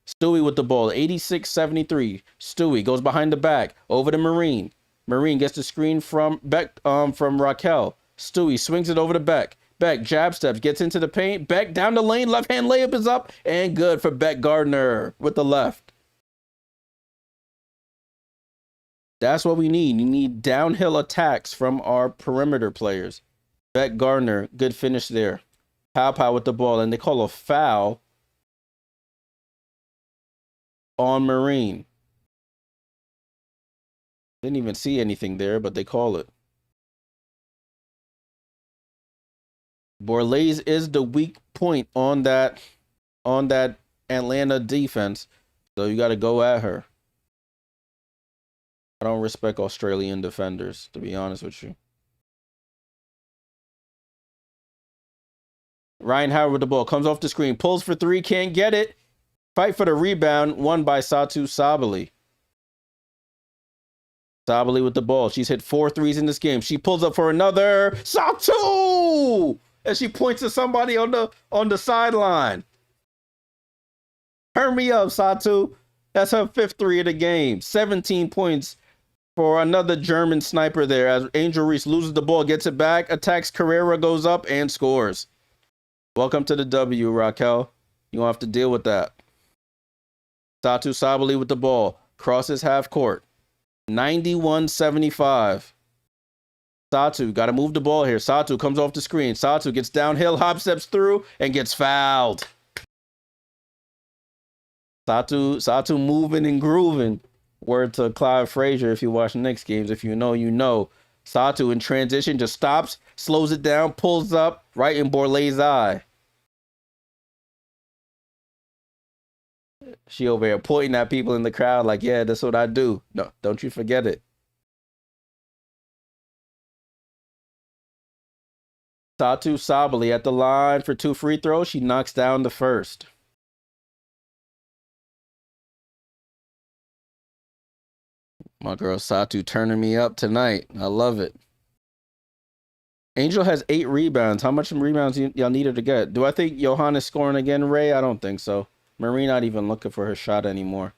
S1: Stewie with the ball, 86-73. Stewie goes behind the back, over to Marine. Marine gets the screen from Beck, from Raquel. Stewie swings it over to Beck. Beck jab steps, gets into the paint. Beck down the lane, left hand layup is up, and good for Beck Gardner with the left. That's what we need. You need downhill attacks from our perimeter players. Beck Gardner, good finish there. Pow Pow with the ball, and they call a foul on Marine. Didn't even see anything there, but they call it. Borlase is the weak point on that Atlanta defense, so you got to go at her. I don't respect Australian defenders, to be honest with you. Rhyne Howard with the ball, comes off the screen, pulls for three, can't get it. Fight for the rebound, won by Satou Sabally. Sabally with the ball. She's hit 4 threes in this game. She pulls up for another. Satou! And she points to somebody on the sideline. Turn me up, Satou. That's her 5th 3 of the game. 17 points for another German sniper there as Angel Reese loses the ball, gets it back, attacks Carrera, goes up, and scores. Welcome to the W, Raquel. You don't have to deal with that. Satou Sabally with the ball. Crosses half court. 91-75. Satou got to move the ball here. Satou comes off the screen. Satou gets downhill, hop steps through, and gets fouled. Satou moving and grooving. Word to Clive Frazier if you watch Knicks games. If you know, you know. Satou in transition just stops, slows it down, pulls up right in Borlase's eye. She over here pointing at people in the crowd like, yeah, that's what I do. No, don't you forget it. Satou Sabally at the line for 2 free throws. She knocks down the first. My girl Satou turning me up tonight. I love it. Angel has 8 rebounds. How much rebounds y'all need her to get? Do I think Johannes scoring again, Ray? I don't think so. Marie not even looking for her shot anymore.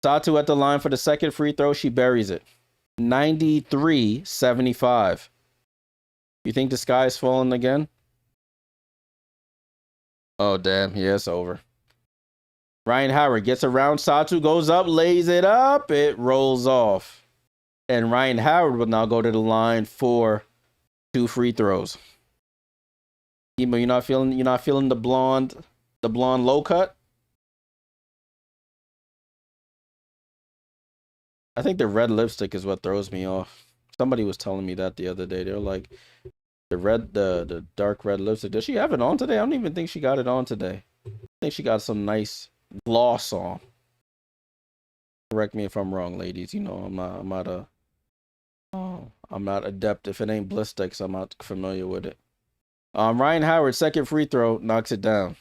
S1: Satou at the line for the second free throw. She buries it. 93-75. You think the sky is falling again? Oh, damn. Yeah, it's over. Rhyne Howard gets around Satou, goes up, lays it up. It rolls off. And Rhyne Howard will now go to the line for 2 free throws. Emo, you're not feeling the blonde low cut? I think the red lipstick is what throws me off. Somebody was telling me that the other day. They're like, the dark red lipstick. Does she have it on today? I don't even think she got it on today. I think she got some nice gloss on. Correct me if I'm wrong, ladies. You know, I'm not adept. If it ain't Blistex, I'm not familiar with it. Rhyne Howard, second free throw, knocks it down.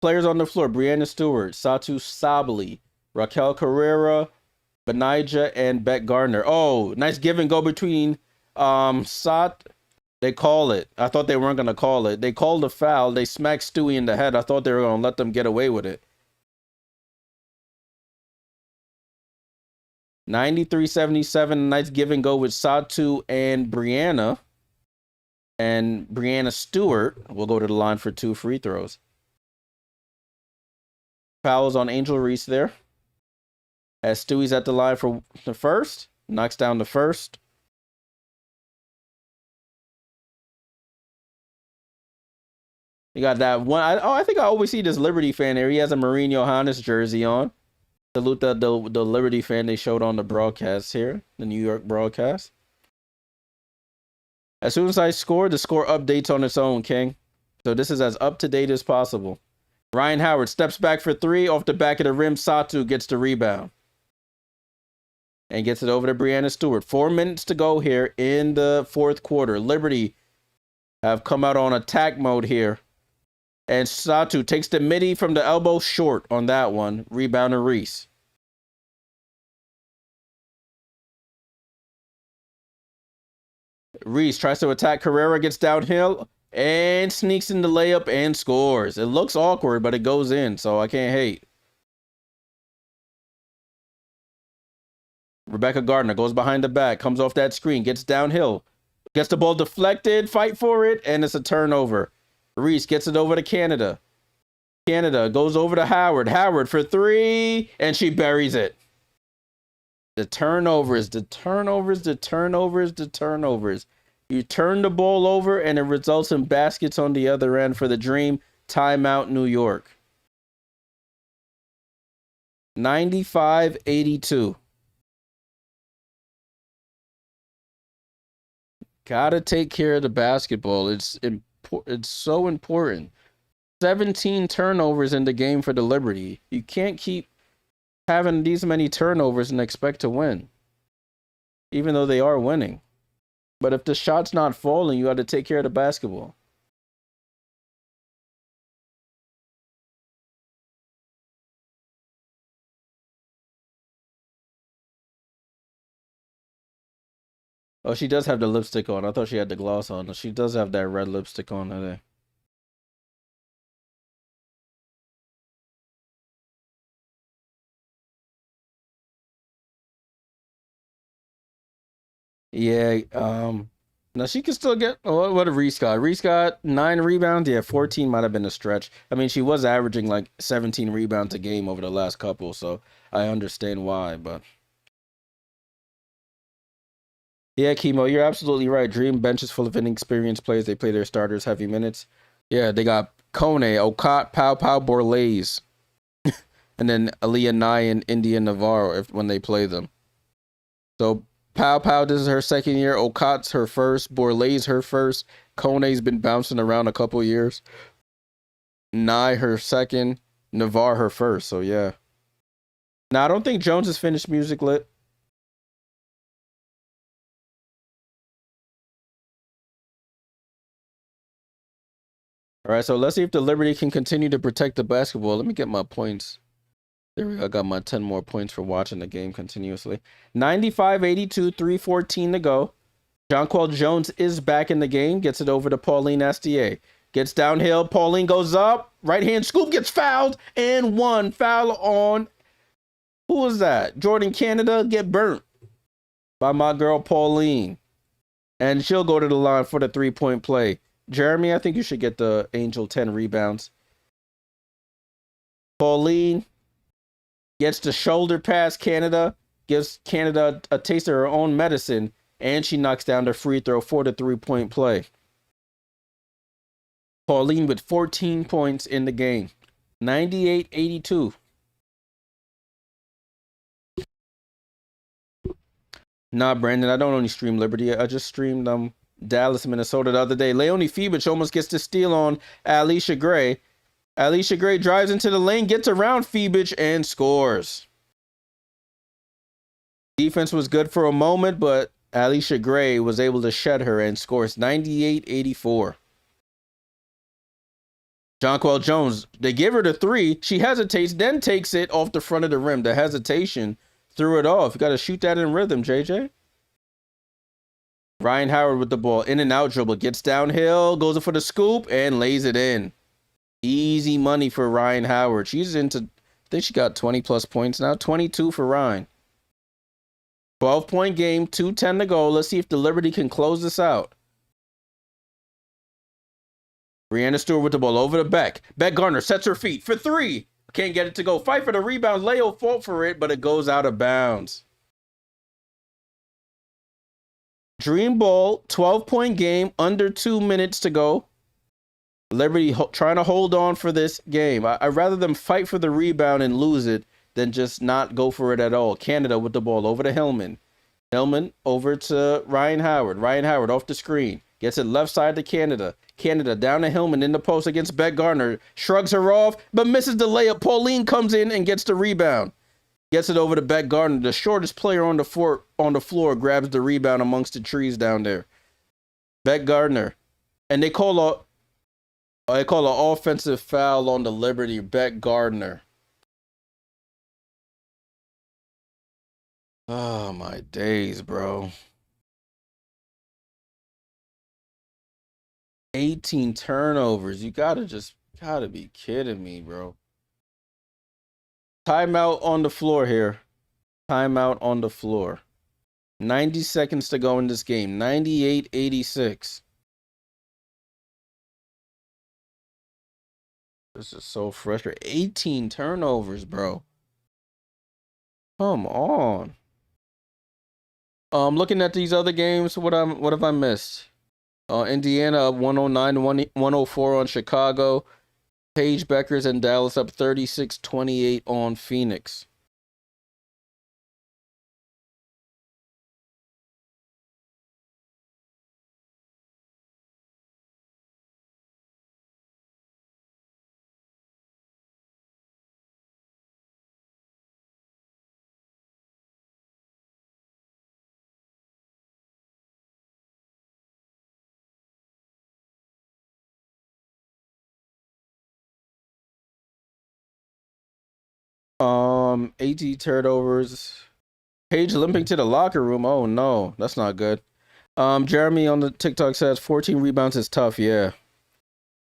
S1: Players on the floor: Breanna Stewart, Satou Sabally, Raquel Carrera, Benija, and Beck Gardner. Oh, nice give and go between They call it. I thought they weren't gonna call it. They called a foul. They smacked Stewie in the head. I thought they were gonna let them get away with it. 93-77. Nice give and go with Satou and Breanna. And Breanna Stewart will go to the line for 2 free throws. Fouls on Angel Reese there. As Stewie's at the line for the first. Knocks down the first. You got that one. I think I always see this Liberty fan there. He has a Mourinho Johannes jersey on. Salute the Liberty fan they showed on the broadcast here, the New York broadcast. As soon as I score, the score updates on its own, King. So this is as up to date as possible. Rhyne Howard steps back for three off the back of the rim. Satu gets the rebound and gets it over to Breanna Stewart. 4 minutes to go here in the fourth quarter. Liberty have come out on attack mode here. And Satu takes the midi from the elbow, short on that one. Rebound to Reese. Reese tries to attack Carrera, gets downhill, and sneaks in the layup and scores. It looks awkward, but it goes in, so I can't hate. Rebecca Gardner goes behind the back, comes off that screen, gets downhill, gets the ball deflected, fight for it, and it's a turnover. Reese gets it over to Canada. Canada goes over to Howard. Howard for three, and she buries it. The turnovers. You turn the ball over, and it results in baskets on the other end for the Dream. Timeout, New York. 95-82. Gotta take care of the basketball. It's so important. 17 turnovers in the game for the Liberty. You can't keep having these many turnovers and expect to win, even though they are winning. But if the shot's not falling, you got to take care of the basketball. Oh, she does have the lipstick on. I thought she had the gloss on. She does have that red lipstick on today. Yeah, now she can still get, what did Reese got? Reese got 9 rebounds. Yeah, 14 might have been a stretch. I mean, she was averaging like 17 rebounds a game over the last couple, so I understand why, but yeah, Chemo, you're absolutely right. Dream bench is full of inexperienced players. They play their starters heavy minutes. Yeah, they got Kone, Okot, Pau Pau, Borlaze, and then Aaliyah Nye and India Navarro when they play them. So Pau Pau, this is her second year. Okot's her first. Borlaze her first. Kone's been bouncing around a couple years. Nye her second. Navarre her first. So yeah. Now I don't think Jones has finished music lit. All right, so let's see if the Liberty can continue to protect the basketball. Let me get my points. There we go. I got my 10 more points for watching the game continuously. 95-82, 3:14 to go. Jonquel Jones is back in the game. Gets it over to Pauline Astier. Gets downhill. Pauline goes up. Right-hand scoop, gets fouled. And one foul on, who was that? Jordan Canada get burnt by my girl Pauline. And she'll go to the line for the three-point play. Jeremy, I think you should get the Angel 10 rebounds. Pauline gets the shoulder pass Canada, gives Canada a taste of her own medicine, and she knocks down the free throw for the three-point play. Pauline with 14 points in the game. 98-82. Nah, Brandon, I don't only stream Liberty. I just streamed Dallas, Minnesota the other day. Leonie Fiebich almost gets the steal on Allisha Gray. Allisha Gray drives into the lane, gets around Fiebich, and scores. Defense was good for a moment, but Allisha Gray was able to shed her and scores 98-84. Jonquel Jones, they give her the three. She hesitates, then takes it off the front of the rim. The hesitation threw it off. You got to shoot that in rhythm, JJ. Rhyne Howard with the ball. In and out dribble. Gets downhill, goes for the scoop, and lays it in. Easy money for Rhyne Howard. She's into, I think she got 20-plus points now. 22 for Rhyne. 12-point game, 2:10 to go. Let's see if the Liberty can close this out. Breanna Stewart with the ball over to Beck. Beck Gardner sets her feet for three. Can't get it to go. Fight for the rebound. Leo fought for it, but it goes out of bounds. Dream Ball, 12-point game, under 2 minutes to go. Liberty trying to hold on for this game. I'd rather them fight for the rebound and lose it than just not go for it at all. Canada with the ball over to Hillman. Hillman over to Rhyne Howard. Rhyne Howard off the screen. Gets it left side to Canada. Canada down to Hillman in the post against Beck Gardner. Shrugs her off, but misses the layup. Pauline comes in and gets the rebound. Gets it over to Beck Gardner. The shortest player on the floor grabs the rebound amongst the trees down there. Beck Gardner. And they call an offensive foul on the Liberty. Beck Gardner. Oh, my days, bro. 18 turnovers. You gotta be kidding me, bro. Timeout on the floor here. Timeout on the floor. 90 seconds to go in this game. 98-86. This is so frustrating. 18 turnovers, bro. Come on. Looking at these other games, what have I missed? Indiana up 109-104 on Chicago. Paige Beckers and Dallas up 36-28 on Phoenix. AT turnovers. Paige limping to the locker room. Oh no, that's not good. Jeremy on the TikTok says 14 rebounds is tough. Yeah,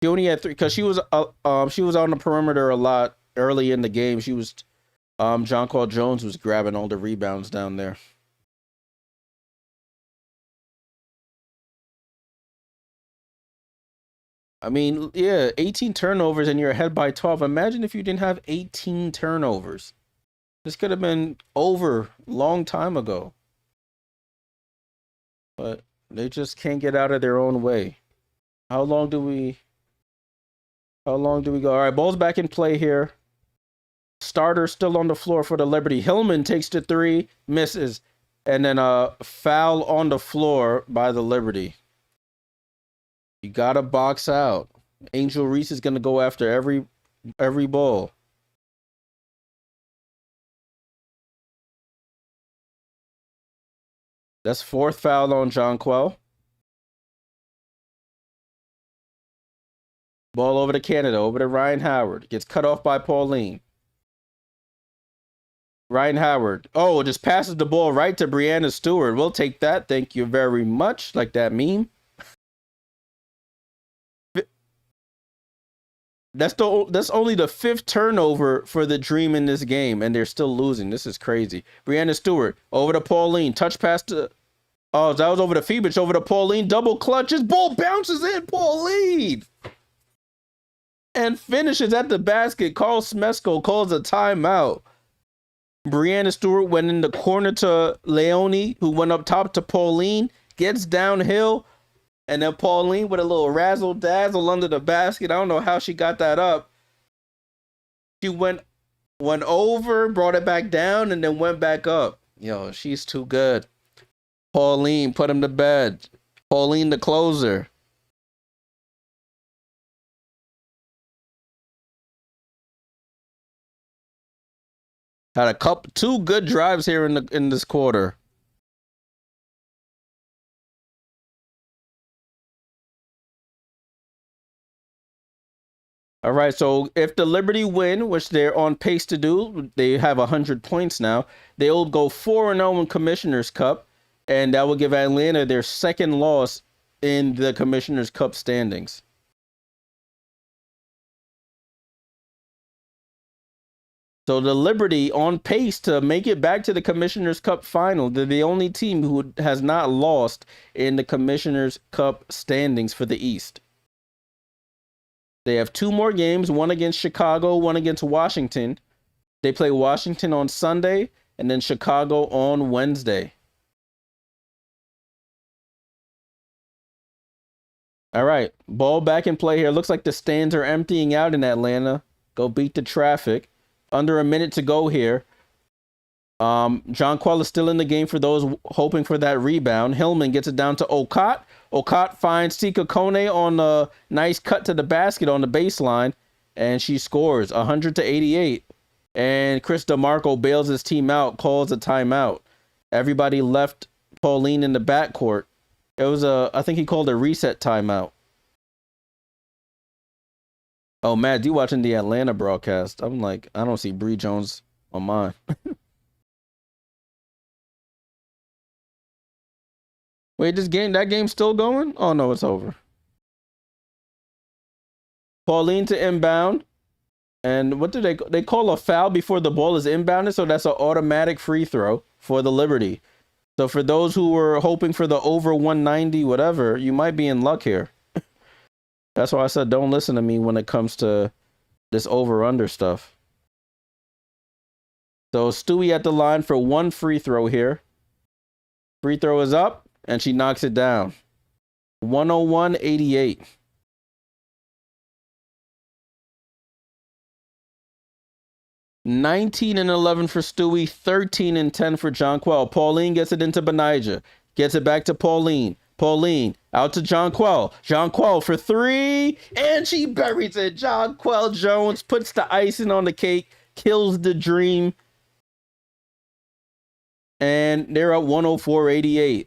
S1: she only had 3 because she was on the perimeter a lot early in the game. She was Jonquel Jones was grabbing all the rebounds down there. I mean, yeah, 18 turnovers and you're ahead by 12. Imagine if you didn't have 18 turnovers. This could have been over long time ago. But they just can't get out of their own way. How long do we go? All right, ball's back in play here. Starter still on the floor for the Liberty. Hillman takes the 3, misses. And then a foul on the floor by the Liberty. You gotta box out. Angel Reese is gonna go after every ball. That's 4th foul on Jonquel. Ball over to Canada, over to Rhyne Howard. Gets cut off by Pauline. Rhyne Howard. Oh, just passes the ball right to Breanna Stewart. We'll take that. Thank you very much. Like that meme. That's only the 5th turnover for the Dream in this game, and they're still losing. This is crazy. Breanna Stewart over to Pauline. Touch pass to. Oh, that was over to Phoebus. Over to Pauline. Double clutches. Ball bounces in. Pauline. And finishes at the basket. Carl Smesko calls a timeout. Breanna Stewart went in the corner to Leone, who went up top to Pauline. Gets downhill. And then Pauline with a little razzle dazzle under the basket. I don't know how she got that up. She went over, brought it back down, and then went back up. Yo, she's too good. Pauline put him to bed. Pauline the closer. Had 2 good drives here in this quarter. All right, so if the Liberty win, which they're on pace to do, they have 100 points now. They'll go 4-0 in Commissioner's Cup, and that will give Atlanta their 2nd loss in the Commissioner's Cup standings. So the Liberty on pace to make it back to the Commissioner's Cup final. They're the only team who has not lost in the Commissioner's Cup standings for the East. They have 2 more games, one against Chicago, one against Washington. They play Washington on Sunday and then Chicago on Wednesday. All right, ball back in play here. Looks like the stands are emptying out in Atlanta. Go beat the traffic. Under a minute to go here. Jonquel is still in the game for those hoping for that rebound. Hillman gets it down to Okot. Okot finds Tika Kone on a nice cut to the basket on the baseline, and she scores 100-88. And Chris DeMarco bails his team out, calls a timeout. Everybody left Pauline in the backcourt. It was I think he called a reset timeout. Oh, Matt, you watching the Atlanta broadcast? I'm like, I don't see Bree Jones on mine. Wait, that game's still going? Oh no, it's over. Pauline to inbound. And what do they call a foul before the ball is inbounded? So that's an automatic free throw for the Liberty. So for those who were hoping for the over 190, whatever, you might be in luck here. That's why I said don't listen to me when it comes to this over-under stuff. So Stewie at the line for one free throw here. Free throw is up, and she knocks it down. 101-88. (19-11) for Stewie, 13-10 for Jonquel. Pauline gets it into Benijah. Gets it back to Pauline. Pauline out to Jonquel. Jonquel for three, and she buries it. Jonquel Jones puts the icing on the cake, kills the dream, and they're up 104-88.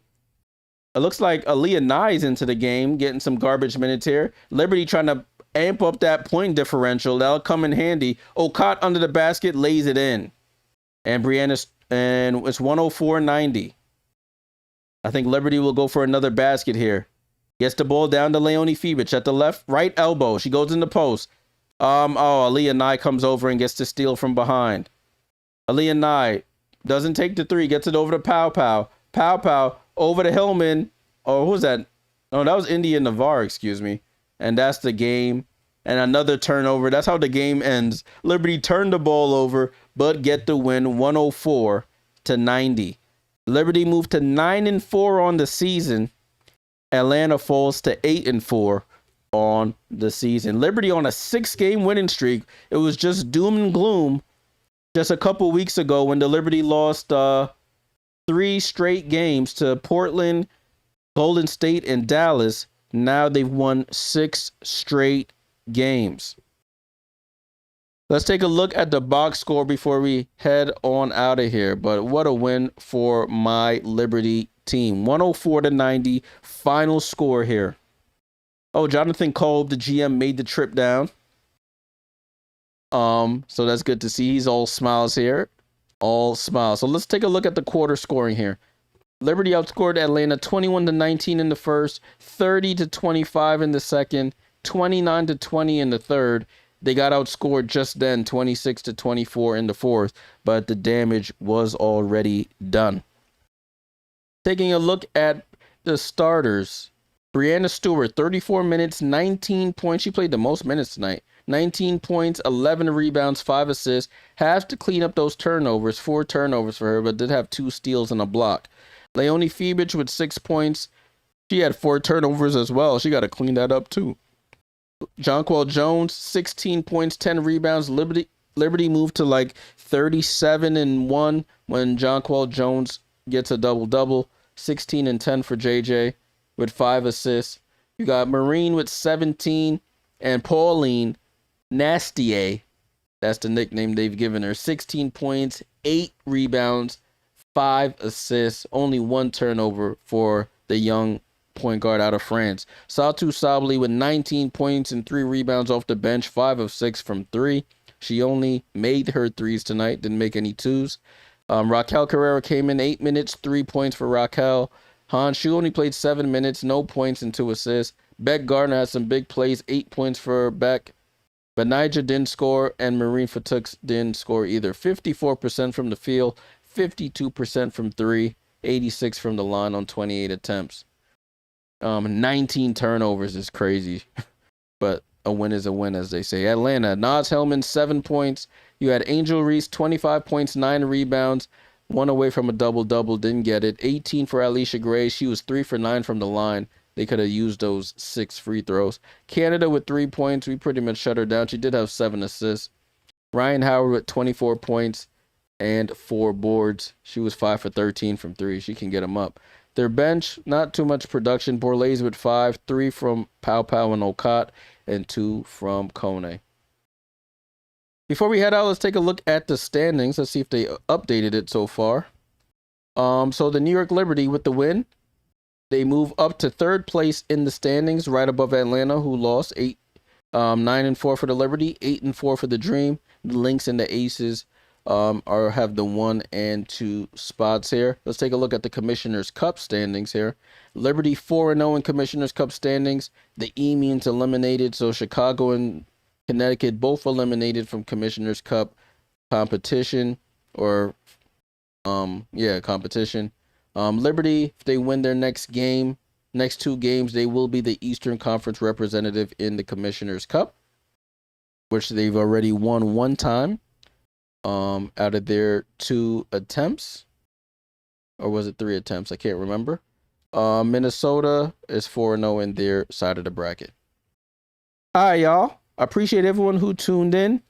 S1: It looks like Aaliyah Nye's into the game, getting some garbage minutes here. Liberty trying to amp up that point differential. That'll come in handy. Okot under the basket, lays it in. And Breanna, and it's 104-90. I think Liberty will go for another basket here. Gets the ball down to Leonie Fibich at the right elbow. She goes in the post. Aaliyah Nye comes over and gets to steal from behind. Aaliyah Nye doesn't take the three, gets it over to Pow Pow. Pow Pow over to Hillman. Oh, who was that? Oh, that was India Navarre, excuse me. And that's the game. And another turnover. That's how the game ends. Liberty turned the ball over, but get the win 104-90. Liberty moved to 9-4 on the season. Atlanta falls to 8-4 on the season. Liberty on a 6-game winning streak. It was just doom and gloom just a couple weeks ago when the Liberty lost 3 straight games to Portland, Golden State, and Dallas. Now they've won 6 straight games. Let's take a look at the box score before we head on out of here. But what a win for my Liberty team. 104-90 final score here. Oh, Jonathan Kolb, the GM, made the trip down. So that's good to see. He's all smiles here. All smiles. So let's take a look at the quarter scoring here. Liberty outscored Atlanta 21-19 in the first, 30-25 in the second, 29-20 in the third. They got outscored just then, 26-24 in the fourth, but the damage was already done. Taking a look at the starters, Breanna Stewart, 34 minutes, 19 points. She played the most minutes tonight. 19 points, 11 rebounds, 5 assists. Has to clean up those turnovers, 4 turnovers for her, but did have 2 steals and a block. Leonie Fibich with 6 points. She had 4 turnovers as well. She got to clean that up too. Jonquel Jones, 16 points, 10 rebounds. Liberty moved to like 37-1 when Jonquel Jones gets a double-double. 16-10 for JJ with 5 assists. You got Marine with 17 and Pauline Nastier, that's the nickname they've given her, 16 points, 8 rebounds, 5 assists, only 1 turnover for the young point guard out of France. Satou Sabli with 19 points and 3 rebounds off the bench, 5 of 6 from 3. She only made her threes tonight, didn't make any twos. Raquel Carrera came in 8 minutes, 3 points for Raquel. Han Shu only played 7 minutes, no points and 2 assists. Beck Gardner had some big plays, 8 points for Beck. Benijah didn't score, and Marine Fatux didn't score either. 54% from the field, 52% from 3, 86 from the line on 28 attempts. 19 turnovers is crazy, but a win is a win, as they say. Atlanta, Naz Hellman, 7 points. You had Angel Reese, 25 points, 9 rebounds, 1 away from a double-double, didn't get it. 18 for Allisha Gray. She was 3 for 9 from the line, They could have used those 6 free throws. Canada with 3 points. We pretty much shut her down. She did have 7 assists. Rhyne Howard with 24 points and 4 boards. She was 5 for 13 from 3. She can get them up. Their bench, not too much production. Borlase with 5, 3 from Pow Pow and Okot, and 2 from Kone. Before we head out, let's take a look at the standings. Let's see if they updated it so far. So the New York Liberty with the win, they move up to 3rd place in the standings, right above Atlanta, who lost 9-4 for the Liberty, 8-4 for the Dream. The Lynx and the Aces have the 1 and 2 spots here. Let's take a look at the Commissioner's Cup standings here. Liberty 4-0 in Commissioner's Cup standings. The E-Means eliminated, so Chicago and Connecticut both eliminated from Commissioner's Cup competition, or competition. Liberty, if they win their next 2 games, they will be the Eastern Conference representative in the Commissioner's Cup, which they've already won 1 time out of their 2 attempts. Or was it 3 attempts? I can't remember. Minnesota is 4-0 in their side of the bracket. All right, y'all. I appreciate everyone who tuned in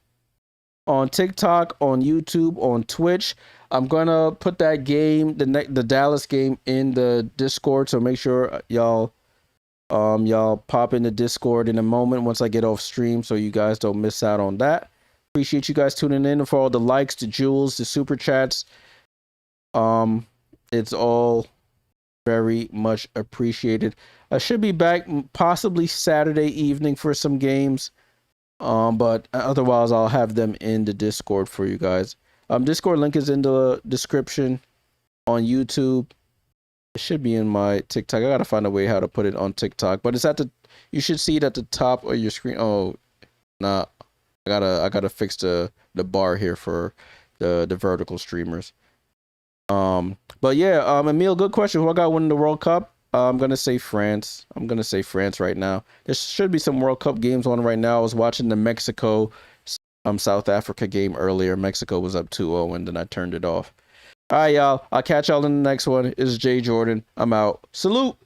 S1: on TikTok, on YouTube, on Twitch. I'm gonna put that game, the Dallas game, in the Discord, so make sure y'all pop in the Discord in a moment once I get off stream, so you guys don't miss out on that. Appreciate you guys tuning in, and for all the likes, the jewels, the super chats. It's all very much appreciated. I should be back possibly Saturday evening for some games. But otherwise I'll have them in the Discord for you guys. Discord link is in the description on YouTube. It should be in my TikTok. I gotta find a way how to put it on TikTok, but it's you should see it at the top of your screen. Oh, nah, I gotta fix the bar here for the vertical streamers. But yeah, Emil, good question. Who I got winning the World Cup? I'm gonna say France. I'm gonna say France right now. There should be some World Cup games on right now. I was watching the Mexico South Africa game earlier. Mexico was up 2-0 and then I turned it off. All right, y'all. I'll catch y'all in the next one. It's Jay Jordan. I'm out. Salute.